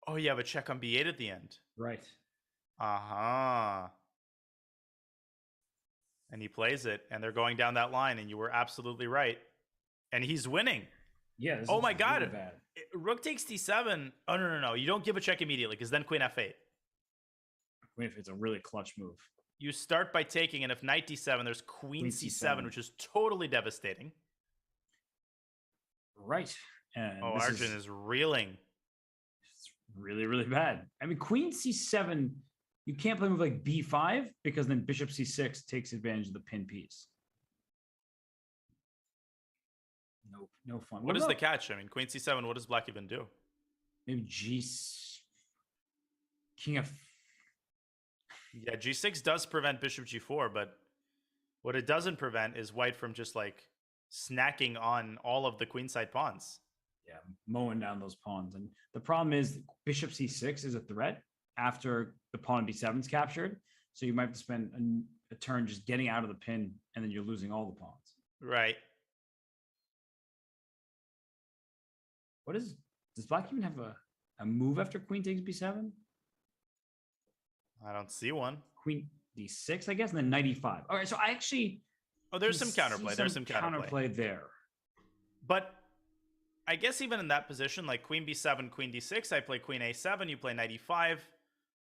Oh, you have a check on b8 at the end. Right. Uh-huh. And he plays it, and they're going down that line, and you were absolutely right. And he's winning. Yeah. Oh my God. Really bad. Rook takes d7. Oh, no. You don't give a check immediately, because then queen f8. Queen f8 is a really clutch move. You start by taking, and if knight d7, there's queen c7, which is totally devastating. Right. And Arjun is reeling. It's really, really bad. I mean, queen c7, you can't play a move like b5 because then bishop c6 takes advantage of the pin piece. No fun. What is the catch? I mean, queen c7, what does black even do? Maybe king f. Yeah, g6 does prevent bishop g4, but what it doesn't prevent is White from just like snacking on all of the queenside pawns. Yeah, mowing down those pawns. And the problem is bishop c6 is a threat after the pawn b7 is captured. So you might have to spend a turn just getting out of the pin, and then you're losing all the pawns. Right. Does black even have a move after queen takes b7? I don't see one. Queen d6, I guess, and then knight e5. All right, so I actually... Oh, there's some counterplay. There's some counterplay there. But I guess even in that position, like queen b7, queen d6, I play queen a7, you play knight e5.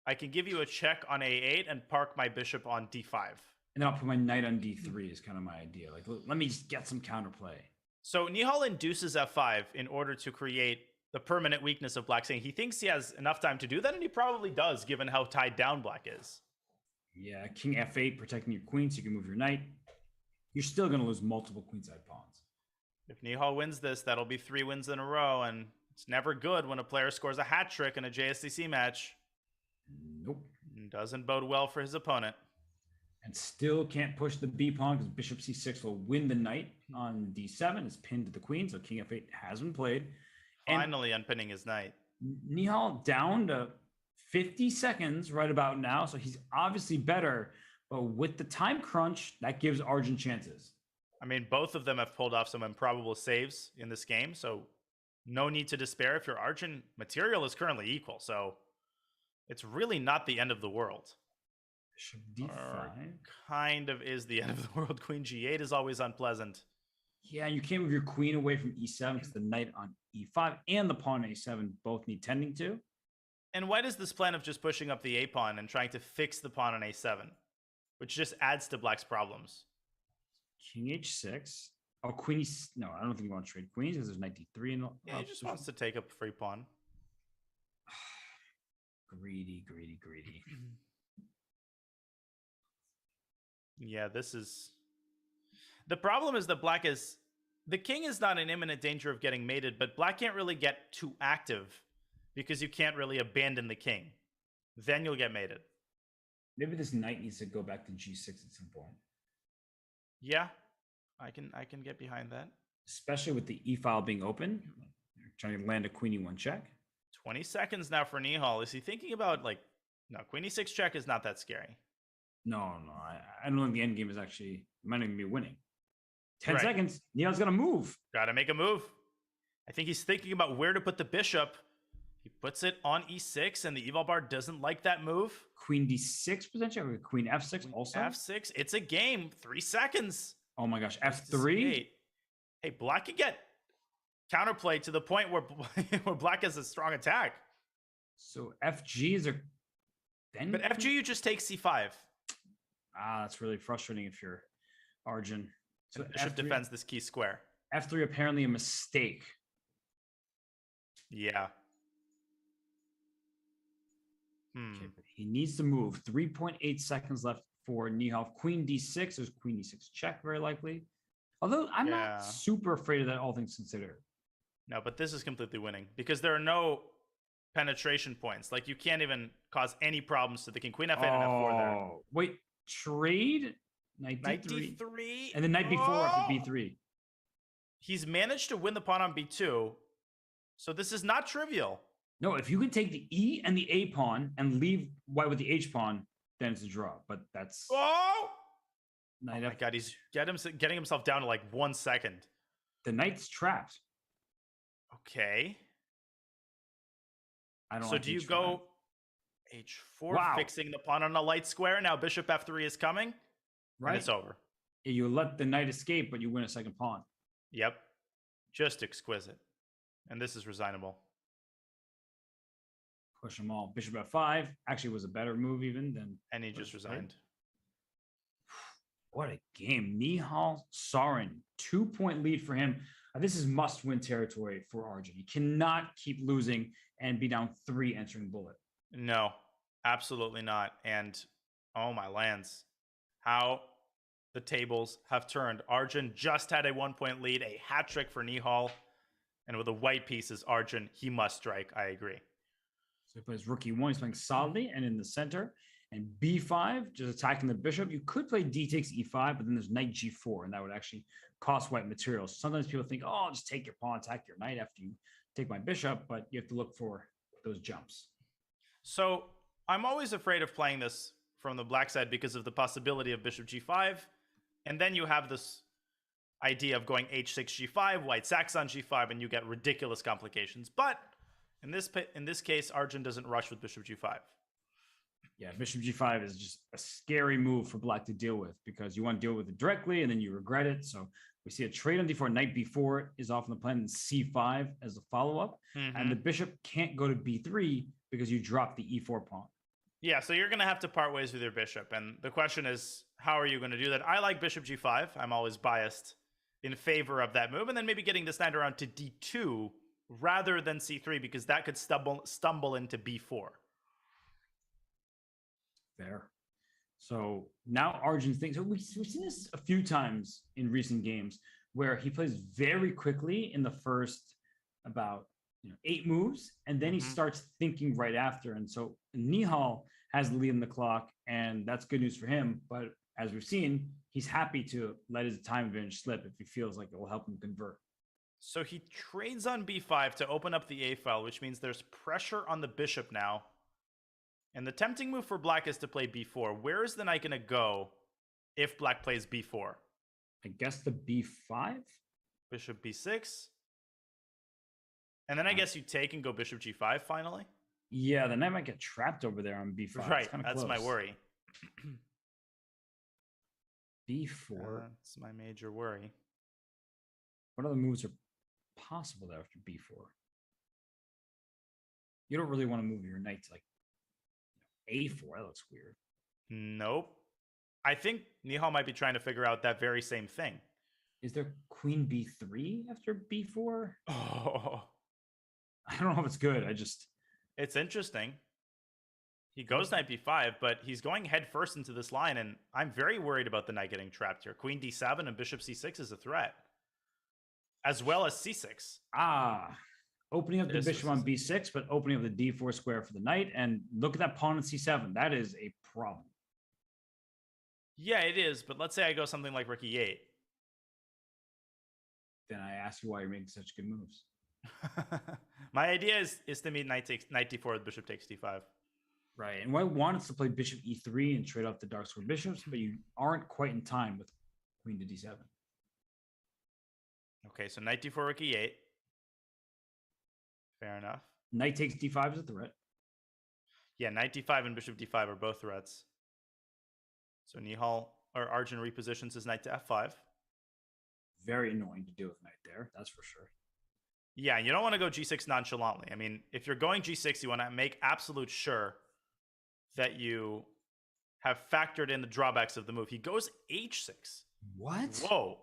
I can give you a check on a8 and park my bishop on d5. And then I'll put my knight on d3 is kind of my idea. Like, let me just get some counterplay. So Nihal induces f5 in order to create the permanent weakness of black, saying he thinks he has enough time to do that, and he probably does, given how tied down black is. Yeah, king f8 protecting your queen so you can move your knight. You're still going to lose multiple queenside pawns. If Nihal wins this, that'll be 3 wins in a row, and it's never good when a player scores a hat trick in a JSCC match. Nope. Doesn't bode well for his opponent. And still can't push the b pawn because bishop c6 will win the knight on d7. It's pinned to the queen, so king f8 has been played. Finally unpinning his knight. Nihal down to 50 seconds right about now, so he's obviously better. But with the time crunch, that gives Arjun chances. I mean, both of them have pulled off some improbable saves in this game, so no need to despair if your Arjun material is currently equal. So it's really not the end of the world. Bishop d5. Or kind of is the end of the world. Queen g8 is always unpleasant. Yeah, you can't move your queen away from e7 because the knight on e5 and the pawn on a7 both need tending to. And why does this plan of just pushing up the a pawn and trying to fix the pawn on a7, which just adds to black's problems? King h6. Oh, queen e... No, I don't think you want to trade queens because there's knight d3. And Yeah, he just wants to take up a free pawn. Greedy, greedy, greedy. Yeah, this is... The problem is that black is... The king is not in imminent danger of getting mated, but black can't really get too active because you can't really abandon the king. Then you'll get mated. Maybe this knight needs to go back to g6 at some point. Yeah, I can get behind that. Especially with the e-file being open. You're trying to land a queen e1 check. 20 seconds now for Nihal. Is he thinking about, like... No, queen e6 check is not that scary. No. I don't think the endgame is actually... Might not even be winning. 10 Right. seconds. Nihal's going to move. Gotta make a move. I think he's thinking about where to put the bishop. He puts it on e6, and the eval bar doesn't like that move. Queen d6 potentially, or queen f6 Queen also. f6. It's a game. 3 seconds. Oh my gosh, Nice to f3. see 8. Hey, black can get counterplay to the point where where black has a strong attack. So FGs are then. But FG, you just take c5. That's really frustrating if you're Arjun. So And bishop F3, defends this key square. F3 apparently a mistake. Yeah. Okay, but he needs to move. 3.8 seconds left for Nihal. Queen d6. There's queen d6 check, very likely. Although I'm Yeah. not super afraid of that, all things considered. No, but this is completely winning because there are no penetration points. Like, you can't even cause any problems to the king. Queen f8 and f4 there. Oh, wait, trade? Knight Knight d3. d3. And then knight b4 after Oh! b3. He's managed to win the pawn on b2. So this is not trivial. No, if you can take the E and the A pawn and leave white with the H pawn, then it's a draw. But that's Oh! knight Oh my F. god, he's getting himself down to like 1 second. The knight's trapped. Okay. I don't. So like do you H5. go h4, Wow. fixing the pawn on a light square? Now bishop f3 is coming. right? And it's over. Yeah, you let the knight escape, but you win a second pawn. Yep. Just exquisite. And this is resignable. Push them all. Bishop f5 actually was a better move even than. And he just first, resigned. What a game. Nihal Sarin, 2-point lead for him. This is must-win territory for Arjun. He cannot keep losing and be down 3 entering bullet. No, absolutely not. And oh my lands, how the tables have turned. Arjun just had a 1-point lead, a hat trick for Nihal. And with the white pieces, Arjun, he must strike. I agree. So he plays rook e1. He's playing solidly and in the center. And b5, just attacking the bishop. You could play d takes e5, but then there's knight g4, and that would actually cost white materials. Sometimes people think, oh, just take your pawn, attack your knight after you take my bishop, but you have to look for those jumps. So I'm always afraid of playing this from the black side because of the possibility of bishop g5. And then you have this idea of going h6 g5, white sacks on g5, and you get ridiculous complications. But in this case, Arjun doesn't rush with bishop g5. Yeah, bishop g5 is just a scary move for black to deal with because you want to deal with it directly and then you regret it. So we see a trade on d4, knight b4 is off on the plan, and c5 as a follow-up. And the bishop can't go to b3 because you drop the e4 pawn. Yeah, so you're going to have to part ways with your bishop. And the question is, how are you going to do that? I like bishop g5. I'm always biased in favor of that move. And then maybe getting this knight around to d2 rather than c3 because that could stumble into b4. Fair. So now Arjun's thing. So we've seen this a few times in recent games where he plays very quickly in the first about 8 moves, and then he starts thinking right after. And so Nihal has the lead in the clock, and that's good news for him. But as we've seen, he's happy to let his time advantage slip if he feels like it will help him convert. So he trades on b5 to open up the a file, which means there's pressure on the bishop now. And the tempting move for black is to play b4. Where is the knight going to go if black plays b4? I guess the b5? Bishop b6? And then I guess you take and go bishop g5 finally. Yeah, the knight might get trapped over there on b5. Right, It's that's my close. worry. b4. That's my major worry. What other moves are possible there after b4? You don't really want to move your knight to like a4. That looks weird. Nope. I think Nihal might be trying to figure out that very same thing. Is there queen b3 after b4? Oh, I don't know if it's good. it's interesting. He goes knight b5, but he's going head first into this line, and I'm very worried about the knight getting trapped here. Queen d7 and bishop c6 is a threat, as well as c6. Opening up the bishop on b6, but opening up the d4 square for the knight. And look at that pawn on c7. That is a problem. Yeah, it is. But let's say I go something like rook e8. Then I ask you why you're making such good moves. My idea is to meet knight d4 with bishop takes d5. Right. And White wanted to play bishop e3 and trade off the dark square bishops, but you aren't quite in time with queen to d7. Okay, so knight d4, rook e8. Fair enough. Knight takes d5 as a threat. Yeah, knight d5 and bishop d5 are both threats. So Nihal or Arjun repositions his knight to f5. Very annoying to deal with knight there, that's for sure. Yeah, you don't want to go g6 nonchalantly. I mean, if you're going g6, you want to make absolute sure that you have factored in the drawbacks of the move. He goes h6. What? Whoa.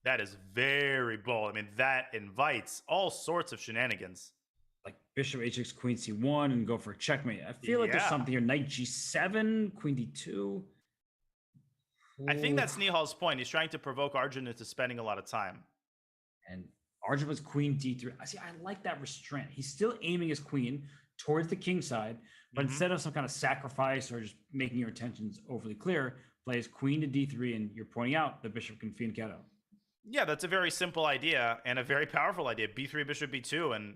That is very bold. I mean, that invites all sorts of shenanigans. Like bishop h6, queen c1, and go for a checkmate. I feel like there's something here. Knight g7, queen d2. I think that's Nihal's point. He's trying to provoke Arjun into spending a lot of time. And Arjun was queen d3. I see. I like that restraint. He's still aiming his queen towards the king side, but instead of some kind of sacrifice or just making your intentions overly clear, plays queen to d3, and you're pointing out the bishop can fianchetto. Yeah, that's a very simple idea and a very powerful idea. b3, bishop b2, and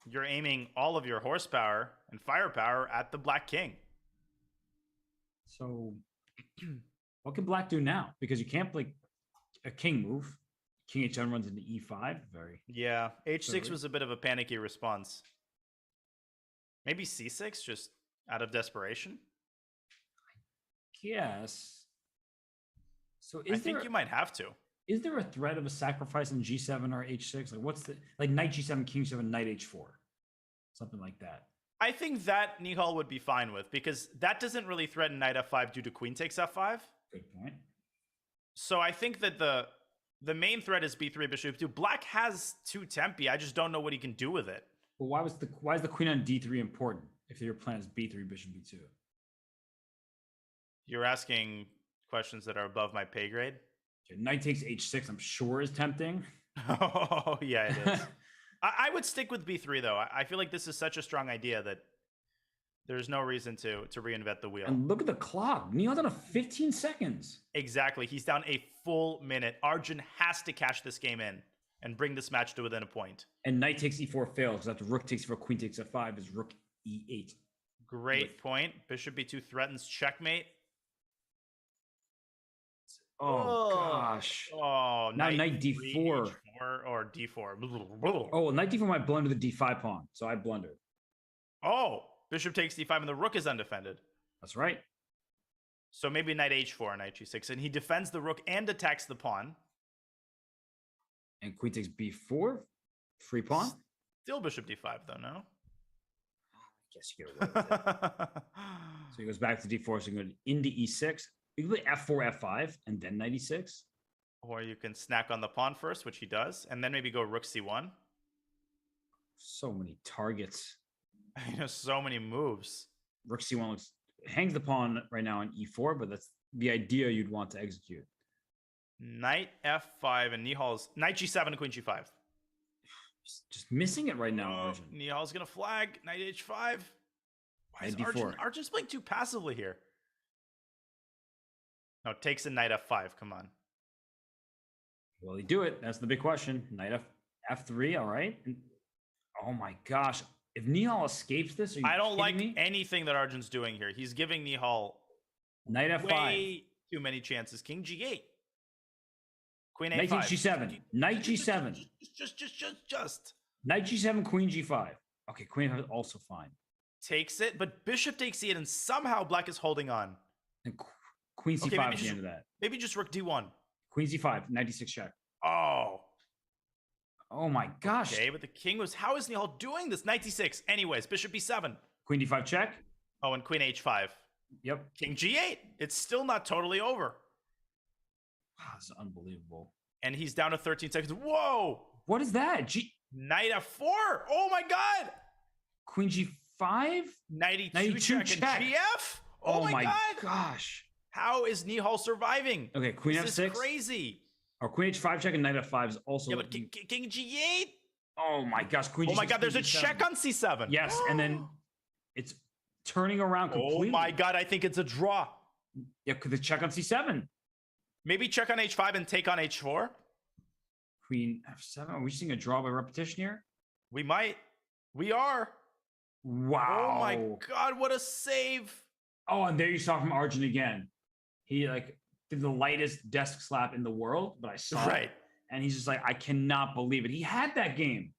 you're aiming all of your horsepower and firepower at the black king. So what can black do now? Because you can't play a king move. King h7 runs into e5. Yeah, h6 was a bit of a panicky response. Maybe c6, just out of desperation? Yes. So I think you might have to. Is there a threat of a sacrifice on g7 or h6? Like what's the knight g7, king g7, knight h4, something like that? I think that Nihal would be fine with, because that doesn't really threaten knight f5 due to queen takes f5. Good point. So I think that the main threat is b3, bishop 2. Black has 2 tempi. I just don't know what he can do with it. Well, why is the queen on d3 important if your plan is b3, bishop b2? You're asking questions that are above my pay grade. Okay, knight takes h6, I'm sure is tempting. Oh, yeah, it is. I would stick with b3, though. I feel like this is such a strong idea that there's no reason to reinvent the wheel. And look at the clock. Nihal down to 15 seconds. Exactly. He's down a full minute. Arjun has to cash this game in and bring this match to within a point. And knight takes e4 fails, because after rook takes e4, queen takes f5 is rook e8. Great point. Bishop b2 threatens checkmate. Oh, gosh. Oh, now knight d4. H4 or d4. Oh, knight d4 might blunder the d5 pawn, so I blundered. Oh, bishop takes d5 and the rook is undefended. That's right. So maybe knight h4, knight g6, and he defends the rook and attacks the pawn. And queen takes b4, free pawn. Still bishop d5, though, no? I guess you get away with it. So he goes back to d4, so he goes into e6. You can play f4, f5, and then knight e6. Or you can snack on the pawn first, which he does, and then maybe go rook c1. So many targets. You know, so many moves. Rook c1 hangs the pawn right now on e4, but that's the idea you'd want to execute. Knight f5 and Nihal's knight g7 and queen g5. Just missing it right now, Arjun. Nihal's gonna flag knight h5. Why is d4. Arjun's playing too passively here? No, takes a knight f5. Come on. Will he do it? That's the big question. Knight f3. All right. And, oh my gosh! If Nihal escapes this, are you I don't like me? anything that Arjun's doing here. He's giving Nihal knight f5. Way too many chances. King g8. Queen a5. Knight g7. Knight g7. Just. Knight G7, Queen G5. Okay, Queen is also fine. Takes it, but bishop takes c8, and somehow black is holding on. And Queen C5 Okay, at the end of that. Maybe just rook d1. Queen Z5, 96 check. Oh. Oh my gosh. Okay, but the king was... How is Nihal doing this? Knight d6. Anyways, bishop b7. Queen D5 check. Oh, and queen h5. Yep. King g8. It's still not totally over. Wow, this is unbelievable. And he's down to 13 seconds. Whoa! What is that? Knight f4. Oh my god! Queen G5? Knight Knight e2 check and gf. Oh my god! Gosh. How is Nihal surviving? Okay, Queen This F6. is crazy. Or Queen H5 check and Knight F5 is also. Yeah, but king g8. Oh my gosh, Queen. Oh my G6, god, there's a Queen G7. check on c7. Yes, and then it's turning around completely. Oh my god, I think it's a draw. Yeah, because the check on C7. Maybe check on h5 and take on h4. Queen F7. Are we seeing a draw by repetition here? We might. We are. Wow. Oh my god, what a save. Oh, and there you saw from Arjun again. He like did the lightest desk slap in the world, but I saw it. And he's just like, I cannot believe it. He had that game.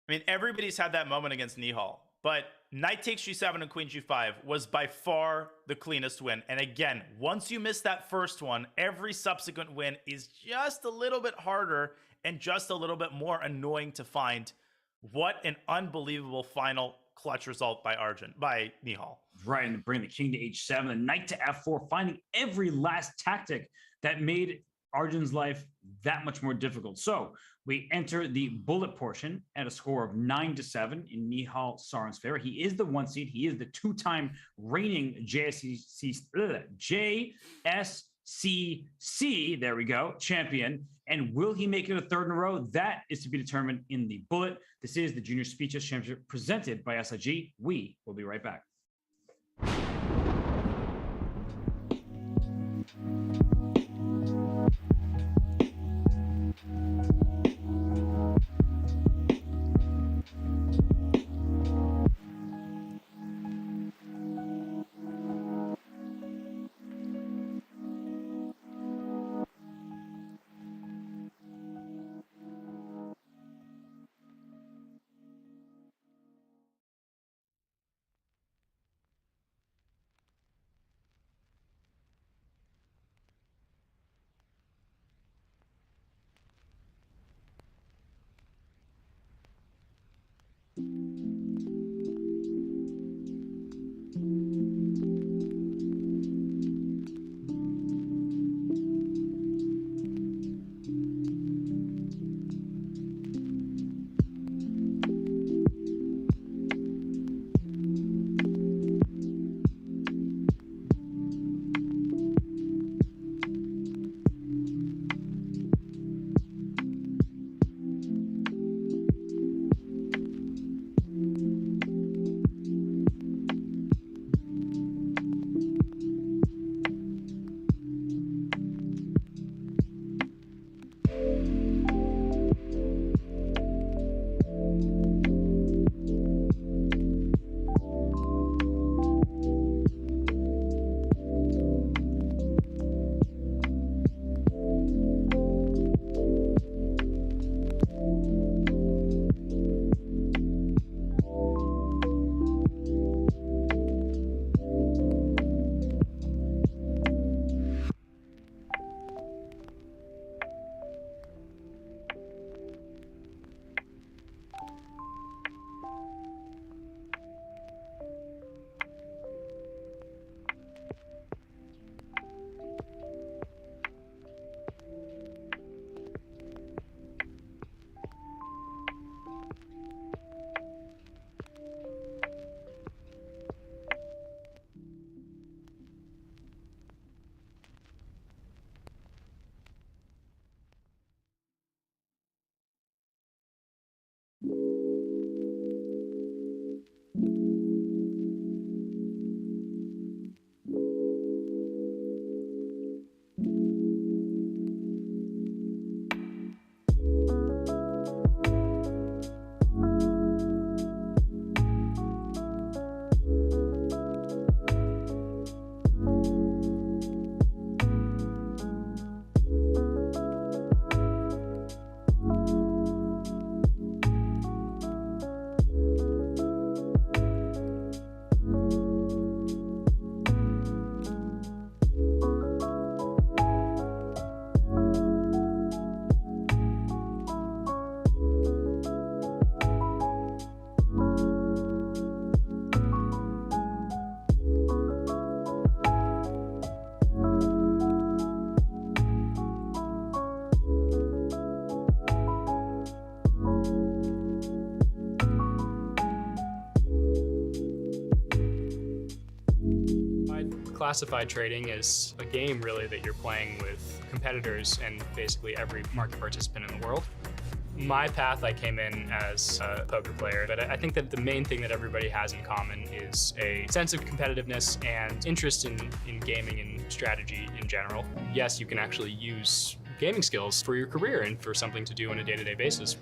I mean, everybody's had that moment against Nihal, but knight takes g7 and queen g5 was by far the cleanest win. And again, once you miss that first one, every subsequent win is just a little bit harder and just a little bit more annoying to find. What an unbelievable final clutch result by Nihal. Right, and bring the king to h7, the knight to f4, finding every last tactic that made Arjun's life that much more difficult. So we enter the bullet portion at a score of 9-7 in Nihal Sarin's favor. He is the 1 seed. He is the 2-time reigning JSCC, there we go, champion. And will he make it a third in a row? That is to be determined in the bullet. This is the Junior Speeches Championship presented by SIG. We will be right back. Classified trading is a game really that you're playing with competitors and basically every market participant in the world. My path, I came in as a poker player, but I think that the main thing that everybody has in common is a sense of competitiveness and interest in gaming and strategy in general. Yes, you can actually use gaming skills for your career and for something to do on a day-to-day basis.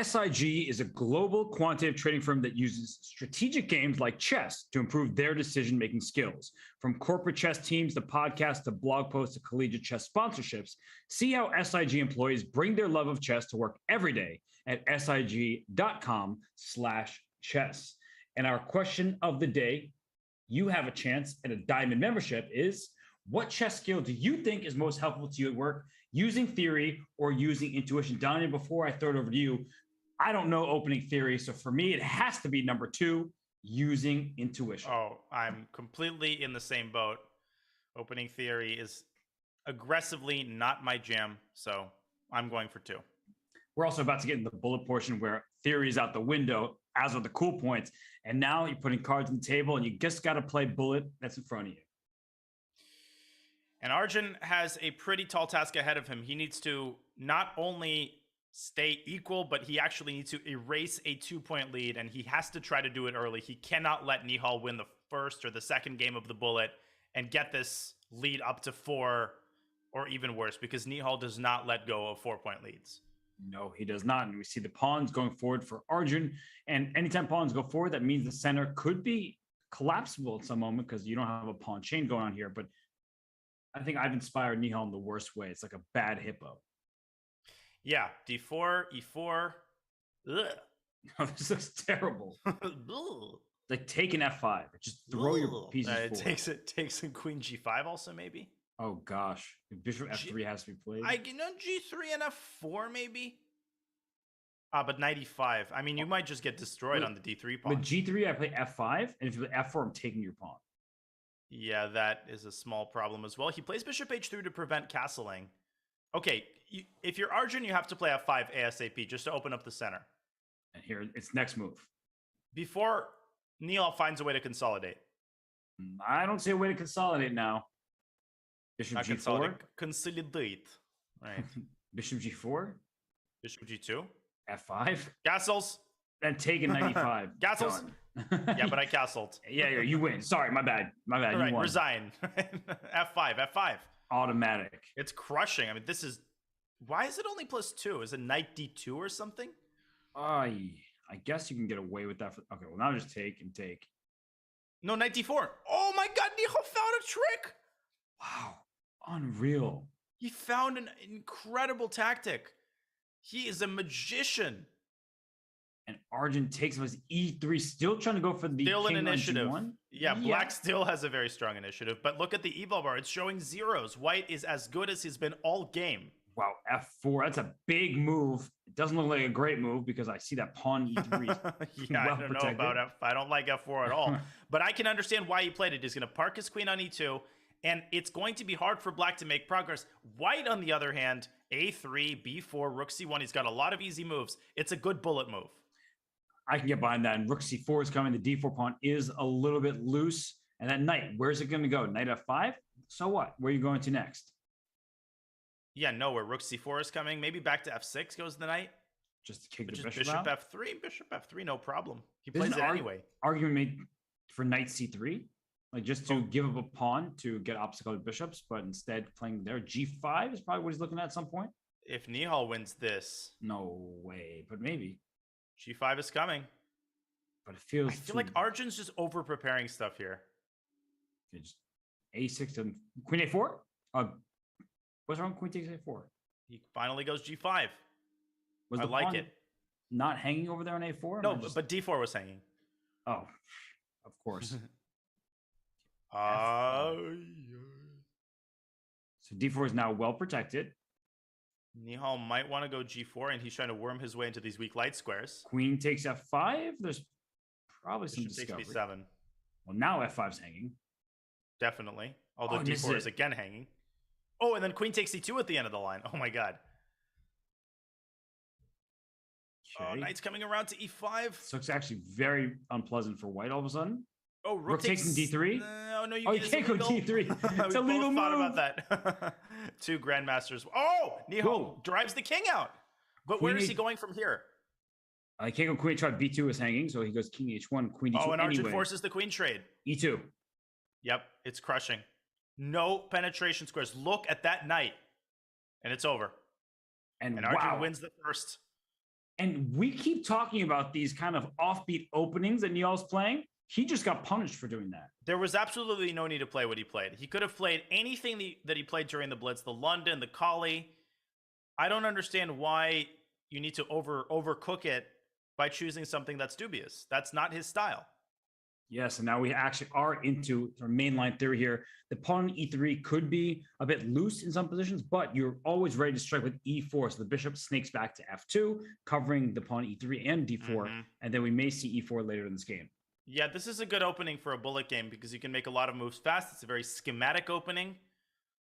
SIG is a global quantitative trading firm that uses strategic games like chess to improve their decision-making skills. From corporate chess teams to podcasts to blog posts to collegiate chess sponsorships, see how SIG employees bring their love of chess to work every day at sig.com/chess. And our question of the day, you have a chance at a diamond membership, is what chess skill do you think is most helpful to you at work, using theory or using intuition? Donnie, before I throw it over to you, I don't know opening theory. So for me, it has to be number 2, using intuition. Oh, I'm completely in the same boat. Opening theory is aggressively not my jam. So I'm going for 2. We're also about to get in the bullet portion where theory is out the window, as are the cool points. And now you're putting cards on the table and you just got to play bullet that's in front of you. And Arjun has a pretty tall task ahead of him. He needs to not only stay equal, but he actually needs to erase a 2-point lead, and he has to try to do it early. He cannot let Nihal win the first or the second game of the bullet and get this lead up to 4 or even worse, because Nihal does not let go of 4-point leads. No, he does not. And we see the pawns going forward for Arjun. And anytime pawns go forward, that means the center could be collapsible at some moment because you don't have a pawn chain going on here. But I think I've inspired Nihal in the worst way. It's like a bad hippo. Yeah, D4, E4. Ugh. This looks terrible. Like take an F5. Just throw your pieces forward. It takes a Queen G5 also, maybe. Oh gosh, Bishop F3 has to be played. G3 and F4 maybe. But knight E5. I mean, you might just get destroyed on the D3 pawn. With G3, I play F5, and if you play F4, I'm taking your pawn. Yeah, that is a small problem as well. He plays Bishop H3 to prevent castling. Okay, if you're Arjun, you have to play F5 ASAP just to open up the center. And here, it's next move. Before Nihal finds a way to consolidate. I don't see a way to consolidate now. Bishop Not G4. Consolidate. Right. Bishop G4. Bishop G2. F5. Castles. Then take a 95. Castles. Yeah, but I castled. Yeah, you win. Sorry, my bad. My bad. All right, you won. resign. F5. Automatic. It's crushing. I mean, this is... Why is it only +2? Is it knight D2 or something? I guess you can get away with that. Okay, well, now just take and take. No, knight D4. Oh my god, Nihal found a trick! Wow. Unreal. He found an incredible tactic. He is a magician. And Arjun takes him as E3, still trying to go for the still king an initiative. On G1. Yeah, black still has a very strong initiative. But look at the eval bar. It's showing zeros. White is as good as he's been all game. Wow, F4. That's a big move. It doesn't look like a great move because I see that pawn E3. Yeah, I don't know about F. I don't like F4 at all. But I can understand why he played it. He's going to park his queen on E2. And it's going to be hard for black to make progress. White, on the other hand, A3, B4, Rook C1. He's got a lot of easy moves. It's a good bullet move. I can get behind that. And Rook C4 is coming. The D4 pawn is a little bit loose. And that knight, where's it going to go? Knight F5? So what? Where are you going to next? Yeah, nowhere. Rook C4 is coming. Maybe back to F6 goes the knight. Just to kick the bishop out? F3. Bishop F3, no problem. He plays it anyway. Argument made for knight C3? Like just to give up a pawn to get obstacle to bishops, but instead playing there. G5 is probably what he's looking at some point. If Nihal wins this. No way, but maybe. G5 is coming. But it feels... I feel like Arjun's just over-preparing stuff here. Okay, just A6 and... Queen A4? What's wrong with Queen takes A4? He finally goes G5. Was I like it. Not hanging over there on A4? No, but D4 was hanging. Oh, of course. So D4 is now well protected. Nihal might want to go G4, and he's trying to worm his way into these weak light squares. Queen takes F5. There's probably some discovery. Takes B7. Well, now F5's hanging. Definitely. Although D4 is again hanging. Oh, and then Queen takes C2 at the end of the line. Oh my god. Oh, knight's coming around to e5. So it's actually very unpleasant for white all of a sudden. Oh, rook takes in d3. No, Oh, you can't go d3. It's a legal thought move. about that. Two grandmasters. Oh, Nihal Whoa. drives the king out. But Queen where is A- he going from here? I can't go queen h5. b2 is hanging, so he goes king h1, queen d2 Oh, and Arjun anyway. forces the queen trade. e2. Yep, it's crushing. No penetration squares. Look at that knight. And it's over. And Arjun wow. wins the first. And we keep talking about these kind of offbeat openings that Nihal's playing. He just got punished for doing that. There was absolutely no need to play what he played. He could have played anything that he played during the Blitz, the London, the Collie. I don't understand why you need to overcook it by choosing something that's dubious. That's not his style. Yes, and now we actually are into our mainline theory here. The pawn on e3 could be a bit loose in some positions, but you're always ready to strike with e4. So the bishop snakes back to f2, covering the pawn e3 and d4, and then we may see e4 later in this game. Yeah, this is a good opening for a bullet game because you can make a lot of moves fast. It's a very schematic opening,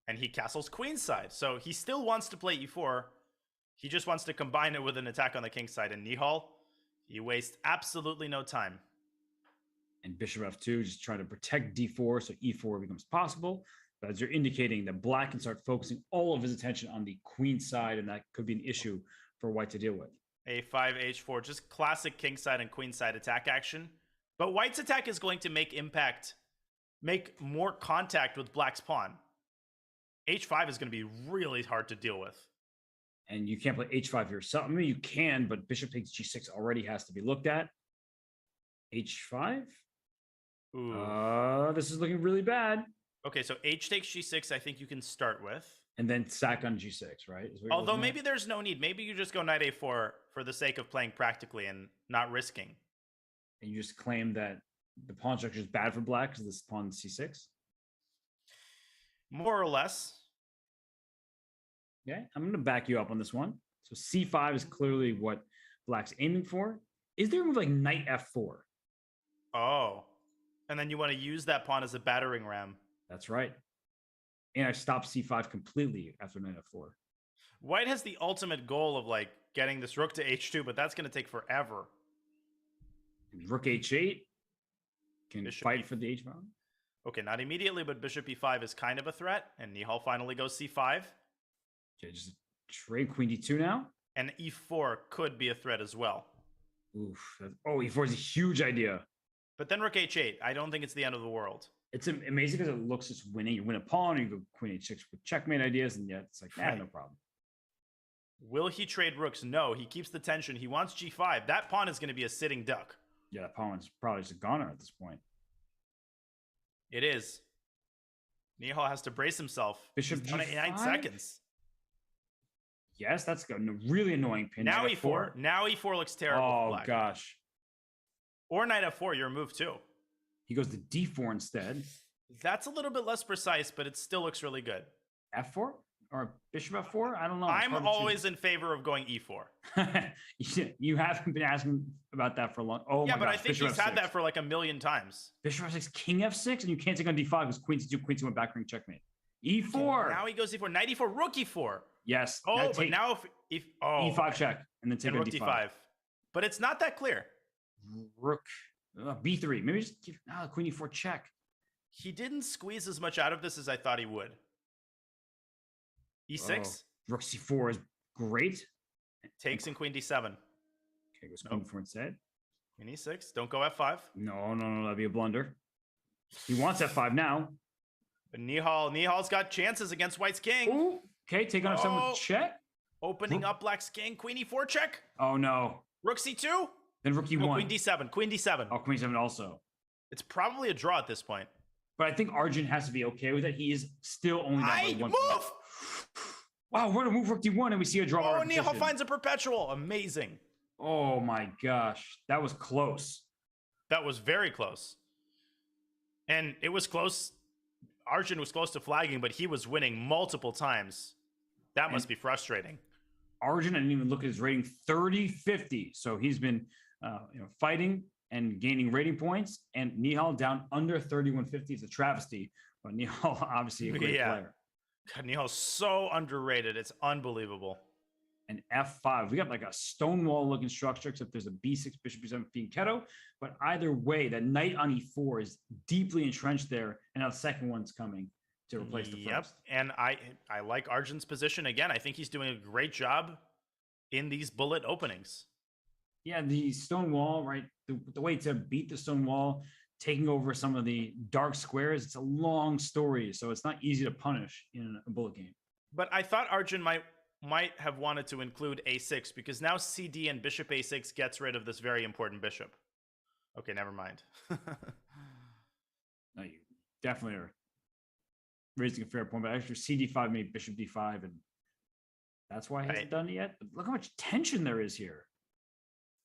and he castles queenside. So he still wants to play e4. He just wants to combine it with an attack on the king side. And Nihal, he wastes absolutely no time. And bishop f2, just trying to protect d4 so e4 becomes possible. But as you're indicating, that black can start focusing all of his attention on the queen side, and that could be an issue for white to deal with. a5, h4, just classic king side and queen side attack action. But white's attack is going to make more contact with black's pawn. h5 is going to be really hard to deal with. And you can't play h5 yourself. I mean, you can, but bishop takes g6 already has to be looked at. h5. Ooh. This is looking really bad. Okay, so h takes g6, I think you can start with. And then sack on g6, right? Although maybe there's no need. Maybe you just go knight a4 for the sake of playing practically and not risking. And you just claim that the pawn structure is bad for black because this pawn c6. More or less. Okay, I'm going to back you up on this one. So c5 is clearly what black's aiming for. Is there a move like knight f4? Oh. And then you want to use that pawn as a battering ram. That's right. And I stop c5 completely after knight f4. White has the ultimate goal of like getting this rook to h2, but that's going to take forever. Rook h8 can Bishop fight for the h pawn. Okay, not immediately, but bishop e5 is kind of a threat, and Nihal finally goes c5. Okay, just trade queen d2 now. And e4 could be a threat as well. Oof. Oh, e4 is a huge idea. But then rook h8, I don't think it's the end of the world. It's amazing because it looks just winning. You win a pawn, or you go queen h6 with checkmate ideas, and yet it's like, Right. no problem. Will he trade rooks? No, he keeps the tension. He wants g5. That pawn is going to be a sitting duck. Yeah, that pawn's probably just a goner at this point. It is. Nihal has to brace himself. Bishop He's down at 9 g5? seconds. Yes, that's a really annoying pin. Now Knight e4. Now e4 looks terrible for Oh, black. gosh. Or knight f4, your move too. He goes to d4 instead. That's a little bit less precise, but it still looks really good. f4? Or bishop f4? I don't know. I'm always in favor of going e4. You haven't been asking about that for long. Oh, Yeah, my but gosh. I think Bishop he's f6. had that for like a million times. Bishop f6, king f6, and you can't take on d5 because queen c2, queen c1, back ring checkmate. e4. Now he goes e4, knight e4, rook e4. Yes. Oh, but take now if oh, e5 check, and then take and on rook d5. d5. But it's not that clear. Rook b3. Maybe just give queen e4 check. He didn't squeeze as much out of this as I thought he would. e6 Oh, rook c4 is great. takes in queen d7. Okay, goes queen e4 instead. Queen e6. Don't go f5. No, that'd be a blunder. He wants f5 now. But Nihal's got chances against White's king. Ooh, okay, take on f7 with check. Opening up Black's king. Queen e4 check. Oh no. Rook c2. Then rook e1. No, queen d7. Queen d7. Oh, queen e7 also. It's probably a draw at this point. But I think Arjun has to be okay with it. He is still only down by 1 point. Move! Wow, we're gonna move rook d1 and we see a draw. Oh, Nihal finds a perpetual. Amazing. Oh my gosh, that was close. That was very close. And it was close. Arjun was close to flagging, but he was winning multiple times. That must be frustrating. Arjun, I didn't even look at his rating, 30-50. So he's been fighting and gaining rating points. And Nihal down under 3150 is a travesty. But Nihal, obviously a great player. God, Nihal's so underrated. It's unbelievable. and f5. We got like a stonewall looking structure, except there's a b6, bishop b7, fianchetto. But either way, that knight on e4 is deeply entrenched there, and now the second one's coming to replace the first. And I like Arjun's position again. I think he's doing a great job in these bullet openings. Yeah, the stone wall, right? The way to beat the stone wall, taking over some of the dark squares, it's a long story, so it's not easy to punish in a bullet game. But I thought Arjun might have wanted to include a6, because now CD and bishop a6 gets rid of this very important bishop. Okay, never mind. No, you definitely are raising a fair point, but actually CD5 made bishop d5, and that's why he hasn't done it yet. But look how much tension there is here.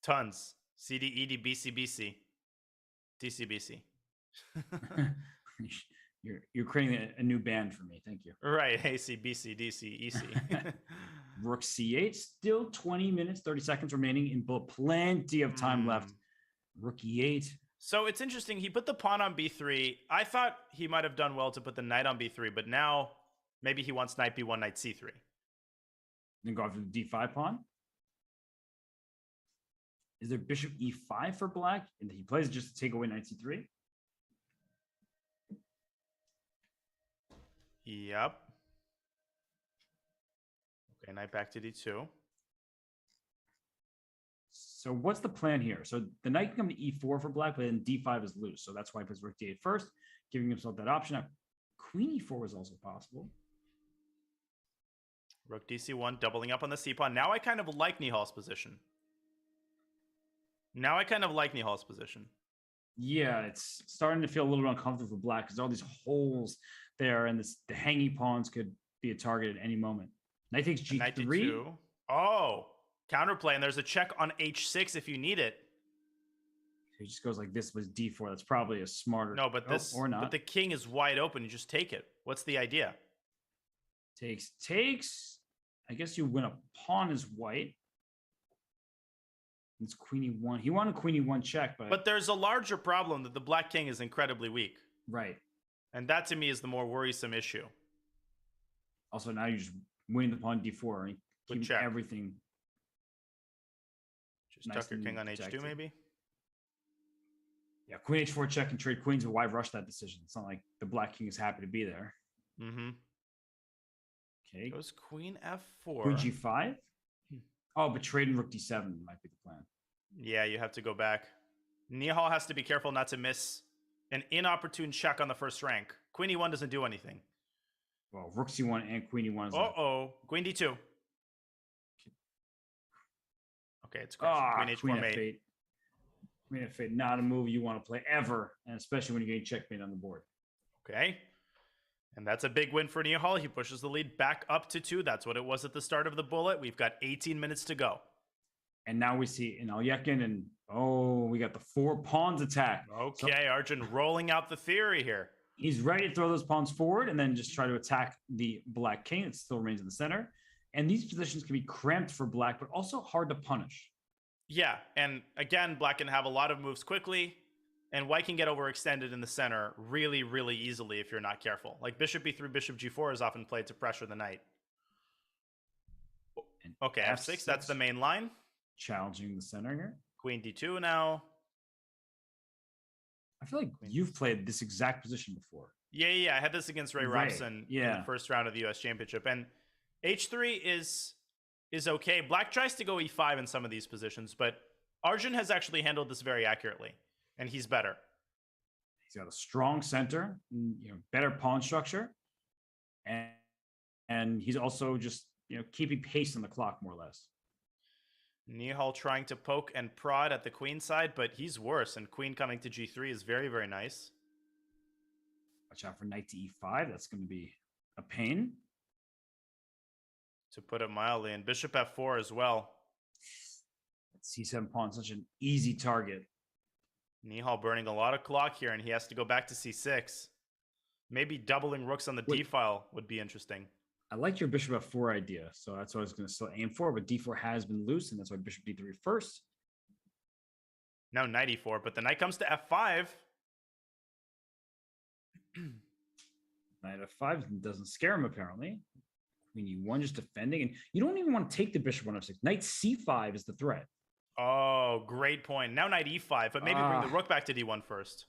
Tons. CD, ED, BC, BC. DC, BC. You're creating a new band for me. Thank you. Right. AC, BC, DC, EC. Rook c8. Still 20 minutes, 30 seconds remaining in bullet. Plenty of time left. Rook e8. So it's interesting. He put the pawn on b3. I thought he might have done well to put the knight on b3, but now maybe he wants knight b1, knight c3. Then go after the d5 pawn. Is there bishop e5 for black? And he plays it just to take away knight c3. Yep. Okay, knight back to d2. So what's the plan here? So the knight can come to e4 for black, but then d5 is loose. So that's why he plays rook d8 first, giving himself that option. Now, queen e4 is also possible. Rook dc1, doubling up on the c-pawn. Now I kind of like Nihal's position. Yeah, it's starting to feel a little bit uncomfortable for black because all these holes there, and the hanging pawns could be a target at any moment. Knight takes g3. Knight d2. Oh, counterplay, and there's a check on h6 if you need it. He just goes like this with d4. That's probably a smarter. No, but this or not. But the king is wide open. You just take it. What's the idea? Takes. I guess you win a pawn as white. It's queen e1. He wanted queen e1 check, but there's a larger problem that the black king is incredibly weak. Right. And that to me is the more worrisome issue. Also, now you're just winning the pawn d4 and keep everything. Just tuck your king on h2 maybe. Yeah, queen h4 check and trade queens. But why rush that decision? It's not like the black king is happy to be there. Mm-hmm. Okay. Goes queen f4. Queen g5. Oh, but trading rook d7 might be the plan. Yeah, you have to go back. Nihal has to be careful not to miss an inopportune check on the first rank. Queen e1 doesn't do anything. Well, rook c1 and queen e1 is Queen d2. Okay, it's queen h4 mate. Queen f8, not a move you want to play ever, and especially when you're getting checkmate on the board. Okay. And that's a big win for Nihal. He pushes the lead back up to 2. That's what it was at the start of the bullet. We've got 18 minutes to go. And now we see in Alyekin, and we got the 4 pawns attack. Okay, Arjun rolling out the theory here. He's ready to throw those pawns forward and then just try to attack the black king. It still remains in the center. And these positions can be cramped for black, but also hard to punish. Yeah, and again, black can have a lot of moves quickly. And white can get overextended in the center really, really easily if you're not careful. Like bishop b3, bishop g4 is often played to pressure the knight. Okay, f6, that's the main line. Challenging the center here. Queen d2 now. I feel like you've played this exact position before. Yeah. I had this against Ray Robson in the first round of the US Championship. And h3 is okay. Black tries to go e5 in some of these positions, but Arjun has actually handled this very accurately. And he's better. He's got a strong center, better pawn structure. And he's also just, keeping pace on the clock, more or less. Nihal trying to poke and prod at the queen side, but he's worse. And queen coming to g3 is very, very nice. Watch out for knight to e5. That's going to be a pain. To put it mildly. And bishop f4 as well. C7 pawn, such an easy target. Nihal burning a lot of clock here, and he has to go back to c6. Maybe doubling rooks on the d file would be interesting. I like your bishop f4 idea, so that's what I was going to still aim for, but d4 has been loose, and that's why bishop d3 first. Now knight e4, but the knight comes to f5. Knight f5 doesn't scare him, apparently. Queen E1 just defending, and you don't even want to take the bishop on F6. Knight C5 is the threat. Oh, great point. Now knight E5, but maybe bring the rook back to D1 first.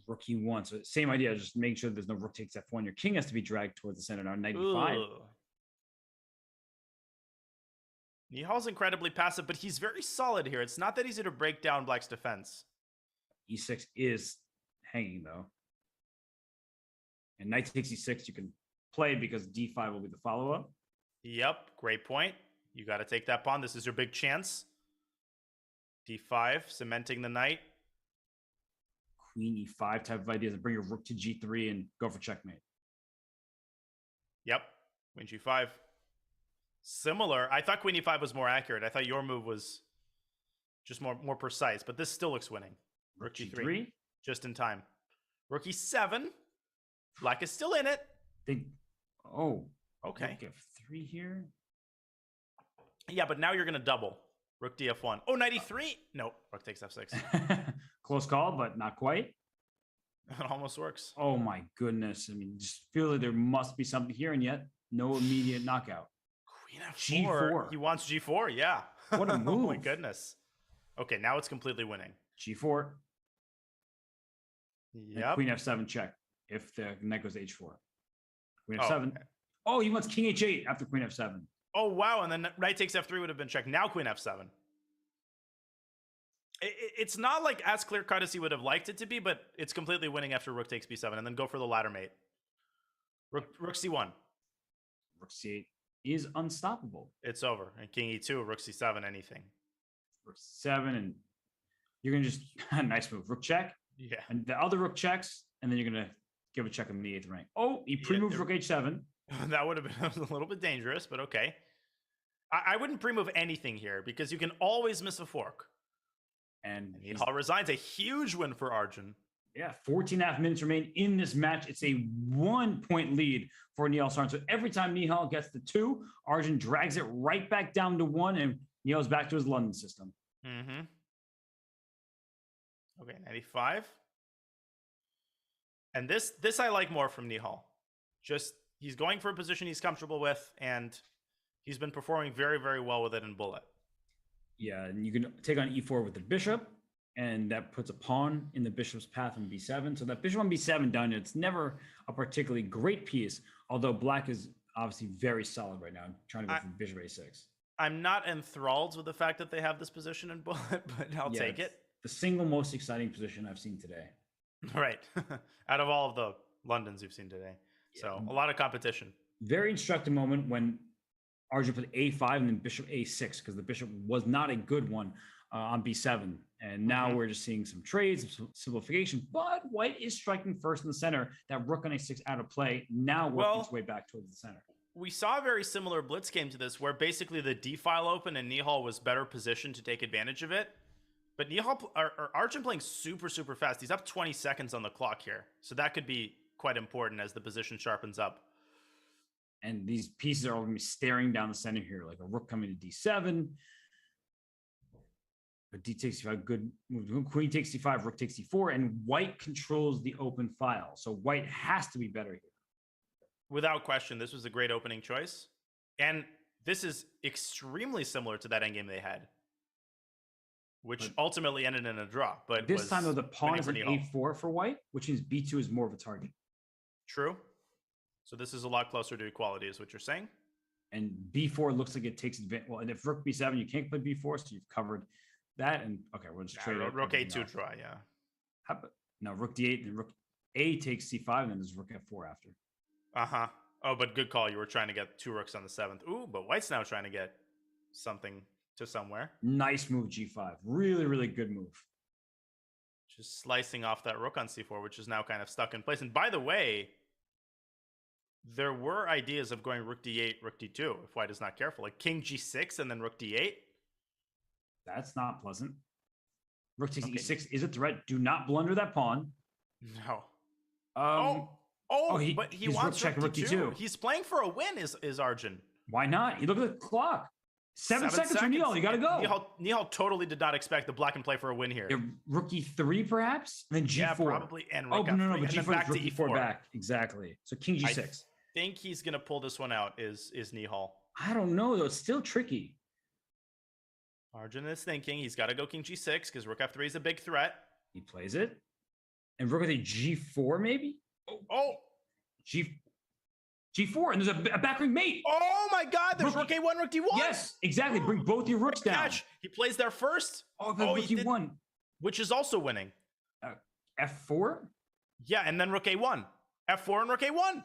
Rook E1. So same idea, just make sure there's no rook takes F1. Your king has to be dragged towards the center now. Knight E5. Nihal's incredibly passive, but he's very solid here. It's not that easy to break down Black's defense. E6 is hanging though. And knight takes E6 you can play because D5 will be the follow-up. Yep, great point. You got to take that pawn. This is your big chance. D5, cementing the knight. Queen E5 type of ideas and bring your rook to G3 and go for checkmate. Yep, Queen G5. Similar. I thought Queen E5 was more accurate. I thought your move was just more precise, but this still looks winning. Rook G3, just in time. Rook E7. Black is still in it. Okay. Rook F3 here. Yeah, but now you're going to double. Rook DF1. Oh, knight E3? No, rook takes F6. Close call, but not quite. It almost works. Oh my goodness. I mean, just feel like there must be something here, and yet no immediate knockout. Queen F4. G4. He wants G4, yeah. What a move. Oh my goodness. Okay, now it's completely winning. G4. Yep. Queen F7 check if the knight goes H4. Queen F7. Okay. Oh, he wants King H8 after Queen F7. Oh, wow. And then knight takes F3 would have been checked. Now Queen F7. It's not like as clear cut as he would have liked it to be, but it's completely winning after rook takes B7 and then go for the ladder mate. Rook C1. Rook C8 is unstoppable. It's over. And King E2, Rook C7, anything. Rook C7, and you're going to just, nice move. Rook check. Yeah. And the other rook checks, and then you're going to give a check on the 8th rank. Oh, he pre-moved Rook H7. That would have been a little bit dangerous, but okay. I wouldn't pre-move anything here because you can always miss a fork. And Nihal resigns. A huge win for Arjun. Yeah, 14.5 minutes remain in this match. It's a 1-point lead for Nihal Sarin. So every time Nihal gets the 2, Arjun drags it right back down to 1, and Nihal's back to his London system. Mm-hmm. Okay, 95. And this I like more from Nihal. Just, he's going for a position he's comfortable with, and he's been performing very, very well with it in bullet. Yeah, and you can take on E4 with the bishop, and that puts a pawn in the bishop's path on B7. So that bishop on B7 done, it's never a particularly great piece, although Black is obviously very solid right now, trying to go for bishop A6. I'm not enthralled with the fact that they have this position in bullet, but I'll take it. The single most exciting position I've seen today. Right. Out of all of the Londons you've seen today. Yeah. So a lot of competition. Very instructive moment when Arjun put A5 and then bishop A6, because the bishop was not a good one on B7. And now we're just seeing some trades, some simplification, but white is striking first in the center. That rook on A6 out of play, now working its way back towards the center. We saw a very similar blitz game to this, where basically the D file opened and Nihal was better positioned to take advantage of it. But Arjun playing super, super fast. He's up 20 seconds on the clock here. So that could be quite important as the position sharpens up. And these pieces are all going to be staring down the center here, like a rook coming to D7. But D takes C5, good move. Queen takes C5, rook takes C4, and white controls the open file. So white has to be better here. Without question, this was a great opening choice. And this is extremely similar to that endgame they had, which ultimately ended in a draw. But this time, though, the pawn is an A4 for white, which means B2 is more of a target. True. So this is a lot closer to equality, is what you're saying. And B4 looks like it takes advantage. Well, and if rook B7, you can't play B4, so you've covered that. And okay, we'll just trade it. Rook A2 draw, yeah. Now rook D8, then rook A takes C5, and then there's rook F4 after. Uh-huh. Oh, but good call. You were trying to get 2 rooks on the 7th. Ooh, but white's now trying to get something to somewhere. Nice move, G5. Really, really good move. Just slicing off that rook on C4, which is now kind of stuck in place. And by the way, there were ideas of going rook D8, rook D2, if white is not careful. Like king G6 and then rook D8. That's not pleasant. Rook takes E6 is a threat. Do not blunder that pawn. No. But he wants rook D2. He's playing for a win, is Arjun. Why not? You look at the clock. 7 seconds for Nihal. You got to go. Nihal totally did not expect the black and play for a win here. Rook E3, perhaps? And then G4. Yeah, probably. And rook no. But and G4 back is to rook E4 back. Exactly. So king G6. think he's gonna pull this one out. Is Nihal? I don't know though. It's still tricky. Arjun is thinking he's got to go king g6 because rook f3 is a big threat. He plays it, and rook with a g4 maybe. Oh, G4, and there's a backring mate. Oh my God! There's rook a1, rook d1. Yes, exactly. Bring both your rooks down. Catch. He plays there first. Oh, rook e1, which is also winning. F4. Yeah, and then rook a1, f4, and rook a1.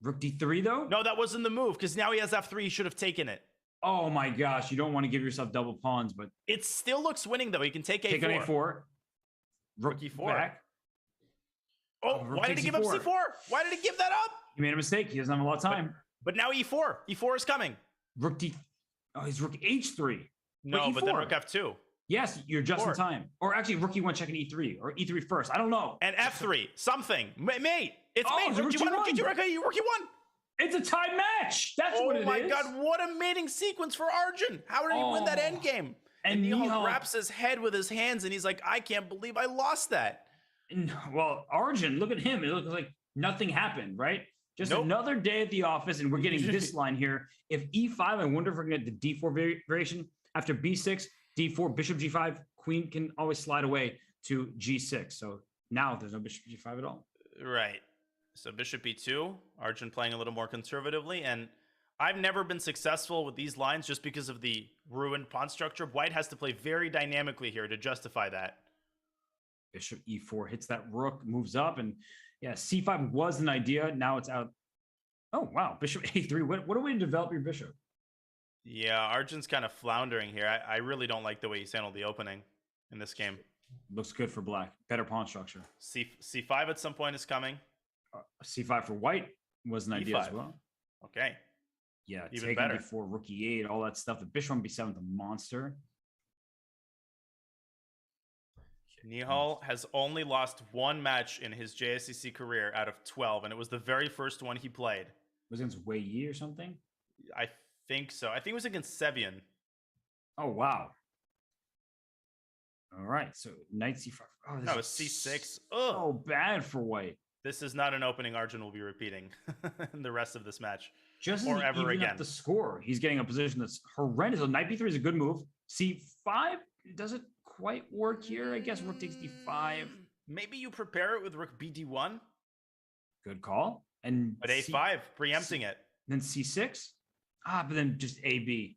Rook d3 though. No, that wasn't the move because now he has f3. He should have taken it. Oh my gosh, you don't want to give yourself double pawns, but it still looks winning though. He can take a4. Take on a4. Rook e4. Back. Oh, why did he give up c4? Why did he give that up? He made a mistake. He doesn't have a lot of time. But now e4. E4 is coming. Rook d. Oh, he's rook h3. No, but then rook f2. Yes, you're just in time. Or actually, rook e1 checking e3 or e3 first. I don't know. And f3, something. Mate, it's mate. Rook g1, rook e2, rook e1. It's a tie match. That's what it is. Oh my God, what a mating sequence for Arjun. How did he win that endgame? And Nihal wraps his head with his hands and he's like, I can't believe I lost that. Well, Arjun, look at him. It looks like nothing happened, right? Just another day at the office, and we're getting this line here. If e5, I wonder if we're going to get the d4 variation. After b6, d4, bishop g5, queen can always slide away to g6. So now there's no bishop g5 at all. Right. So bishop e2, Arjun playing a little more conservatively. And I've never been successful with these lines just because of the ruined pawn structure. White has to play very dynamically here to justify that. Bishop e4 hits that rook, moves up, and yeah, c5 was an idea. Now it's out. Oh, wow. Bishop a3. What a way to develop your bishop. Yeah, Arjun's kind of floundering here. I really don't like the way he's handled the opening in this game. Looks good for black. Better pawn structure. C5 at some point is coming. C5 for white was an idea as well. Okay. Yeah, even taking better. before rook e8, all that stuff. The bishop on b7 is a monster. Nihal has only lost one match in his JSCC career out of 12, and it was the very first one he played. Was it against Wei Yi or something? I think so. I think it was against Sevian. Oh, wow. All right, so knight c5. Oh, that was c6. Oh, bad for white. This is not an opening Arjun will be repeating in the rest of this match. Just or ever again. Up the score, he's getting a position that's horrendous. So knight b3 is a good move. c5 doesn't quite work here. I guess rook takes d5. Maybe you prepare it with rook bd1. Good call. And but a5, preempting it. Then c6. But then just ab.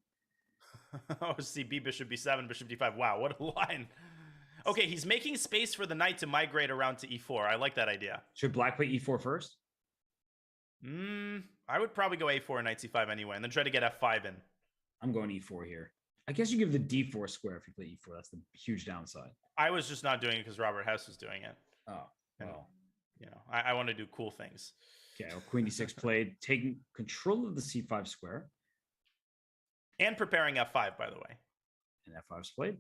Oh, cb, bishop b7, bishop d5. Wow, what a line. Okay, he's making space for the knight to migrate around to e4. I like that idea. Should black play e4 first? I would probably go a4 and knight c5 anyway, and then try to get f5 in. I'm going e4 here. I guess you give the d4 square if you play e4. That's the huge downside. I was just not doing it because Robert House was doing it. Oh, and, well. You know, I want to do cool things. Okay, well, queen d6 played, taking control of the c5 square. And preparing f5, by the way. And f5's played.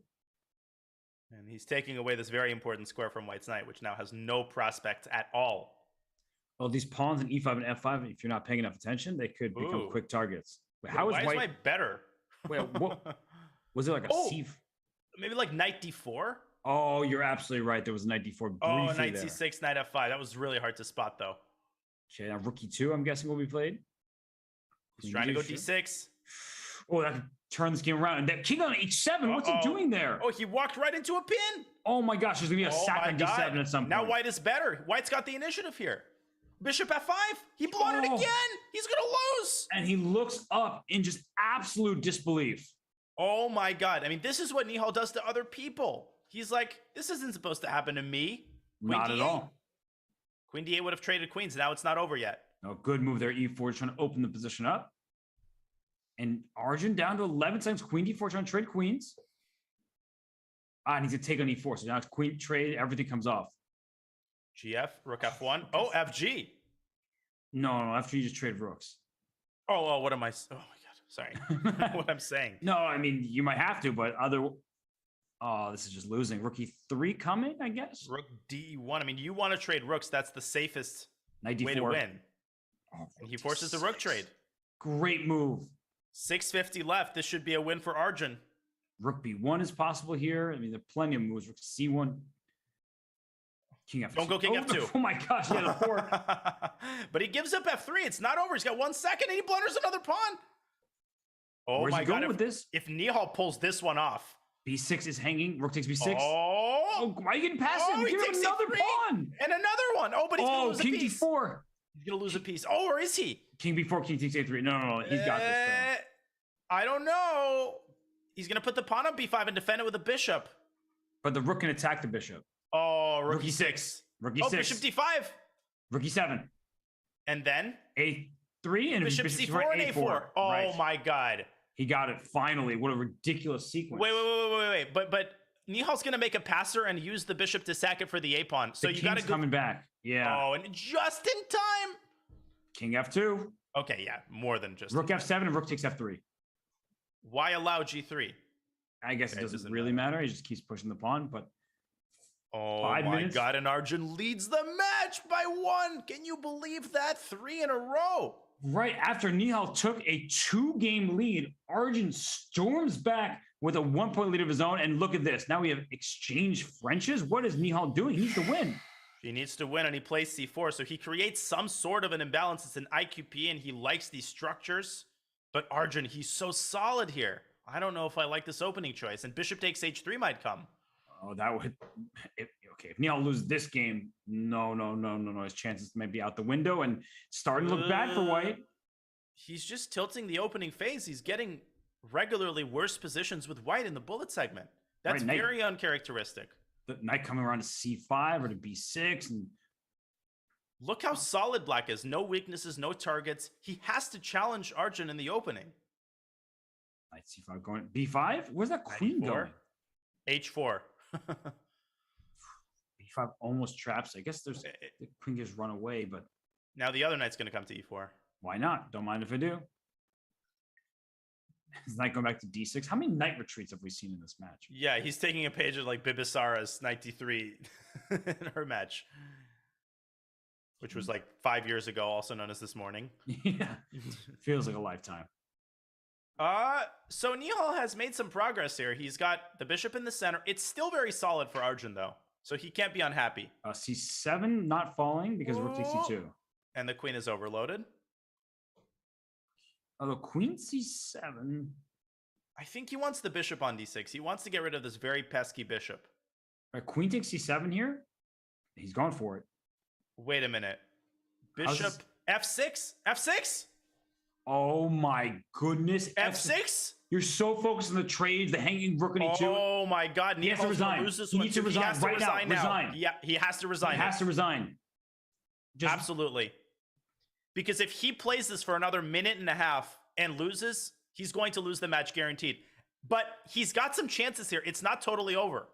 And he's taking away this very important square from White's knight, which now has no prospect at all. Well, these pawns in e5 and f5, if you're not paying enough attention, they could become quick targets. Wait, why is White better? Wait, what? Was it like a c? Maybe like knight d4? Oh, you're absolutely right. There was knight d4 briefly Oh, knight there. c6, knight f5. That was really hard to spot, though. Okay, now rook e2, I'm guessing, will be played. He's trying to go d6. Oh, that could turn this game around. And that king on h7, what's he doing there? Oh, he walked right into a pin. Oh my gosh, there's going to be a sack on d7 at some point. Now White is better. White's got the initiative here. Bishop f5. He blotted again. He's going to lose. And he looks up in just absolute disbelief. Oh my God. I mean, this is what Nihal does to other people. He's like, this isn't supposed to happen to me. Not at all. Queen d8 would have traded queens. Now it's not over yet. No, good move there. e4 trying to open the position up. And Arjun down to 11 seconds. Queen d4 trying to trade queens. And he's going to take on e4. So now it's queen trade. Everything comes off. GF, rook f1. Oh, FG. No, FG just trade rooks. Oh, what am I? Oh my God. Sorry. What I'm saying. No, I mean, you might have to, but oh, this is just losing. Rook e3 coming, I guess. Rook d1. I mean, you want to trade rooks. That's the safest way to win. Oh, and he forces the rook trade. Great move. 650 left. This should be a win for Arjun. Rook b1 is possible here. I mean, there are plenty of moves. Rook c1. King F2. Don't go king F2. Oh my gosh, he had a 4. But he gives up F3. It's not over. He's got 1 second and he blunders another pawn. Oh Where's my he god. going with this? If Nihal pulls this one off. B6 is hanging. Rook takes B6. Oh, why are you getting past him? he Give him takes another C3 pawn. and another one. Oh, but he's gonna lose King a piece. D4. He's gonna lose a piece. Oh, or is he? King B4, King takes A3. No. He's got this though. I don't know. He's gonna put the pawn on B5 and defend it with a bishop. But the rook can attack the bishop. Oh, rook Rook E6. Rook Oh, E6. bishop D5. Rook E7. And then A3 and bishop C4 and A4. Oh Right. my god. He got it finally. What a ridiculous sequence. Wait. But Nihal's gonna make a passer and use the bishop to sack it for the A pawn. So The you king's gotta go. coming back. Yeah. Oh, and just in time. King F2. Okay, yeah, more than just. Rook F7 and rook takes F3. Why allow G3? I guess Okay, it doesn't really matter. He just keeps pushing the pawn, but Oh 5 my minutes. god, and Arjun leads the match by 1. Can you believe that? 3 in a row. right after Nihal took a 2-game lead, Arjun storms back with a 1-point lead of his own. And look at this. Now we have exchanged Frenches. What is Nihal doing? He needs to win. He needs to win, and he plays C4, so he creates some sort of an imbalance. It's an IQP, and he likes these structures. But Arjun, he's so solid here. I don't know if I like this opening choice, and bishop takes H3 might come. Oh, that would... Okay, if Nihal loses this game, no. His chances might be out the window and starting to look bad for White. He's just tilting the opening phase. He's getting regularly worse positions with White in the bullet segment. That's Right, very uncharacteristic. The knight coming around to C5 or to B6. And Look how solid Black is. No weaknesses, no targets. He has to challenge Arjun in the opening. knight C5 going... B5? Where's that queen going? H4. B5 almost traps. I guess there's... The queen just run away, but... Now the other knight's going to come to E4. Why not? Don't mind if I do. His knight going back to D6. How many knight retreats have we seen in this match? Yeah, he's taking a page of like Bibisara's knight D3 in her match, which was like 5 years ago, also known as This Morning. Yeah, feels like a lifetime. So Nihal has made some progress here. He's got the bishop in the center. It's still very solid for Arjun though, so he can't be unhappy. C7 not falling because rook takes C2. And the queen is overloaded. Although queen C7. I think he wants the bishop on D6. He wants to get rid of this very pesky bishop. Queen takes C7 here. He's going for it. Wait a minute. Bishop F6? F6? Oh my goodness. F6? You're so focused on the trades, the hanging rook on E2. Oh my god. He has to resign. He needs to resign right now. Resign. Yeah, he has to resign. He has to resign. Absolutely. Because if he plays this for another minute and a half and loses, he's going to lose the match guaranteed. But he's got some chances here. It's not totally over.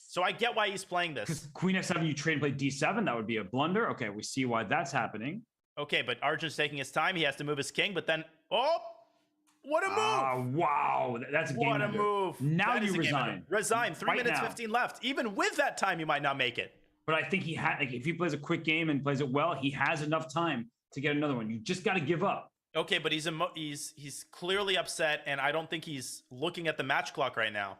So I get why he's playing this. Because Queen F7, you trade and play D7, that would be a blunder. Okay, we see why that's happening. Okay, but Arjun's taking his time. He has to move his king, but then, oh, what a move. Wow, that's a game What a ender. move. Now That you is a game resign. ender. Resign. 3 minutes, 15 left. Even with that time, you might not make it. But I think he had, like, if he plays a quick game and plays it well, he has enough time to get another one. You just got to give up. Okay, but he's clearly upset, and I don't think he's looking at the match clock right now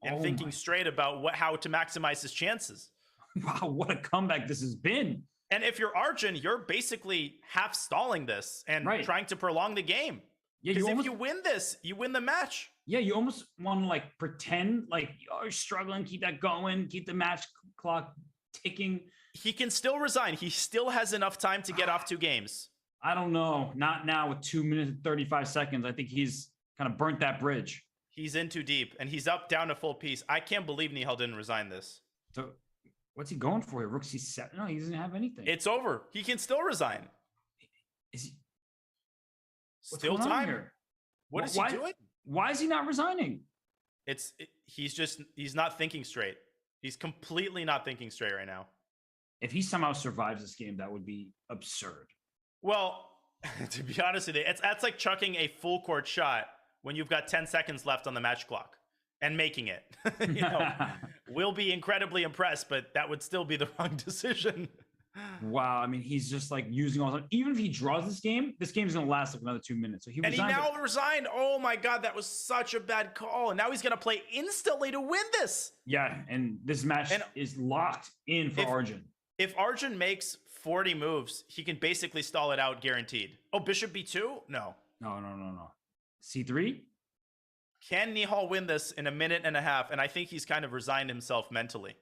and thinking straight about how to maximize his chances. Wow, what a comeback this has been. And if you're Arjun, you're basically half stalling this and trying to prolong the game. Yeah, because if you win this, you win the match. Yeah, you almost want to like pretend like you're struggling, keep that going, keep the match clock ticking. He can still resign. He still has enough time to get off 2 games. I don't know. Not now with 2 minutes and 35 seconds. I think he's kind of burnt that bridge. He's in too deep, and he's up down to full piece. I can't believe Nihal didn't resign this. So what's he going for here? Rook C7? No, he doesn't have anything. It's over. He can still resign. Is he? Still time. Here? What is he doing? Why is he not resigning? He's not thinking straight. He's completely not thinking straight right now. If he somehow survives this game, that would be absurd. Well, to be honest with you, that's like chucking a full court shot when you've got 10 seconds left on the match clock and making it. We'll be incredibly impressed, but that would still be the wrong decision. Wow, I mean, he's just like using all. Even if he draws this game's gonna last like another 2 minutes. So he resigned. Oh my god, that was such a bad call. And now he's gonna play instantly to win this. Yeah, and this match is locked in for Arjun. If Arjun makes 40 moves, he can basically stall it out guaranteed. Oh, bishop b2? No. No. C3? Can Nihal win this in a minute and a half? And I think he's kind of resigned himself mentally.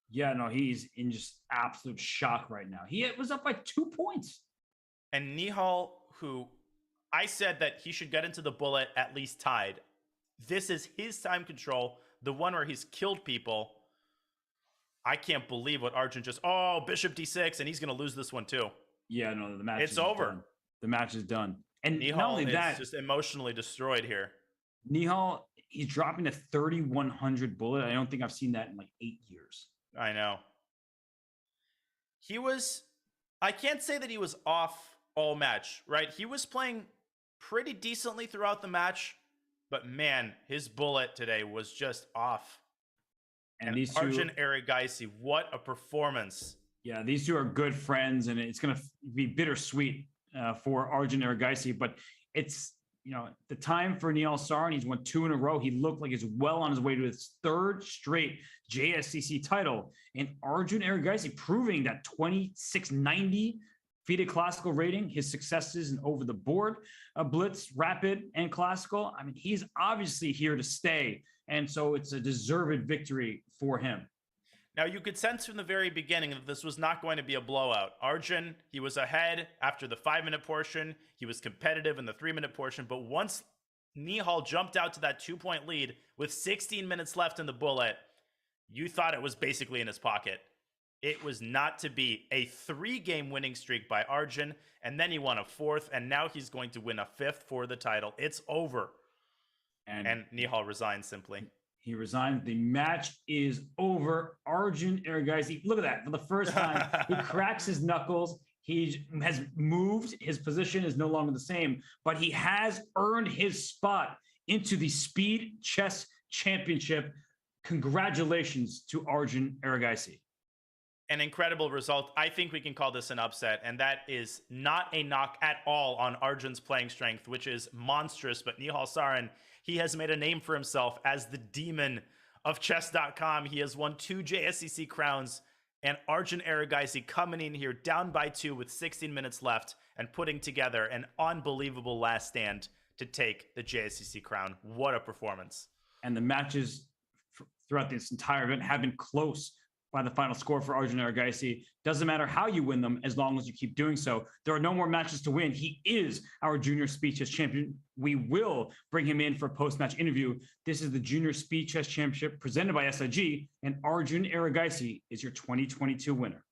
Yeah, no, he's in just absolute shock right now. He was up by 2 points. And Nihal, who I said that he should get into the bullet at least tied. This is his time control, the one where he's killed people. I can't believe what Arjun just... Oh, bishop d6, and he's going to lose this one too. Yeah, no, the match it's over. Done. The match is done. And Nihal not only that, is just emotionally destroyed here. Nihal, he's dropping a 3,100 bullet. I don't think I've seen that in like 8 years. I know. He was... I can't say that he was off all match, right? He was playing pretty decently throughout the match, but man, his bullet today was just off. And these two, Arjun Erigaisi, what a performance. Yeah, these two are good friends, and it's going to be bittersweet for Arjun Erigaisi, but it's, you know, the time for Nihal Sarin. He's won 2 in a row. He looked like he's well on his way to his 3rd straight JSCC title. And Arjun Erigaisi proving that 2690 FIDE classical rating, his successes in over the board, blitz, rapid, and classical. I mean, he's obviously here to stay. And so it's a deserved victory for him. Now, you could sense from the very beginning that this was not going to be a blowout. Arjun, he was ahead after the 5-minute portion. He was competitive in the 3-minute portion. But once Nihal jumped out to that 2-point lead with 16 minutes left in the bullet, you thought it was basically in his pocket. It was not to be. A 3-game winning streak by Arjun, and then he won a 4th, and now he's going to win a 5th for the title. It's over. And Nihal resigned simply. He resigned. The match is over. Arjun Erigaisi, look at that. For the first time, he cracks his knuckles. He has moved. His position is no longer the same, but he has earned his spot into the Speed Chess Championship. Congratulations to Arjun Erigaisi. An incredible result. I think we can call this an upset, and that is not a knock at all on Arjun's playing strength, which is monstrous. But Nihal Sarin, he has made a name for himself as the demon of chess.com. He has won 2 JSCC crowns, and Arjun Erigaisi coming in here down by 2 with 16 minutes left and putting together an unbelievable last stand to take the JSCC crown. What a performance. And the matches throughout this entire event have been close by the final score for Arjun Erigaisi. Doesn't matter how you win them as long as you keep doing so. There are no more matches to win. He is our junior speed chess champion. We will bring him in for a post-match interview. This is the Junior Speed Chess Championship presented by SIG, and Arjun Erigaisi is your 2022 winner.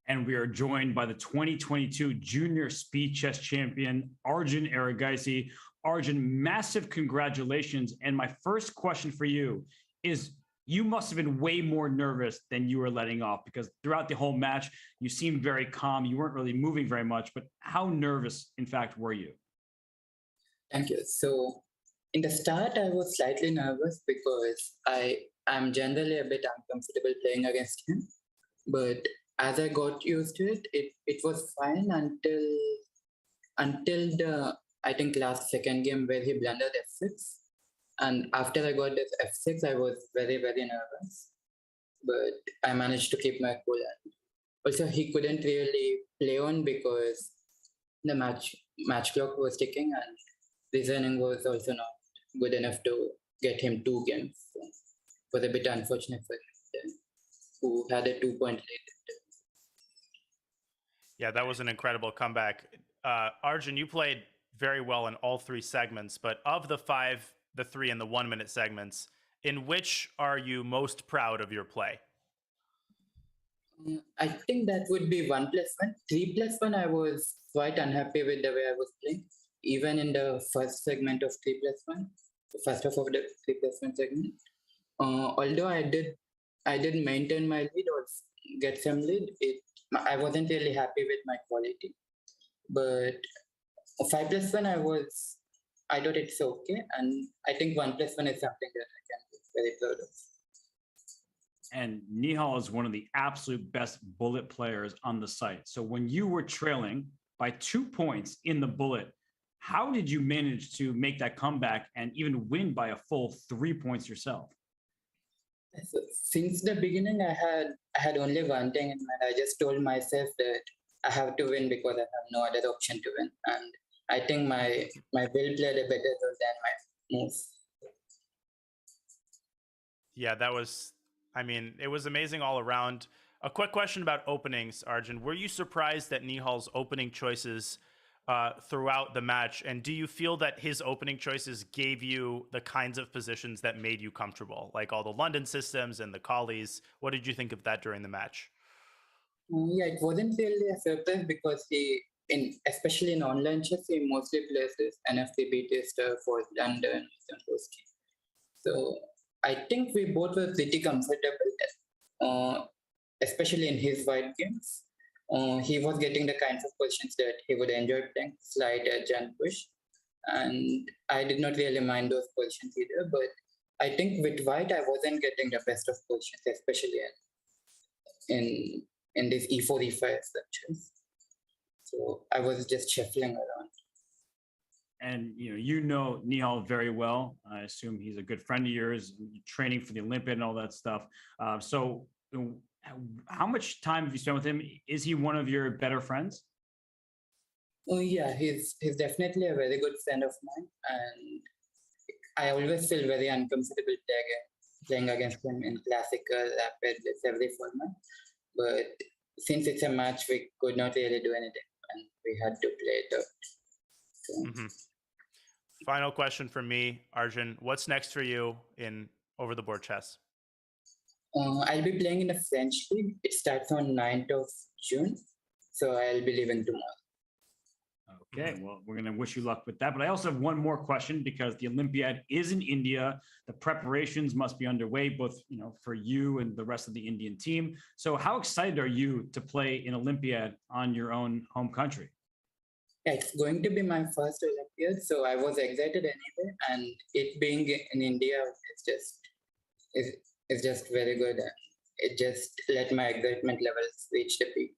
And we are joined by the 2022 Junior Speed Chess Champion, Arjun Erigaisi. Arjun, massive congratulations. And my first question for you is, you must have been way more nervous than you were letting off, because throughout the whole match, you seemed very calm. You weren't really moving very much, but how nervous, in fact, were you? Thank you. So in the start, I was slightly nervous because I'm generally a bit uncomfortable playing against him. But as I got used to it, it was fine until the, I think, last second game where he blundered f6. And after I got this f6, I was very, very nervous. But I managed to keep my cool. And also, he couldn't really play on because the match clock was ticking and reasoning was also not good enough to get him 2 games. So it was a bit unfortunate for him, who had a 2-point lead. Yeah, that was an incredible comeback. Arjun, you played very well in all 3 segments, but of the 5, the 3 and the 1-minute segments, in which are you most proud of your play? I think that would be 1+1. 3+1, I was quite unhappy with the way I was playing. Even in the first segment of 3+1, first half of the 3+1 segment. Although I did maintain my lead or get some lead, I wasn't really happy with my quality. But 5+1, I thought it's okay, and I think 1+1 is something that I can be very proud of. And Nihal is one of the absolute best bullet players on the site. So when you were trailing by 2 points in the bullet, how did you manage to make that comeback and even win by a full 3 points yourself? So since the beginning, I had only one thing in mind. I just told myself that I have to win because I have no other option to win. And I think my will played a better role than my moves. Yeah, that was, it was amazing all around. A quick question about openings, Arjun. Were you surprised at Nihal's opening choices throughout the match? And do you feel that his opening choices gave you the kinds of positions that made you comfortable, like all the London systems and the collies? What did you think of that during the match? Yeah, it wasn't really a surprise because especially in online chess, he mostly plays this NFT BT for London and Hosky. So I think we both were pretty comfortable, especially in his white games. He was getting the kinds of positions that he would enjoy playing, slide, edge, and push. And I did not really mind those positions either. But I think with white, I wasn't getting the best of positions, especially in these E4, E5 structures. So I was just shuffling around. And you know Nihal very well. I assume he's a good friend of yours, training for the Olympiad and all that stuff. So how much time have you spent with him? Is he one of your better friends? Oh yeah, he's definitely a very good friend of mine, and I always feel very uncomfortable playing against him in classical, rapid, every format. But since it's a match, we could not really do anything, and we had to play it out. So. Final question from me, Arjun. What's next for you in over-the-board chess? I'll be playing in a French league. It starts on 9th of June, so I'll be leaving tomorrow. Okay, well, we're going to wish you luck with that. But I also have one more question, because the Olympiad is in India. The preparations must be underway, both for you and the rest of the Indian team. So how excited are you to play in Olympiad on your own home country? Yeah, it's going to be my first Olympiad, so I was excited anyway. And it being in India, it's just very good. It just let my excitement levels reach the peak.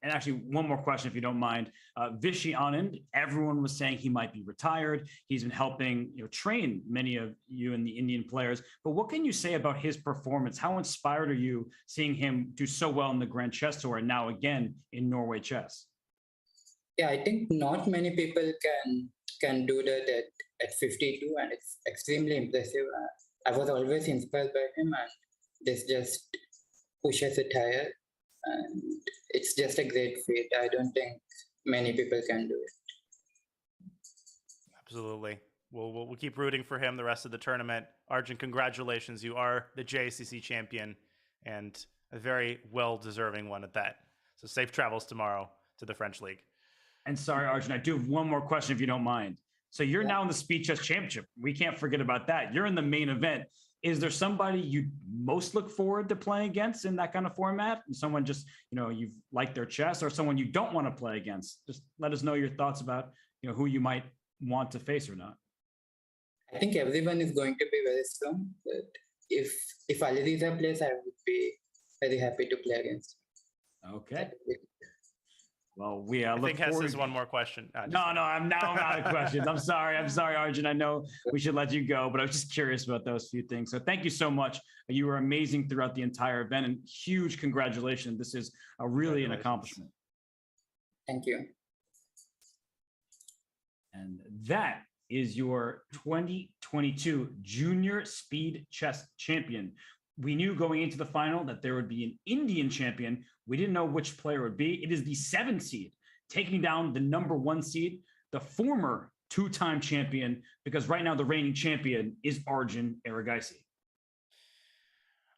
And actually, one more question, if you don't mind. Vishy Anand, everyone was saying he might be retired. He's been helping train many of you and the Indian players. But what can you say about his performance? How inspired are you seeing him do so well in the Grand Chess Tour and now again in Norway Chess? Yeah, I think not many people can do that at 52, and it's extremely impressive. I was always inspired by him, and this just pushes it higher. And it's just a great feat. I don't think many people can do it. Absolutely. We'll keep rooting for him the rest of the tournament. Arjun, congratulations. You are the JSCC champion. And A very well-deserving one at that. So safe travels tomorrow to the French League. And sorry, Arjun, I do have one more question if you don't mind. So you're now in the Speed Chess Championship. We can't forget about that. You're in the main event. Is there somebody you most look forward to playing against in that kind of format? And someone just, you've liked their chess, or someone you don't want to play against? Just let us know your thoughts about, who you might want to face or not. I think everyone is going to be very strong. But if Alireza plays, I would be very happy to play against him. Okay. Well, I think Hess has one more question. No, I'm out of questions. I'm sorry, Arjun. I know we should let you go, but I was just curious about those few things. So thank you so much. You were amazing throughout the entire event, and huge congratulations. This is really an accomplishment. Thank you. And that is your 2022 Junior Speed Chess Champion. We knew going into the final that there would be an Indian champion. We didn't know which player it would be. It is the 7th seed, taking down the number 1 seed, the former 2-time champion, because right now the reigning champion is Arjun Erigaisi.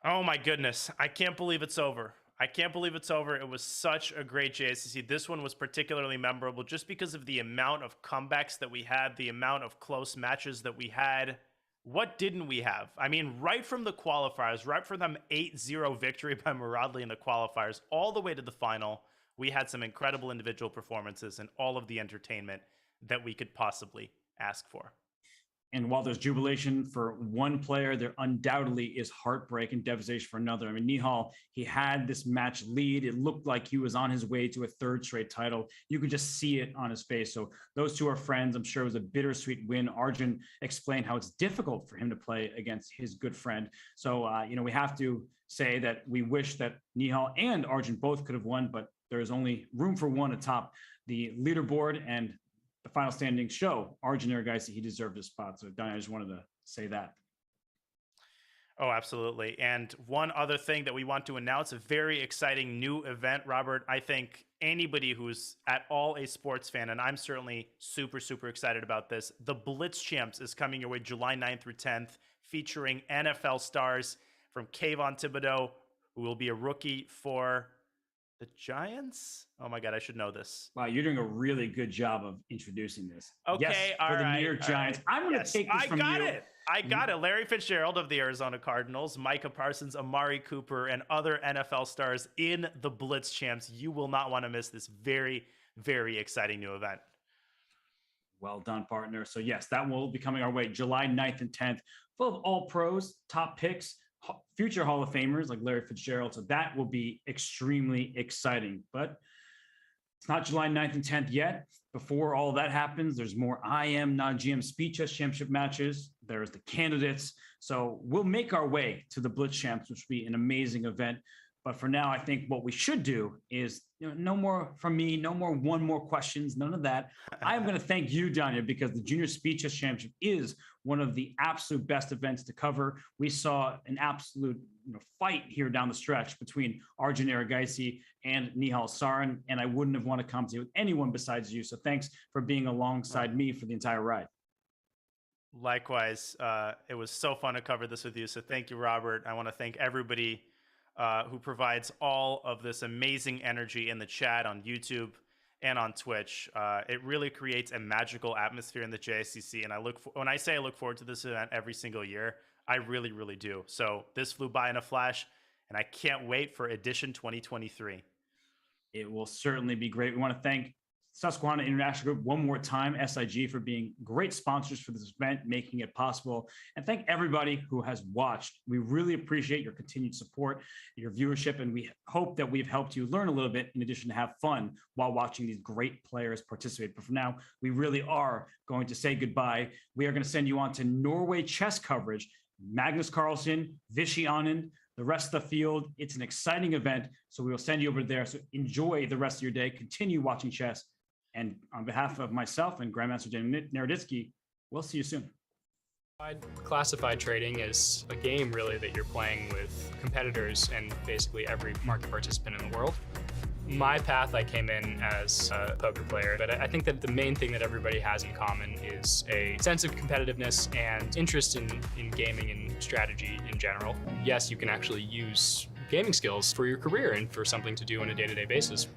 Oh my goodness. I can't believe it's over. It was such a great JSCC. This one was particularly memorable just because of the amount of comebacks that we had, the amount of close matches that we had. What didn't we have? I mean, right from the qualifiers, right from them 8-0 victory by Muradli in the qualifiers, all the way to the final, we had some incredible individual performances and all of the entertainment that we could possibly ask for. And while there's jubilation for one player, there undoubtedly is heartbreak and devastation for another. I mean, Nihal, he had this match lead. It looked like he was on his way to a 3rd straight title. You could just see it on his face. So those two are friends. I'm sure it was a bittersweet win. Arjun explained how it's difficult for him to play against his good friend. So, we have to say that we wish that Nihal and Arjun both could have won, but there's only room for one atop the leaderboard, and the final standings show Arjun Erigaisi, he deserved his spot. So, Donnie, I just wanted to say that. Oh, absolutely. And one other thing that we want to announce, a very exciting new event, Robert. I think anybody who's at all a sports fan, and I'm certainly super, super excited about this, the Blitz Champs is coming your way July 9th through 10th, featuring NFL stars from Kayvon Thibodeau, who will be a rookie for the Giants? Oh my God, I should know this. Wow, you're doing a really good job of introducing this. Okay, yes, for the New York Giants. Right. I'm going to take this from you. I got it. Larry Fitzgerald of the Arizona Cardinals, Micah Parsons, Amari Cooper, and other NFL stars in the Blitz Champs. You will not want to miss this very, very exciting new event. Well done, partner. So yes, that will be coming our way July 9th and 10th, full of all pros, top picks, future Hall of Famers like Larry Fitzgerald. So that will be extremely exciting. But it's not July 9th and 10th yet. Before all that happens, there's more IM, non-GM Speed Chess Championship matches. There's the candidates. So we'll make our way to the Blitz Champs, which will be an amazing event. But for now, I think what we should do is, no more from me, no more one more questions, none of that. I'm going to thank you, Danya, because the Junior Speed Chess Championship is one of the absolute best events to cover. We saw an absolute fight here down the stretch between Arjun Erigaisi and Nihal Sarin, and I wouldn't have wanted to compete with anyone besides you. So thanks for being alongside me for the entire ride. Likewise, it was so fun to cover this with you. So thank you, Robert. I want to thank everybody who provides all of this amazing energy in the chat on YouTube and on Twitch. It really creates a magical atmosphere in the JSCC. And when I say I look forward to this event every single year, I really, really do. So this flew by in a flash, and I can't wait for edition 2023. It will certainly be great. We want to thank Susquehanna International Group one more time, SIG, for being great sponsors for this event, making it possible. And thank everybody who has watched. We really appreciate your continued support, your viewership, and we hope that we've helped you learn a little bit in addition to have fun while watching these great players participate. But for now, we really are going to say goodbye. We are going to send you on to Norway chess coverage. Magnus Carlsen, Vishy Anand, the rest of the field. It's an exciting event, so we will send you over there. So enjoy the rest of your day. Continue watching chess. And on behalf of myself and Grandmaster Jen Naroditsky, we'll see you soon. Classified trading is a game really that you're playing with competitors and basically every market participant in the world. My path, I came in as a poker player, but I think that the main thing that everybody has in common is a sense of competitiveness and interest in gaming and strategy in general. Yes, you can actually use gaming skills for your career and for something to do on a day-to-day basis.